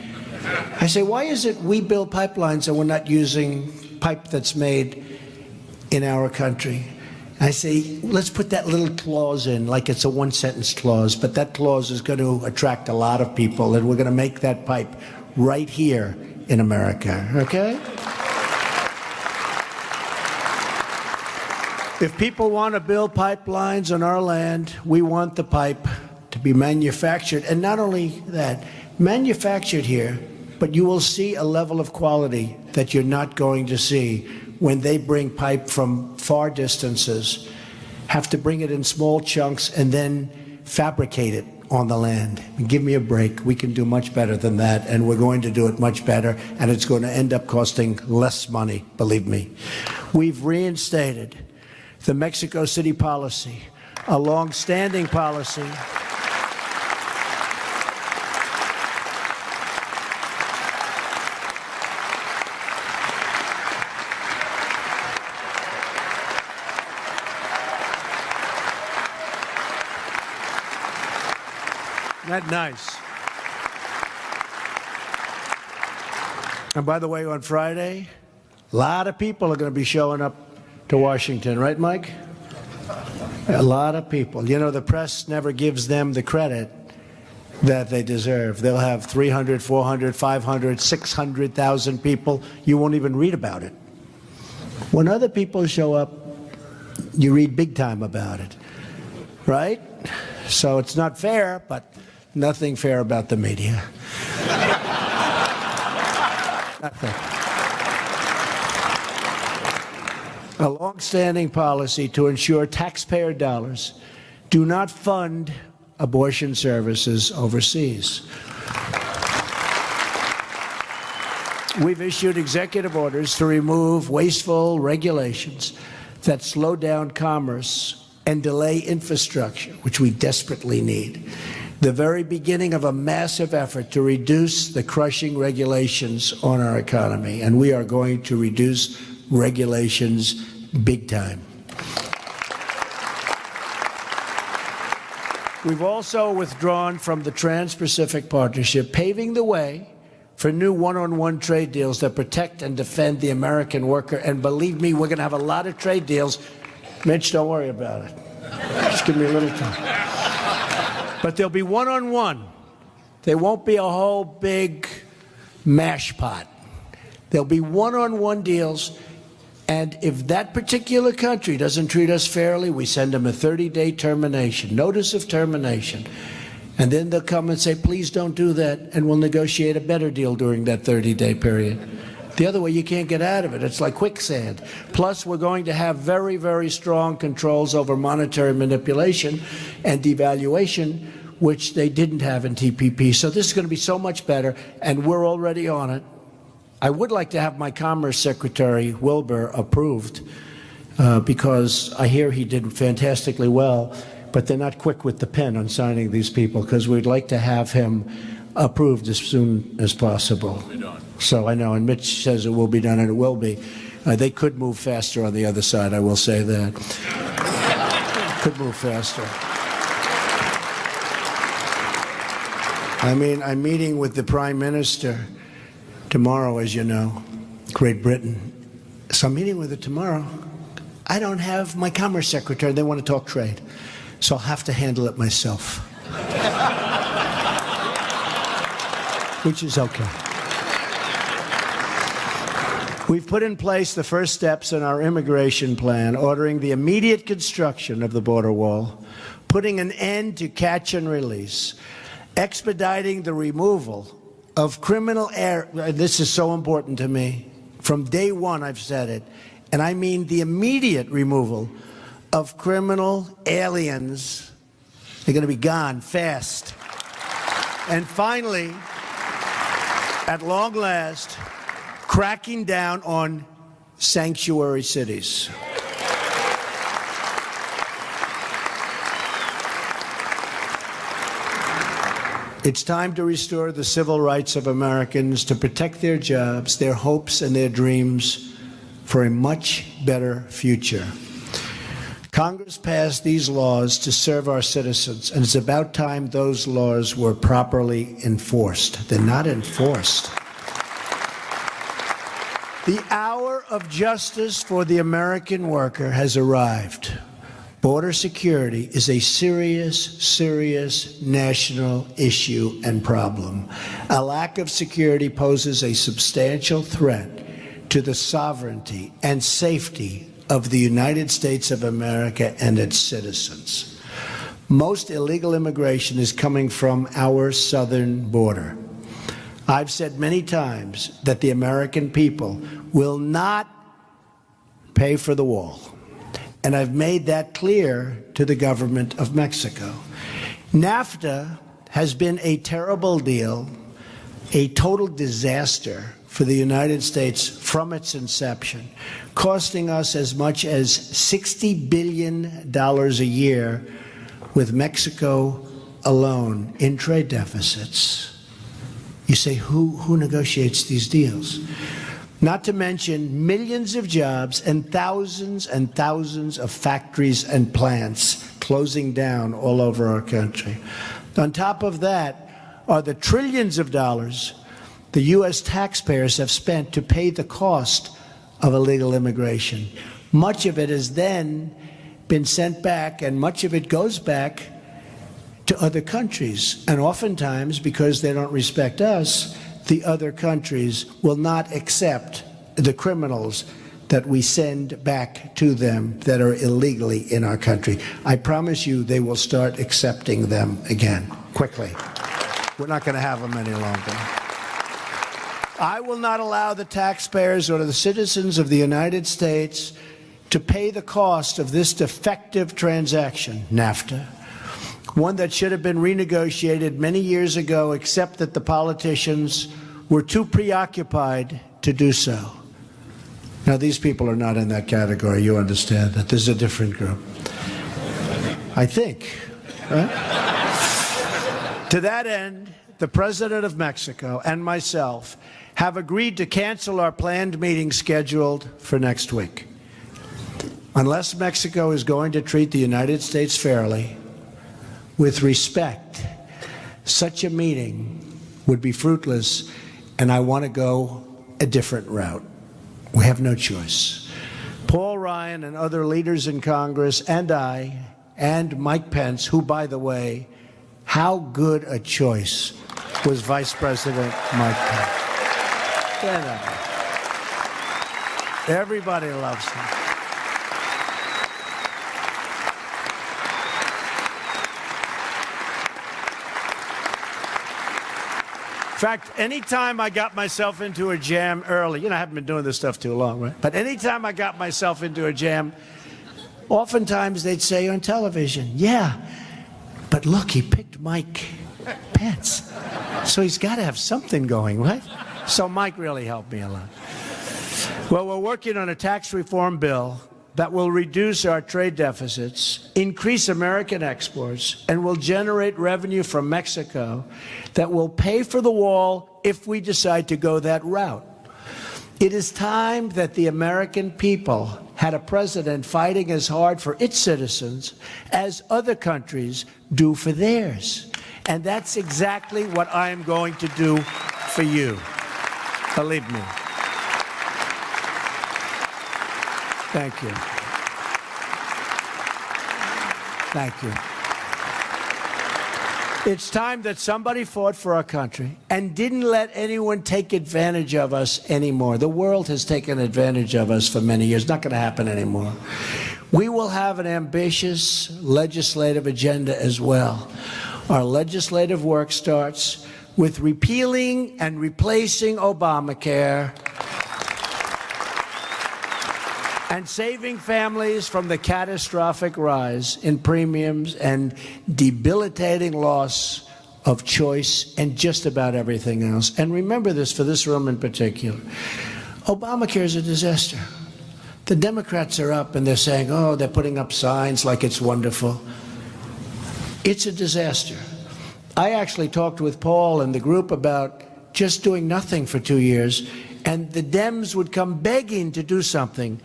I say, why is it we build pipelines and we're not using pipe that's made in our country? I say, let's put that little clause in, like it's a one-sentence clause, but that clause is going to attract a lot of people, and we're going to make that pipe right here in America, okay? If people want to build pipelines on our land, we want the pipe to be manufactured, and not only that, manufactured here, but you will see a level of quality that you're not going to see when they bring pipe from far distances, have to bring it in small chunks and then fabricate it on the land. Give me a break. We can do much better than that, and we're going to do it much better, and it's going to end up costing less money, believe me. We've reinstated the Mexico City policy, a long-standing policy. That nice. And by the way, on Friday, a lot of people are going to be showing up to Washington, right, Mike? A lot of people. You know, the press never gives them the credit that they deserve. They'll have 300, 400, 500, 600,000 people. You won't even read about it. When other people show up, you read big time about it, right? So it's not fair, but nothing fair about the media. Nothing. A long-standing policy to ensure taxpayer dollars do not fund abortion services overseas. We've issued executive orders to remove wasteful regulations that slow down commerce and delay infrastructure, which we desperately need. The very beginning of a massive effort to reduce the crushing regulations on our economy, and we are going to reduce regulations big time. We've also withdrawn from the Trans-Pacific Partnership, paving the way for new one-on-one trade deals that protect and defend the American worker. And believe me, we're going to have a lot of trade deals. Mitch, don't worry about it. Just give me a little time. But there'll be one-on-one. There won't be a whole big mash pot. There'll be one-on-one deals. And if that particular country doesn't treat us fairly, we send them a 30-day termination, notice of termination. And then they'll come and say, please don't do that, and we'll negotiate a better deal during that 30-day period. The other way, you can't get out of it. It's like quicksand. Plus, we're going to have very, very strong controls over monetary manipulation and devaluation, which they didn't have in TPP. So this is going to be so much better, and we're already on it. I would like to have my Commerce Secretary, Wilbur, approved, because I hear he did fantastically well, but they're not quick with the pen on signing these people, because we'd like to have him approved as soon as possible. So I know, and Mitch says it will be done, and it will be. They could move faster on the other side, I will say that. Could move faster. I mean, I'm meeting with the Prime Minister tomorrow, as you know, Great Britain. So I'm meeting with her tomorrow. I don't have my Commerce Secretary. They want to talk trade. So I'll have to handle it myself. Which is okay. We've put in place the first steps in our immigration plan, ordering the immediate construction of the border wall, putting an end to catch and release, expediting the removal of criminal error. This is so important to me. From day one, I've said it, and I mean the immediate removal of criminal aliens. They're going to be gone fast. And finally, at long last, cracking down on sanctuary cities. It's time to restore the civil rights of Americans, to protect their jobs, their hopes, and their dreams for a much better future. Congress passed these laws to serve our citizens, and it's about time those laws were properly enforced. They're not enforced. The hour of justice for the American worker has arrived. Border security is a serious national issue and problem. A lack of security poses a substantial threat to the sovereignty and safety of the United States of America and its citizens. Most illegal immigration is coming from our southern border. I've said many times that the American people will not pay for the wall. And I've made that clear to the government of Mexico. NAFTA has been a terrible deal, a total disaster for the United States from its inception, costing us as much as $60 billion a year with Mexico alone in trade deficits. You say, who negotiates these deals? Not to mention millions of jobs and thousands of factories and plants closing down all over our country. On top of that are the trillions of dollars the U.S. taxpayers have spent to pay the cost of illegal immigration. Much of it has then been sent back, and much of it goes back to other countries. And oftentimes, because they don't respect us, the other countries will not accept the criminals that we send back to them that are illegally in our country. I promise you they will start accepting them again, quickly. We're not going to have them any longer. I will not allow the taxpayers or the citizens of the United States to pay the cost of this defective transaction, NAFTA, one that should have been renegotiated many years ago, except that the politicians were too preoccupied to do so. Now, these people are not in that category. You understand that. This is a different group. I think, right? To that end, the President of Mexico and myself have agreed to cancel our planned meeting scheduled for next week. Unless Mexico is going to treat the United States fairly, with respect, such a meeting would be fruitless, and I want to go a different route. We have no choice. Paul Ryan and other leaders in Congress and I and Mike Pence, who, by the way, how good a choice was Vice President Mike Pence. Everybody loves him. In fact, anytime I got myself into a jam early, I haven't been doing this stuff too long, right? But anytime I got myself into a jam, oftentimes they'd say on television, yeah, but look, he picked Mike Pence. So he's got to have something going, right? So Mike really helped me a lot. Well, we're working on a tax reform bill that will reduce our trade deficits, increase American exports, and will generate revenue from Mexico that will pay for the wall if we decide to go that route. It is time that the American people had a president fighting as hard for its citizens as other countries do for theirs. And that's exactly what I am going to do for you. Believe me. Thank you. Thank you. It's time that somebody fought for our country and didn't let anyone take advantage of us anymore. The world has taken advantage of us for many years. Not going to happen anymore. We will have an ambitious legislative agenda as well. Our legislative work starts with repealing and replacing Obamacare. and saving families from the catastrophic rise in premiums and debilitating loss of choice and just about everything else. And remember this for this room in particular. Obamacare is a disaster. The Democrats are up and they're saying, oh, they're putting up signs like it's wonderful. It's a disaster. I actually talked with Paul and the group about just doing nothing for 2 years, and the Dems would come begging to do something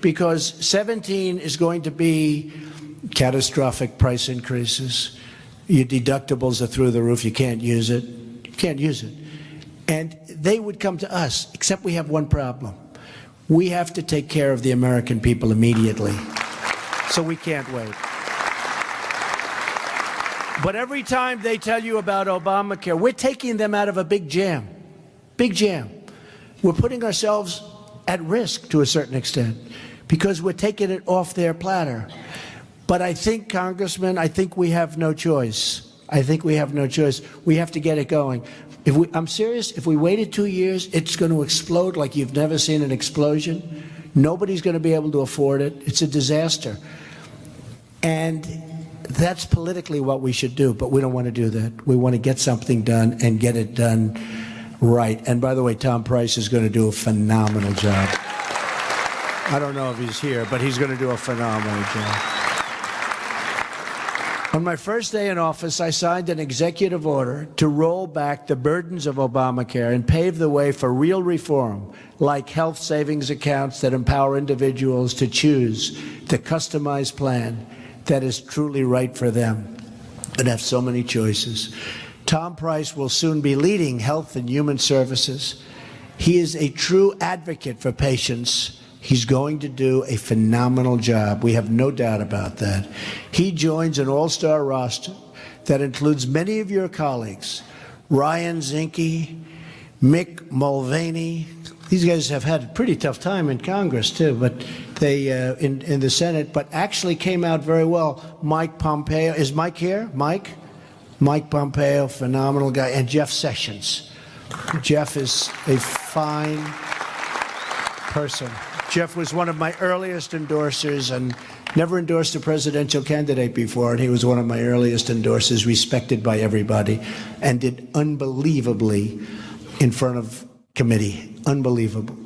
because 17 is going to be catastrophic price increases. Your deductibles are through the roof. You can't use it. You can't use it. And they would come to us, except we have one problem. We have to take care of the American people immediately. So we can't wait. But every time they tell you about Obamacare, we're taking them out of a big jam. Big jam. We're putting ourselves at risk to a certain extent because we're taking it off their platter. But I think, Congressman, I think we have no choice. I think we have no choice. We have to get it going. I'm serious. If we waited 2 years, it's going to explode like you've never seen an explosion. Nobody's going to be able to afford it. It's a disaster. And that's politically what we should do, but we don't want to do that. We want to get something done and get it done right. And by the way, Tom Price is going to do a phenomenal job. I don't know if he's here, but he's going to do a phenomenal job. On my first day in office, I signed an executive order to roll back the burdens of Obamacare and pave the way for real reform, like health savings accounts that empower individuals to choose the customized plan that is truly right for them and have so many choices. Tom Price will soon be leading Health and Human Services. He is a true advocate for patients. He's going to do a phenomenal job. We have no doubt about that. He joins an all-star roster that includes many of your colleagues, Ryan Zinke, Mick Mulvaney. These guys have had a pretty tough time in Congress, too, but they in the Senate, but actually came out very well. Mike Pompeo. Is Mike here? Mike? Mike Pompeo, phenomenal guy. And Jeff Sessions. Jeff is a fine person. Jeff was one of my earliest endorsers and never endorsed a presidential candidate before, and he was one of my earliest endorsers, respected by everybody, and did unbelievably in front of committee. Unbelievable.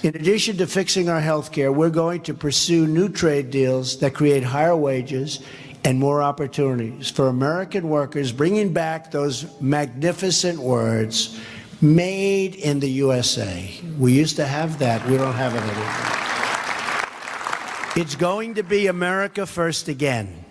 In addition to fixing our health care, we're going to pursue new trade deals that create higher wages and more opportunities for American workers, bringing back those magnificent words, made in the USA. We used to have that. We don't have it anymore. It's going to be America first again.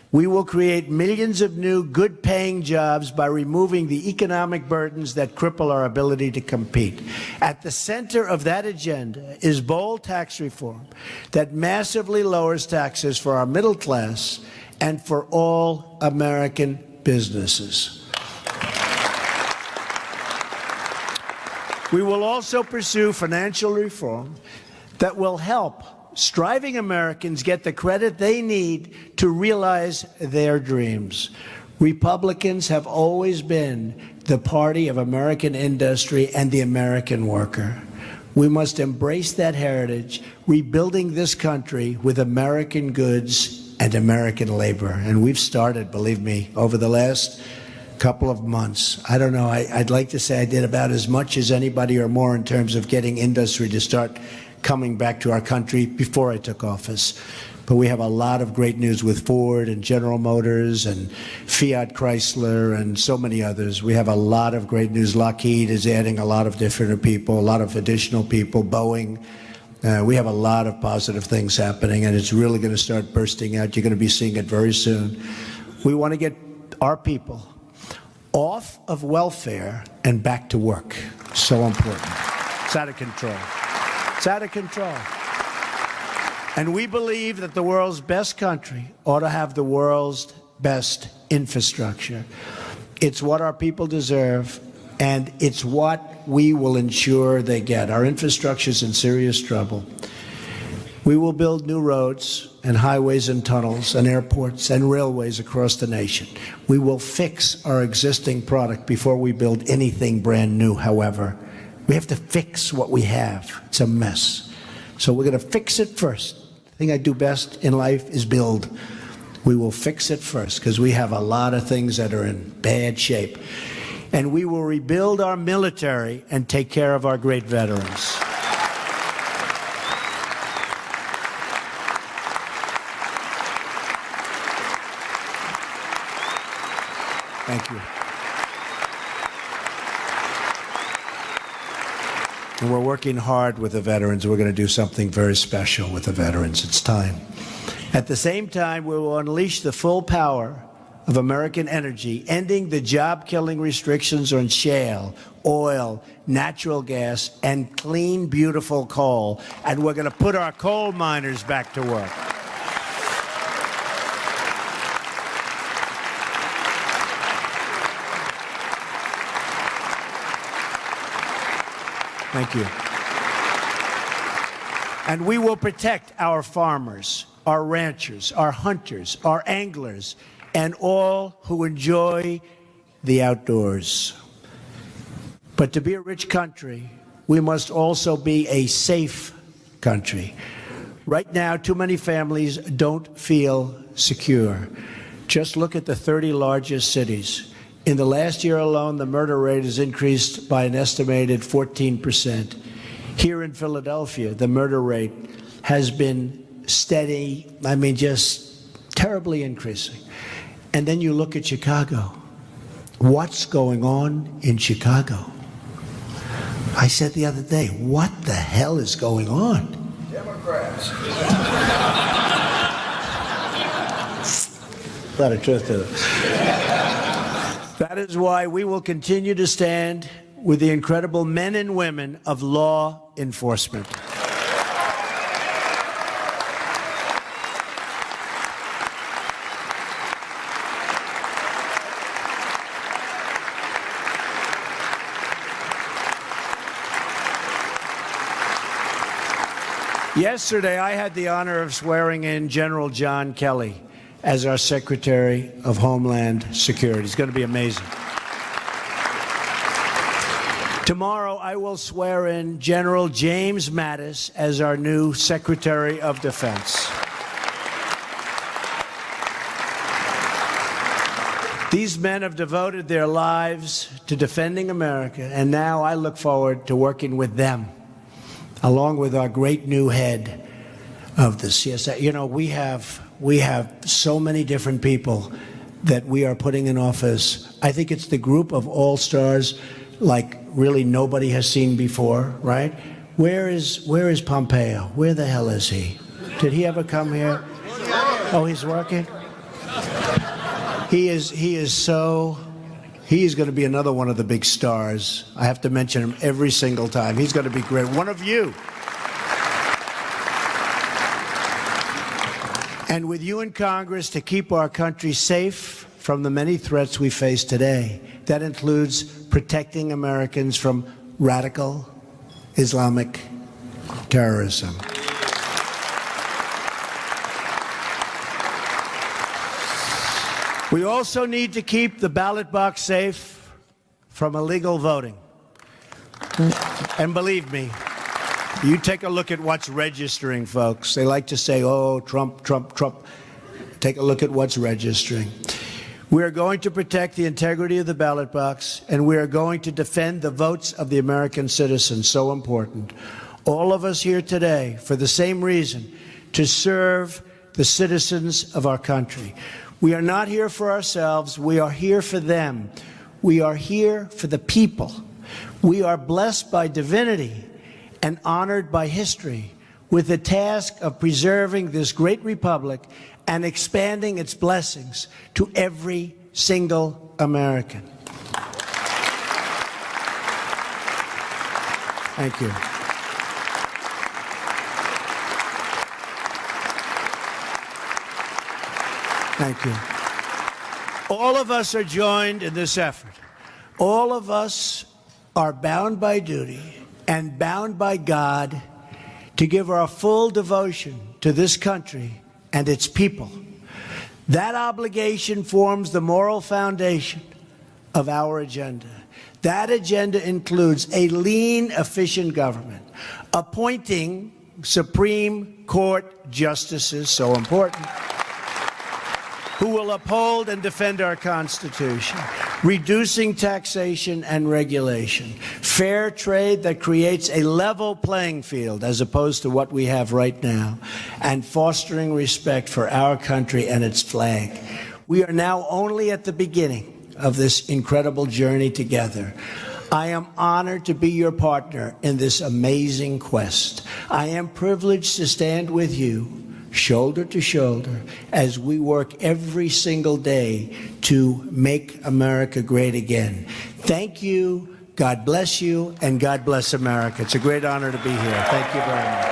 We will create millions of new, good-paying jobs by removing the economic burdens that cripple our ability to compete. At the center of that agenda is bold tax reform that massively lowers taxes for our middle class and for all American businesses. We will also pursue financial reform that will help striving Americans get the credit they need to realize their dreams. Republicans have always been the party of American industry and the American worker. We must embrace that heritage, rebuilding this country with American goods and American labor. And we've started, believe me, over the last couple of months. I don't know, I'd like to say I did about as much as anybody or more in terms of getting industry to start coming back to our country before I took office. But we have a lot of great news with Ford and General Motors and Fiat Chrysler and so many others. We have a lot of great news. Lockheed is adding a lot of different people, a lot of additional people. Boeing. We have a lot of positive things happening, and it's really going to start bursting out. You're going to be seeing it very soon. We want to get our people off of welfare and back to work. So important. It's out of control. It's out of control. And we believe that the world's best country ought to have the world's best infrastructure. It's what our people deserve, and it's what we will ensure they get. Our infrastructure is in serious trouble. We will build new roads and highways and tunnels and airports and railways across the nation. We will fix our existing product before we build anything brand new, however. We have to fix what we have. It's a mess. So we're going to fix it first. The thing I do best in life is build. We will fix it first because we have a lot of things that are in bad shape. And we will rebuild our military and take care of our great veterans. Thank you. And we're working hard with the veterans. We're going to do something very special with the veterans. It's time. At the same time, we will unleash the full power of American energy, ending the job-killing restrictions on shale, oil, natural gas, and clean, beautiful coal. And we're going to put our coal miners back to work. Thank you. And we will protect our farmers, our ranchers, our hunters, our anglers, and all who enjoy the outdoors. But to be a rich country, we must also be a safe country. Right now, too many families don't feel secure. Just look at the 30 largest cities. In the last year alone, the murder rate has increased by an estimated 14%. Here in Philadelphia, the murder rate has been steady, just terribly increasing. And then you look at Chicago. What's going on in Chicago? I said the other day, what the hell is going on? Democrats. A lot of truth to it. That is why we will continue to stand with the incredible men and women of law enforcement. Yesterday, I had the honor of swearing in General John Kelly as our Secretary of Homeland Security. It's going to be amazing. Tomorrow, I will swear in General James Mattis as our new Secretary of Defense. These men have devoted their lives to defending America, and now I look forward to working with them, along with our great new head of the CSA. You know, we have so many different people that we are putting in office. I think it's the group of all-stars like really nobody has seen before, right? Where is Pompeo? Where the hell is he? Did he ever come here? Oh, he's working? He is going to be another one of the big stars. I have to mention him every single time. He's going to be great. One of you. And with you in Congress to keep our country safe from the many threats we face today. That includes protecting Americans from radical Islamic terrorism. We also need to keep the ballot box safe from illegal voting. And believe me, you take a look at what's registering, folks. They like to say, oh, Trump, Trump, Trump. Take a look at what's registering. We are going to protect the integrity of the ballot box, and we are going to defend the votes of the American citizens, so important. All of us here today, for the same reason, to serve the citizens of our country. We are not here for ourselves. We are here for them. We are here for the people. We are blessed by divinity and honored by history with the task of preserving this great republic and expanding its blessings to every single American. Thank you. Thank you. All of us are joined in this effort. All of us are bound by duty and bound by God to give our full devotion to this country and its people. That obligation forms the moral foundation of our agenda. That agenda includes a lean, efficient government, appointing Supreme Court justices, so important, who will uphold and defend our Constitution, reducing taxation and regulation, fair trade that creates a level playing field as opposed to what we have right now, and fostering respect for our country and its flag. We are now only at the beginning of this incredible journey together. I am honored to be your partner in this amazing quest. I am privileged to stand with you, shoulder to shoulder, as we work every single day to make America great again. Thank you, God bless you, and God bless America. It's a great honor to be here. Thank you very much.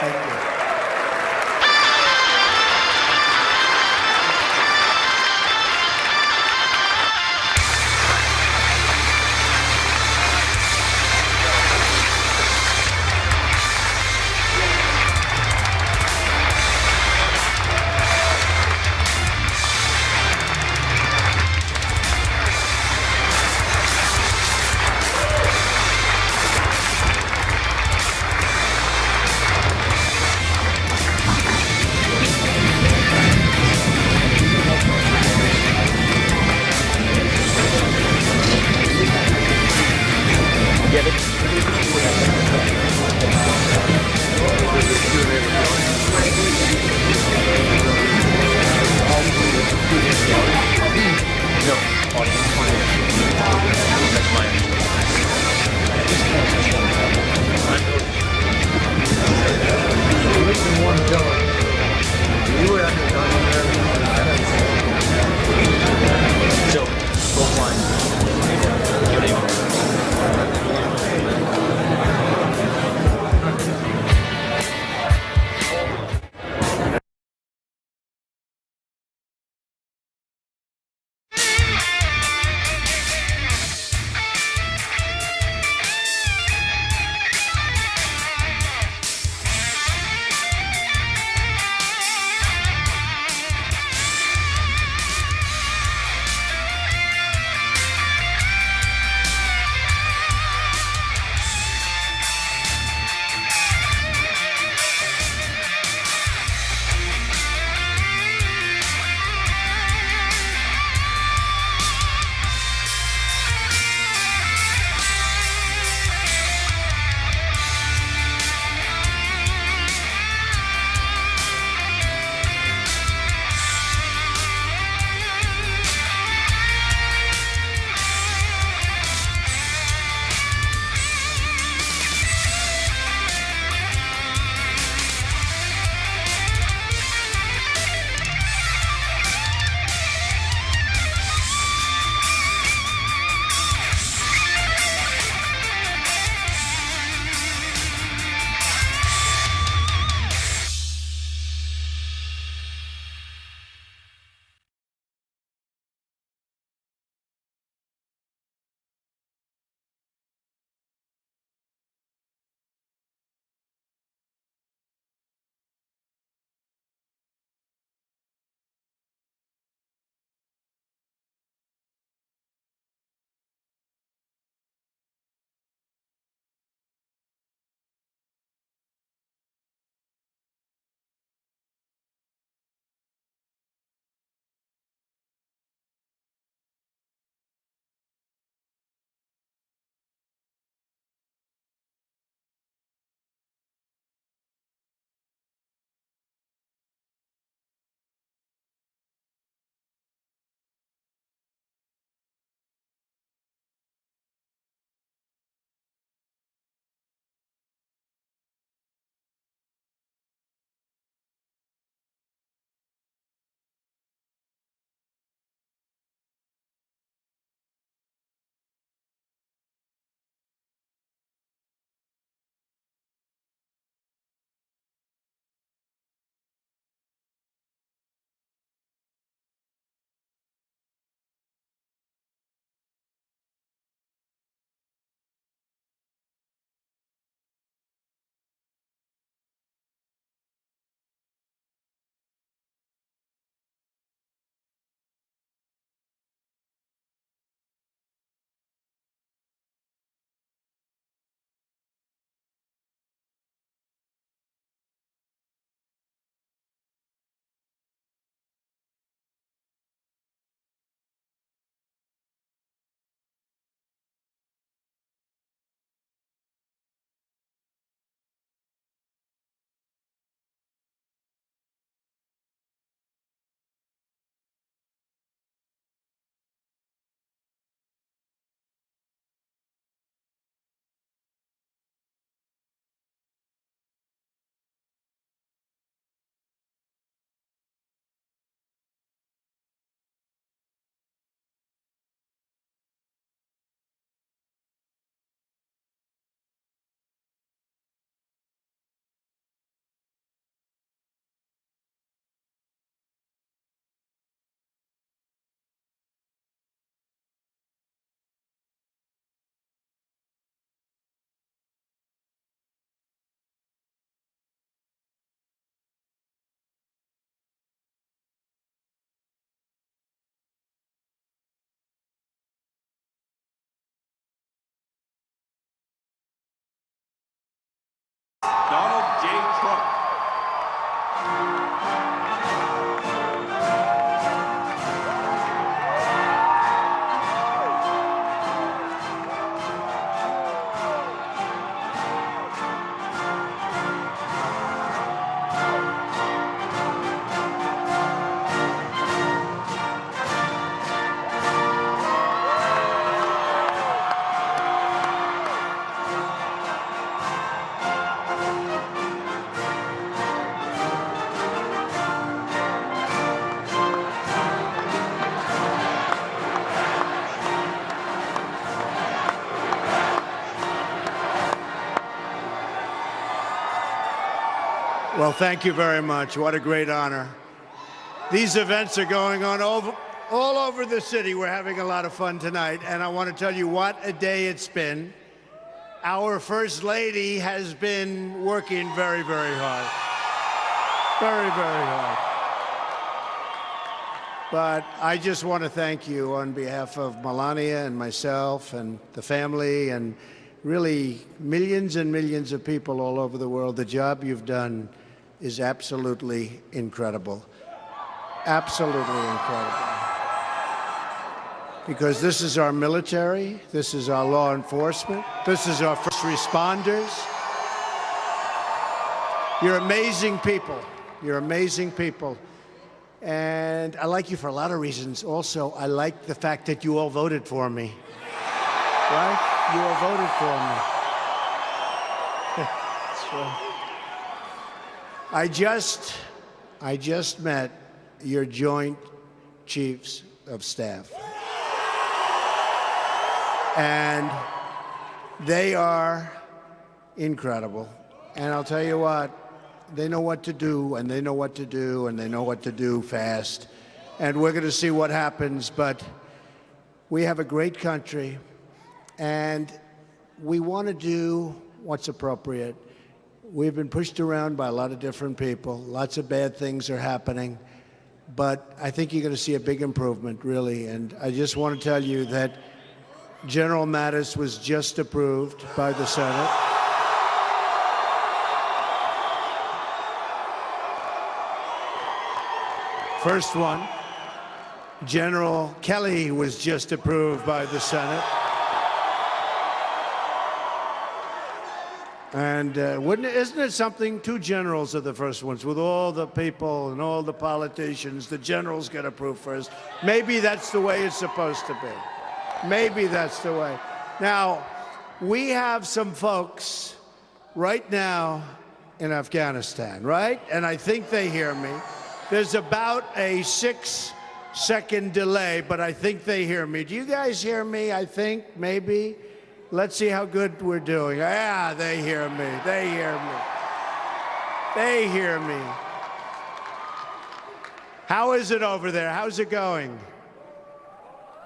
Thank you. Well, thank you very much. What a great honor. These events are going on all over the city. We're having a lot of fun tonight, and I want to tell you what a day it's been. Our First Lady has been working very, very hard. Very, very hard. But I just want to thank you on behalf of Melania and myself and the family and really millions and millions of people all over the world. The job you've done is absolutely incredible. Absolutely incredible. Because this is our military, this is our law enforcement, this is our first responders. You're amazing people. You're amazing people. And I like you for a lot of reasons. Also, I like the fact that you all voted for me. Right? You all voted for me. That's right. I just met your Joint Chiefs of Staff. And they are incredible. And I'll tell you what, they know what to do, and they know what to do, and they know what to do fast. And we're going to see what happens, but we have a great country, and we want to do what's appropriate. We've been pushed around by a lot of different people. Lots of bad things are happening, but I think you're going to see a big improvement, really. And I just want to tell you that General Mattis was just approved by the Senate. First one. General Kelly was just approved by the Senate. And isn't it something? Two generals are the first ones. With all the people and all the politicians, the generals get approved first. Maybe that's the way it's supposed to be. Maybe that's the way. Now, we have some folks right now in Afghanistan, right? And I think they hear me. There's about a 6-second delay, but I think they hear me. Do you guys hear me? I think, maybe. Let's see how good we're doing. Yeah, they hear me. They hear me. They hear me. How is it over there? How's it going?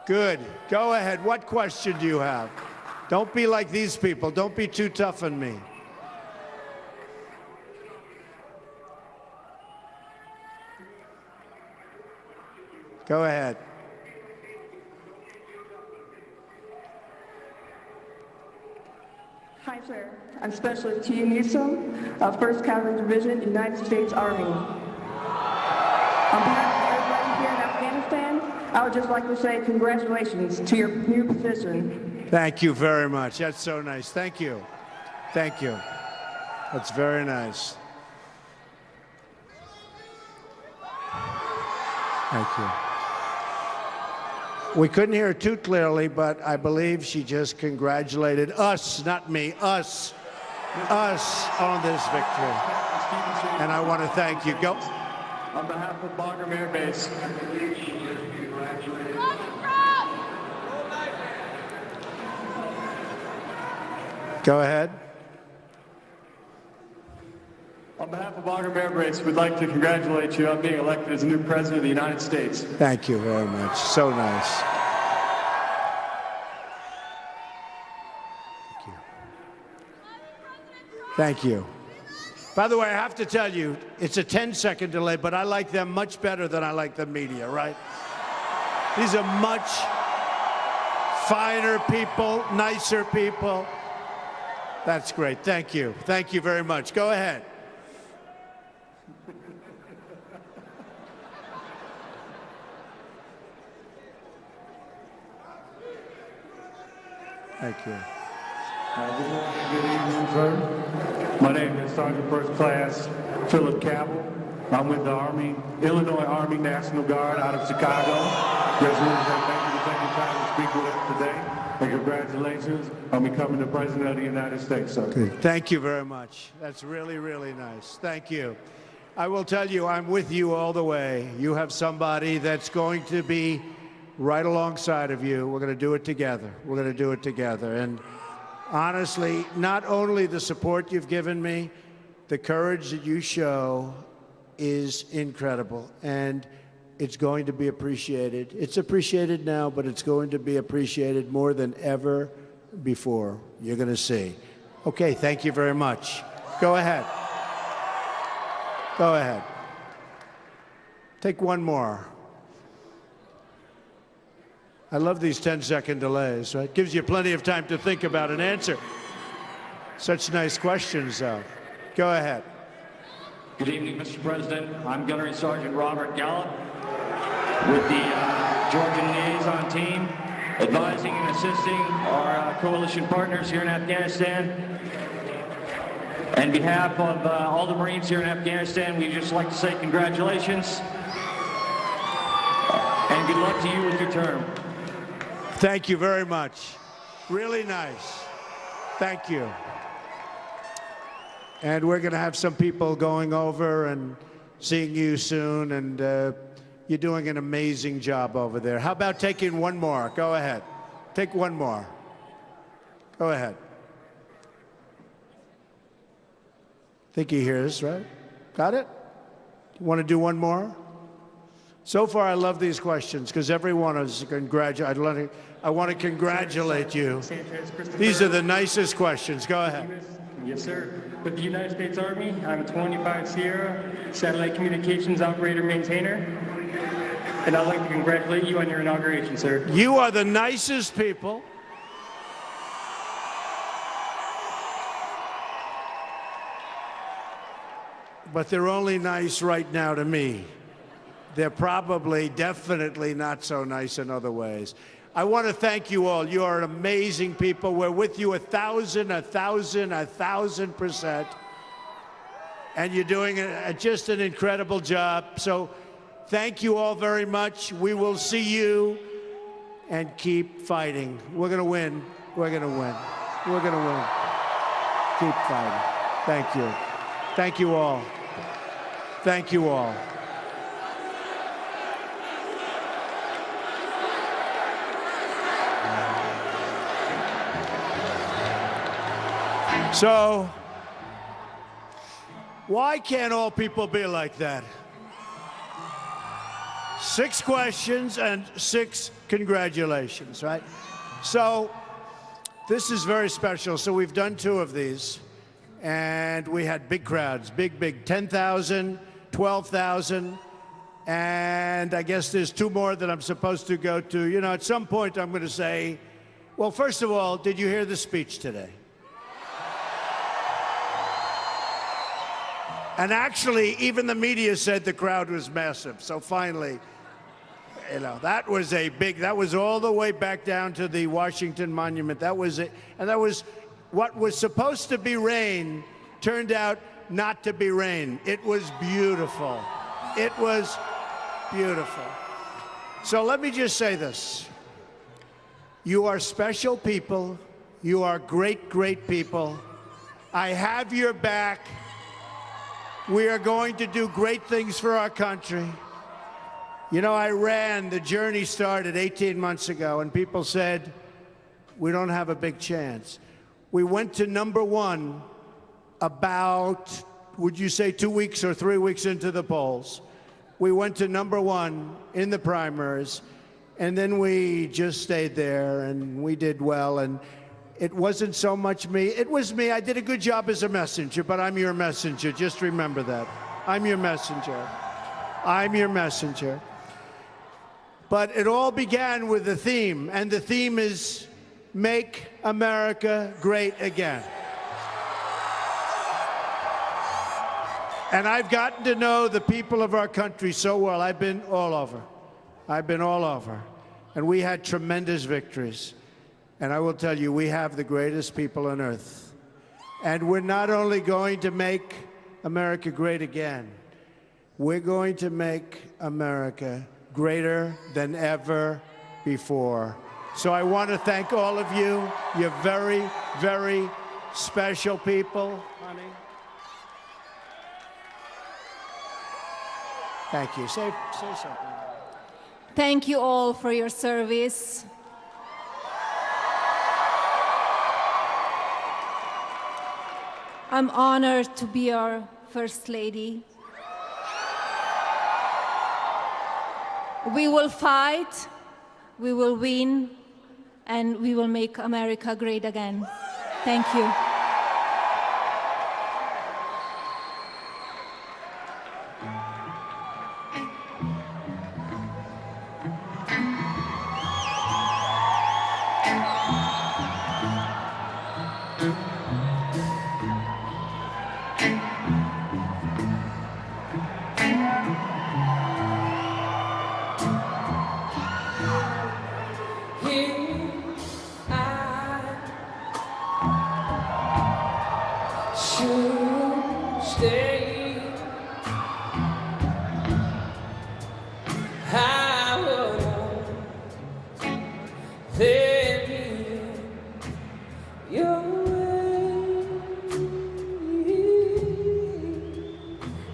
Good. Go ahead. What question do you have? Don't be like these people. Don't be too tough on me. Go ahead. Hi, sir. I'm Specialist T. Newsom of 1st Cavalry Division, United States Army. On behalf of everybody here in Afghanistan, I would just like to say congratulations to your new position. Thank you very much. That's so nice. Thank you. Thank you. That's very nice. Thank you. We couldn't hear it too clearly, but I believe she just congratulated us, not me, us on this victory. And I want to thank you. Go. On behalf of Bagram Air Base. Go ahead. On behalf of Bagram Air Base, we'd like to congratulate you on being elected as the new President of the United States. Thank you very much. So nice. Thank you. Thank you. By the way, I have to tell you, it's a 10-second delay, but I like them much better than I like the media, right? These are much finer people, nicer people. That's great. Thank you. Thank you very much. Go ahead. Thank you. Good evening, sir. My name is Sergeant First Class Philip Cabell. I'm with the Illinois Army National Guard out of Chicago. Just want to say thank you for taking time to speak with us today. And congratulations on becoming the President of the United States, sir. Good. Thank you very much. That's really, really nice. Thank you. I will tell you, I'm with you all the way. You have somebody that's going to be right alongside of you. We're going to do it together. We're going to do it together. And honestly, not only the support you've given me, the courage that you show is incredible, and it's going to be appreciated. It's appreciated now, but it's going to be appreciated more than ever before. You're going to see. Okay, thank you very much. Go ahead. Go ahead. Take one more. I love these 10-second delays, right? Gives you plenty of time to think about an answer. Such nice questions, though. Go ahead. Good evening, Mr. President. I'm Gunnery Sergeant Robert Gallup with the Georgian Liaison Team, advising and assisting our coalition partners here in Afghanistan. On behalf of all the Marines here in Afghanistan, we'd just like to say congratulations and good luck to you with your term. Thank you very much. Really nice. Thank you. And we're going to have some people going over and seeing you soon, and you're doing an amazing job over there. How about taking one more? Go ahead. Take one more. Go ahead. I think he hears, right? Got it? You want to do one more? So far, I love these questions because everyone is congratulating. I want to congratulate you. These are the nicest questions. Go ahead. Yes, sir. With the United States Army, I'm a 25 Sierra satellite communications operator maintainer, and I'd like to congratulate you on your inauguration, sir. You are the nicest people. But they're only nice right now to me. They're probably, definitely not so nice in other ways. I want to thank you all. You are amazing people. We're with you 1,000%. And you're doing just an incredible job. So thank you all very much. We will see you, and keep fighting. We're going to win. We're going to win. We're going to win. Keep fighting. Thank you. Thank you all. Thank you all. So, why can't all people be like that? 6 questions and 6 congratulations, right? So, this is very special. So we've done 2 of these, and we had big crowds, big, 10,000, 12,000, and I guess there's 2 more that I'm supposed to go to. You know, at some point I'm going to say, well, first of all, did you hear the speech today? And actually, even the media said the crowd was massive. So finally, you know, that was all the way back down to the Washington Monument. That was it. And that was what was supposed to be rain, turned out not to be rain. It was beautiful. It was beautiful. So let me just say this. You are special people. You are great, great people. I have your back. We are going to do great things for our country. You know, the journey started 18 months ago, and people said, we don't have a big chance. We went to #1 about, would you say 2 weeks or 3 weeks into the polls. We went to #1 in the primaries, and then we just stayed there, and we did well. And it wasn't so much me. It was me. I did a good job as a messenger, but I'm your messenger. Just remember that. I'm your messenger. I'm your messenger. But it all began with a theme, and the theme is Make America Great Again. And I've gotten to know the people of our country so well. I've been all over. And we had tremendous victories. And I will tell you, we have the greatest people on earth. And we're not only going to make America great again, we're going to make America greater than ever before. So I want to thank all of you. You're very, very special people. Honey. Thank you. Say something. Thank you all for your service. I'm honored to be our First Lady. We will fight, we will win, and we will make America great again. Thank you.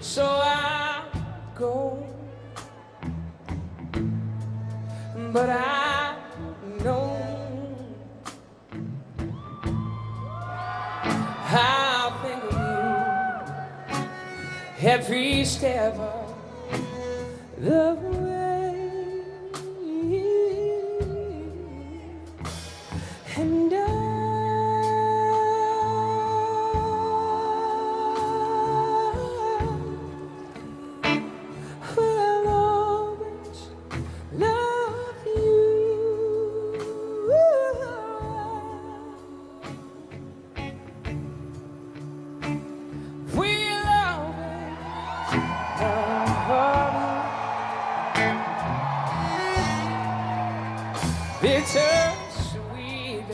So I'll go, but I know I'll think of you every step of the way, and will always love you. We'll always love you. Bittersweet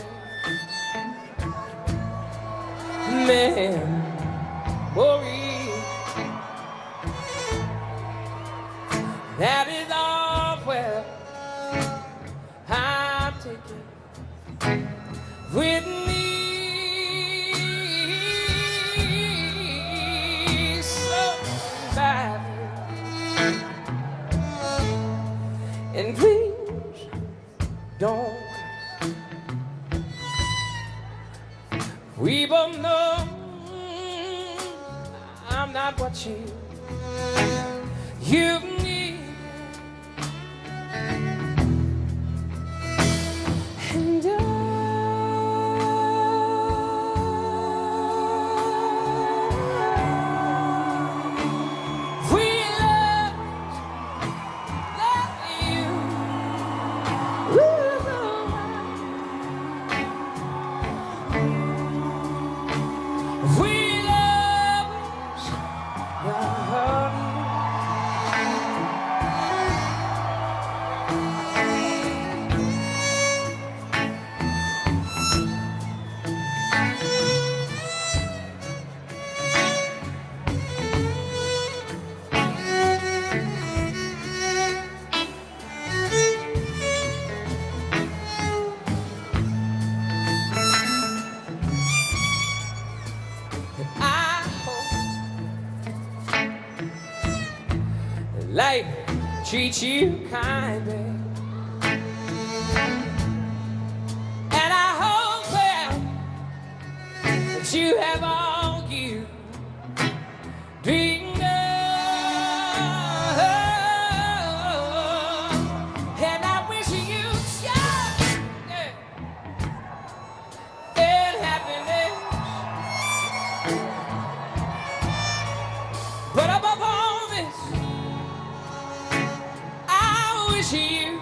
memory. That is all well, I'll take it with me. So badly, and please don't. We both know I'm not what you need. And we love you. We love I hope life treats you kindly, and I hope, well, that you have all you dreamed of, and I wish you joy and happiness. But above all this, I wish you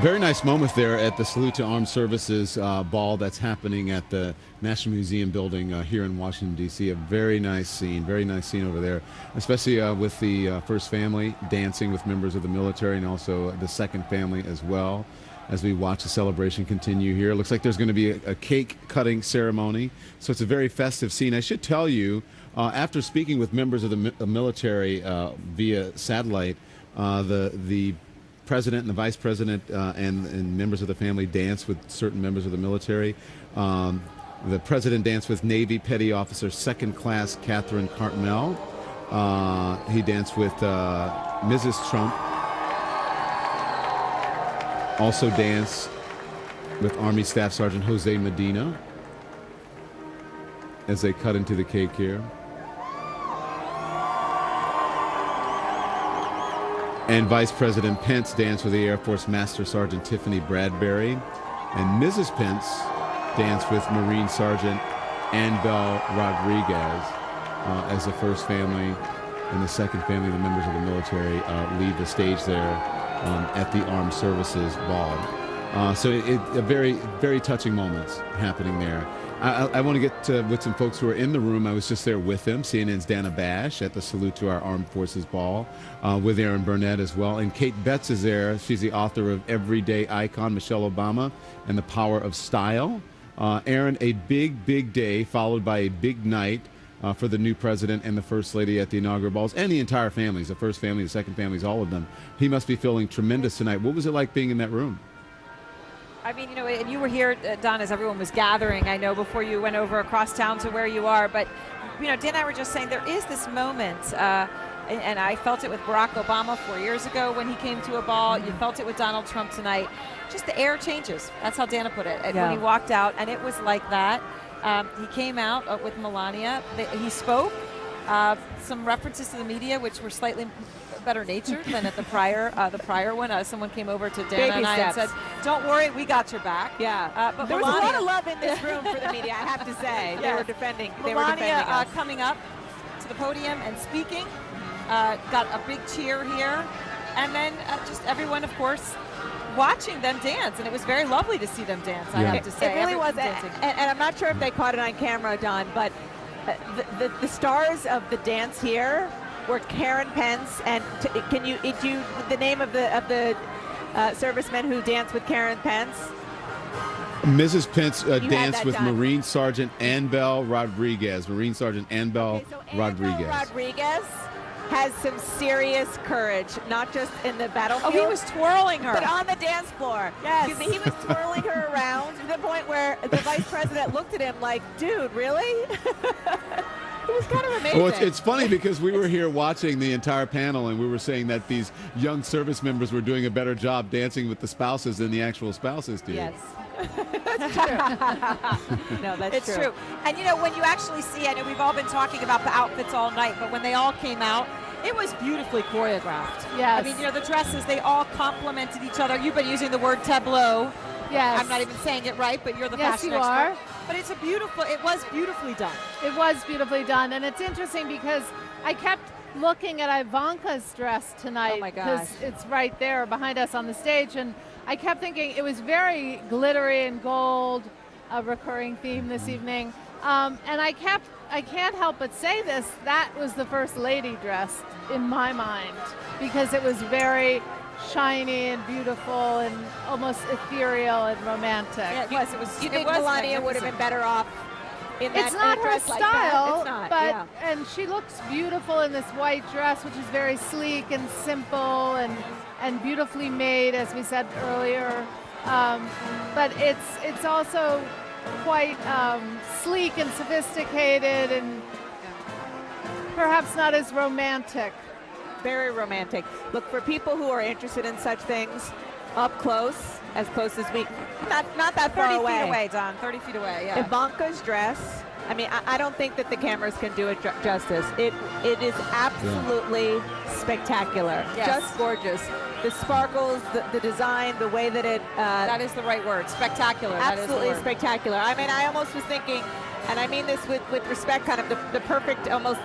Very nice moment there at the Salute to Armed Services ball that's happening at the National Museum building here in Washington, D.C. A very nice scene over there, especially with the first family dancing with members of the military and also the second family as well as we watch the celebration continue here. It looks like there's going to be a cake cutting ceremony, so it's a very festive scene. I should tell you, after speaking with members of the military via satellite, the president and the vice president and members of the family danced with certain members of the military. The president danced with Navy Petty Officer Second Class Catherine Cartmel. He danced with Mrs. Trump. Also danced with Army Staff Sergeant Jose Medina as they cut into the cake here. And Vice President Pence danced with the Air Force Master Sergeant Tiffany Bradbury. And Mrs. Pence danced with Marine Sergeant Annabelle Rodriguez as the first family and the second family, the members of the military, leave the stage there at the Armed Services Ball. So a very, very touching moments happening there. I want to get with some folks who are in the room. I was just there with them, CNN's Dana Bash at the Salute to Our Armed Forces Ball with Aaron Burnett as well. And Kate Betts is there. She's the author of Everyday Icon, Michelle Obama and the Power of Style. Aaron, a big, big day followed by a big night for the new president and the first lady at the inaugural balls and the entire families, the first family, the second families, all of them. He must be feeling tremendous tonight. What was it like being in that room? I mean, you know, and you were here, Don, as everyone was gathering, I know, before you went over across town to where you are. But, you know, Dan and I were just saying there is this moment, and I felt it with Barack Obama 4 years ago when he came to a ball. You felt it with Donald Trump tonight. Just the air changes. That's how Dana put it. Yeah. When he walked out, and it was like that. He came out with Melania. He spoke some references to the media, which were slightly better natured than at the prior one. Someone came over to Dana and I and said, "Don't worry, we got your back." Yeah, but there was Melania, a lot of love in this room for the media, I have to say. They were defending. Melania us. coming up to the podium and speaking, got a big cheer here, and then just everyone, of course, watching them dance, and it was very lovely to see them dance. I have to say, it really was. dancing. And I'm not sure if they caught it on camera, Don, but the stars of the dance here were Karen Pence and can you the name of the servicemen who danced with Karen Pence? Mrs. Pence danced with Marine Sergeant Annabelle Rodriguez. Marine Sergeant Annabelle Rodriguez. Rodriguez has some serious courage, not just in the battlefield. Oh, he was twirling her. But on the dance floor. Yes. Excuse me, he was twirling her around to the point where the vice president looked at him like, dude, really? It was kind of amazing. Well, it's funny because we were here watching the entire panel and we were saying that these young service members were doing a better job dancing with the spouses than the actual spouses did. Yes. That's true. No, that's it's true. And you know, when you actually see, I know we've all been talking about the outfits all night, but when they all came out, it was beautifully choreographed. Yes. I mean, you know, the dresses, they all complemented each other. You've been using the word tableau. Yes. I'm not even saying it right, but you're the Yes, fashion you expert. are. But it was beautifully done. It was beautifully done, and it's interesting because I kept looking at Ivanka's dress tonight. Oh my gosh. Because it's right there behind us on the stage, and I kept thinking it was very glittery and gold, a recurring theme this evening. And I can't help but say this, that was the First Lady dress in my mind, because it was very shiny and beautiful and almost ethereal and romantic. Yeah, it was. It was. You it think was Melania would have been better off in that It's not in a her dress like that? style, It's not, but yeah. and she looks beautiful in this white dress, which is very sleek and simple and beautifully made, as we said earlier. But it's also quite sleek and sophisticated and perhaps not as romantic. Very romantic. Look, for people who are interested in such things, up close, as close as we, not that far 30 away. feet away, Don. 30 feet away, yeah. Ivanka's dress, I mean, I don't think that the cameras can do it justice. It is absolutely spectacular. Yes. Just gorgeous. The sparkles, the design, the way that it... that is the right word. Spectacular. Absolutely that is the word. spectacular. I mean, I almost was thinking, and I mean this with respect, kind of the perfect, almost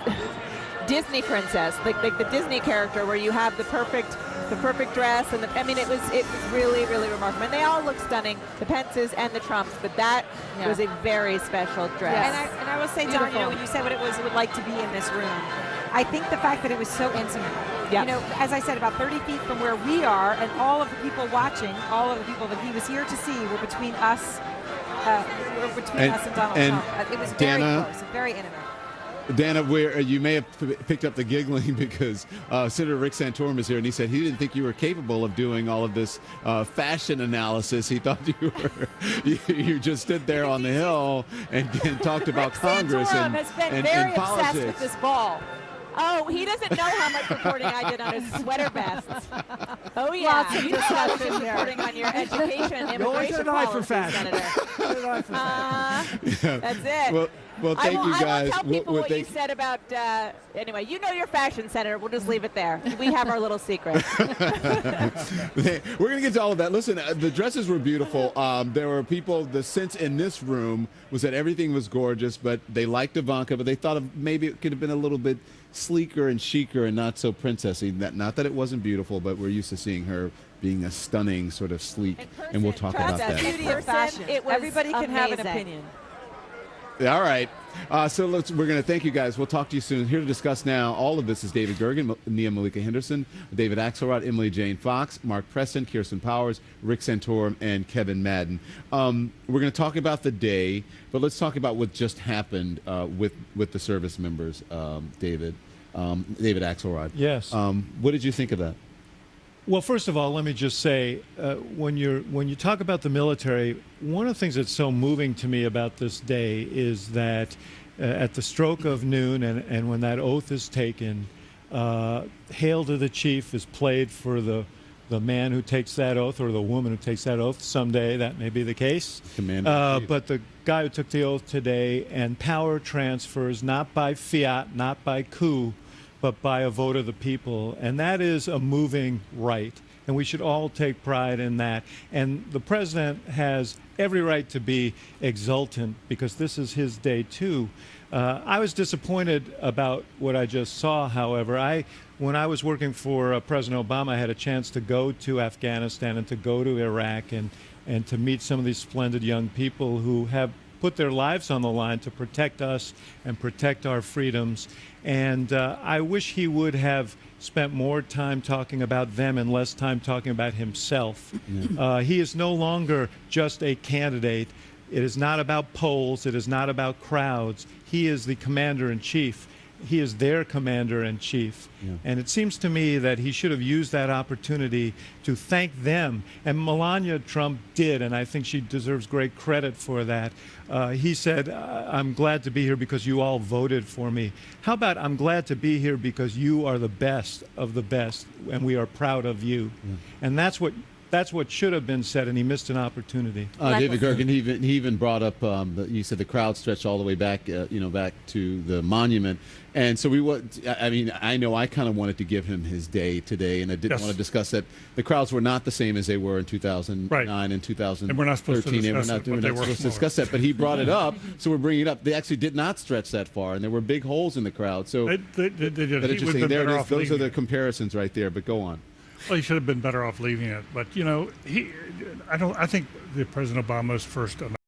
Disney princess, like the Disney character where you have the perfect the perfect dress, and I mean, it was really, really remarkable. And they all look stunning, the Pences and the Trumps, but that was a very special dress. Yes. And I will say, John, you know, when you said what it would like to be in this room, I think the fact that it was so intimate. You know, as I said, about 30 feet from where we are, and all of the people watching, all of the people that he was here to see were between us, us and Donald Trump. It was very close, and very intimate. Dana, where you may have picked up the giggling because Senator Rick Santorum is here, and he said he didn't think you were capable of doing all of this fashion analysis. He thought you were you just stood there on the Hill and talked about Congress Santorum and has been and, very and politics. obsessed with this ball. Oh, he doesn't know how much reporting I did on his sweater vests. Oh yeah, Lots of you know I was discussion there. reporting on your education and immigration policy, Senator. That's it. Well, thank you guys. I won't tell people what you said about. Anyway, you know your fashion, Senator. We'll just leave it there. We have our little secret. We're going to get to all of that. Listen, the dresses were beautiful. There were people, the sense in this room was that everything was gorgeous, but they liked Ivanka, but they thought of maybe it could have been a little bit sleeker and chicer and not so princessy. Not that it wasn't beautiful, but we're used to seeing her being a stunning sort of sleek, and we'll talk about that. Beauty of fashion. Everybody can have an opinion. All right. So we're going to thank you guys. We'll talk to you soon. Here to discuss now all of this is David Gergen, Nia Malika Henderson, David Axelrod, Emily Jane Fox, Mark Preston, Kirsten Powers, Rick Santorum, and Kevin Madden. We're going to talk about the day, but let's talk about what just happened with the service members, David Axelrod. Yes. What did you think of that? Well, first of all, let me just say, when you talk about the military, one of the things that's so moving to me about this day is that at the stroke of noon and when that oath is taken, Hail to the Chief is played for the man who takes that oath or the woman who takes that oath. Someday that may be the case. But the guy who took the oath today, and power transfers not by fiat, not by coup, but by a vote of the people. And that is a moving right. And we should all take pride in that. And the president has every right to be exultant because this is his day too. I was disappointed about what I just saw, however. When I was working for President Obama, I had a chance to go to Afghanistan and to go to Iraq and to meet some of these splendid young people who have put their lives on the line to protect us and protect our freedoms. And I wish he would have spent more time talking about them and less time talking about himself. Yeah. He is no longer just a candidate. It is not about polls. It is not about crowds. He is the commander-in-chief. He is their commander-in-chief. Yeah. And it seems to me that he should have used that opportunity to thank them. And Melania Trump did, and I think she deserves great credit for that. He said, I'm glad to be here because you all voted for me. How about I'm glad to be here because you are the best of the best, and we are proud of you. Yeah. And that's what should have been said, and he missed an opportunity. David Gergen, he even brought up, you said the crowd stretched all the way back, back to the monument. And so I know I kind of wanted to give him his day today, and I didn't want to discuss that. The crowds were not the same as they were in 2009 and 2013. And we're not supposed to discuss that, but he brought it up, so we're bringing it up. They actually did not stretch that far, and there were big holes in the crowd. So they did. Interesting. There it is. Those are the comparisons right there, but go on. Well, he should have been better off leaving it. But, I think President Obama's first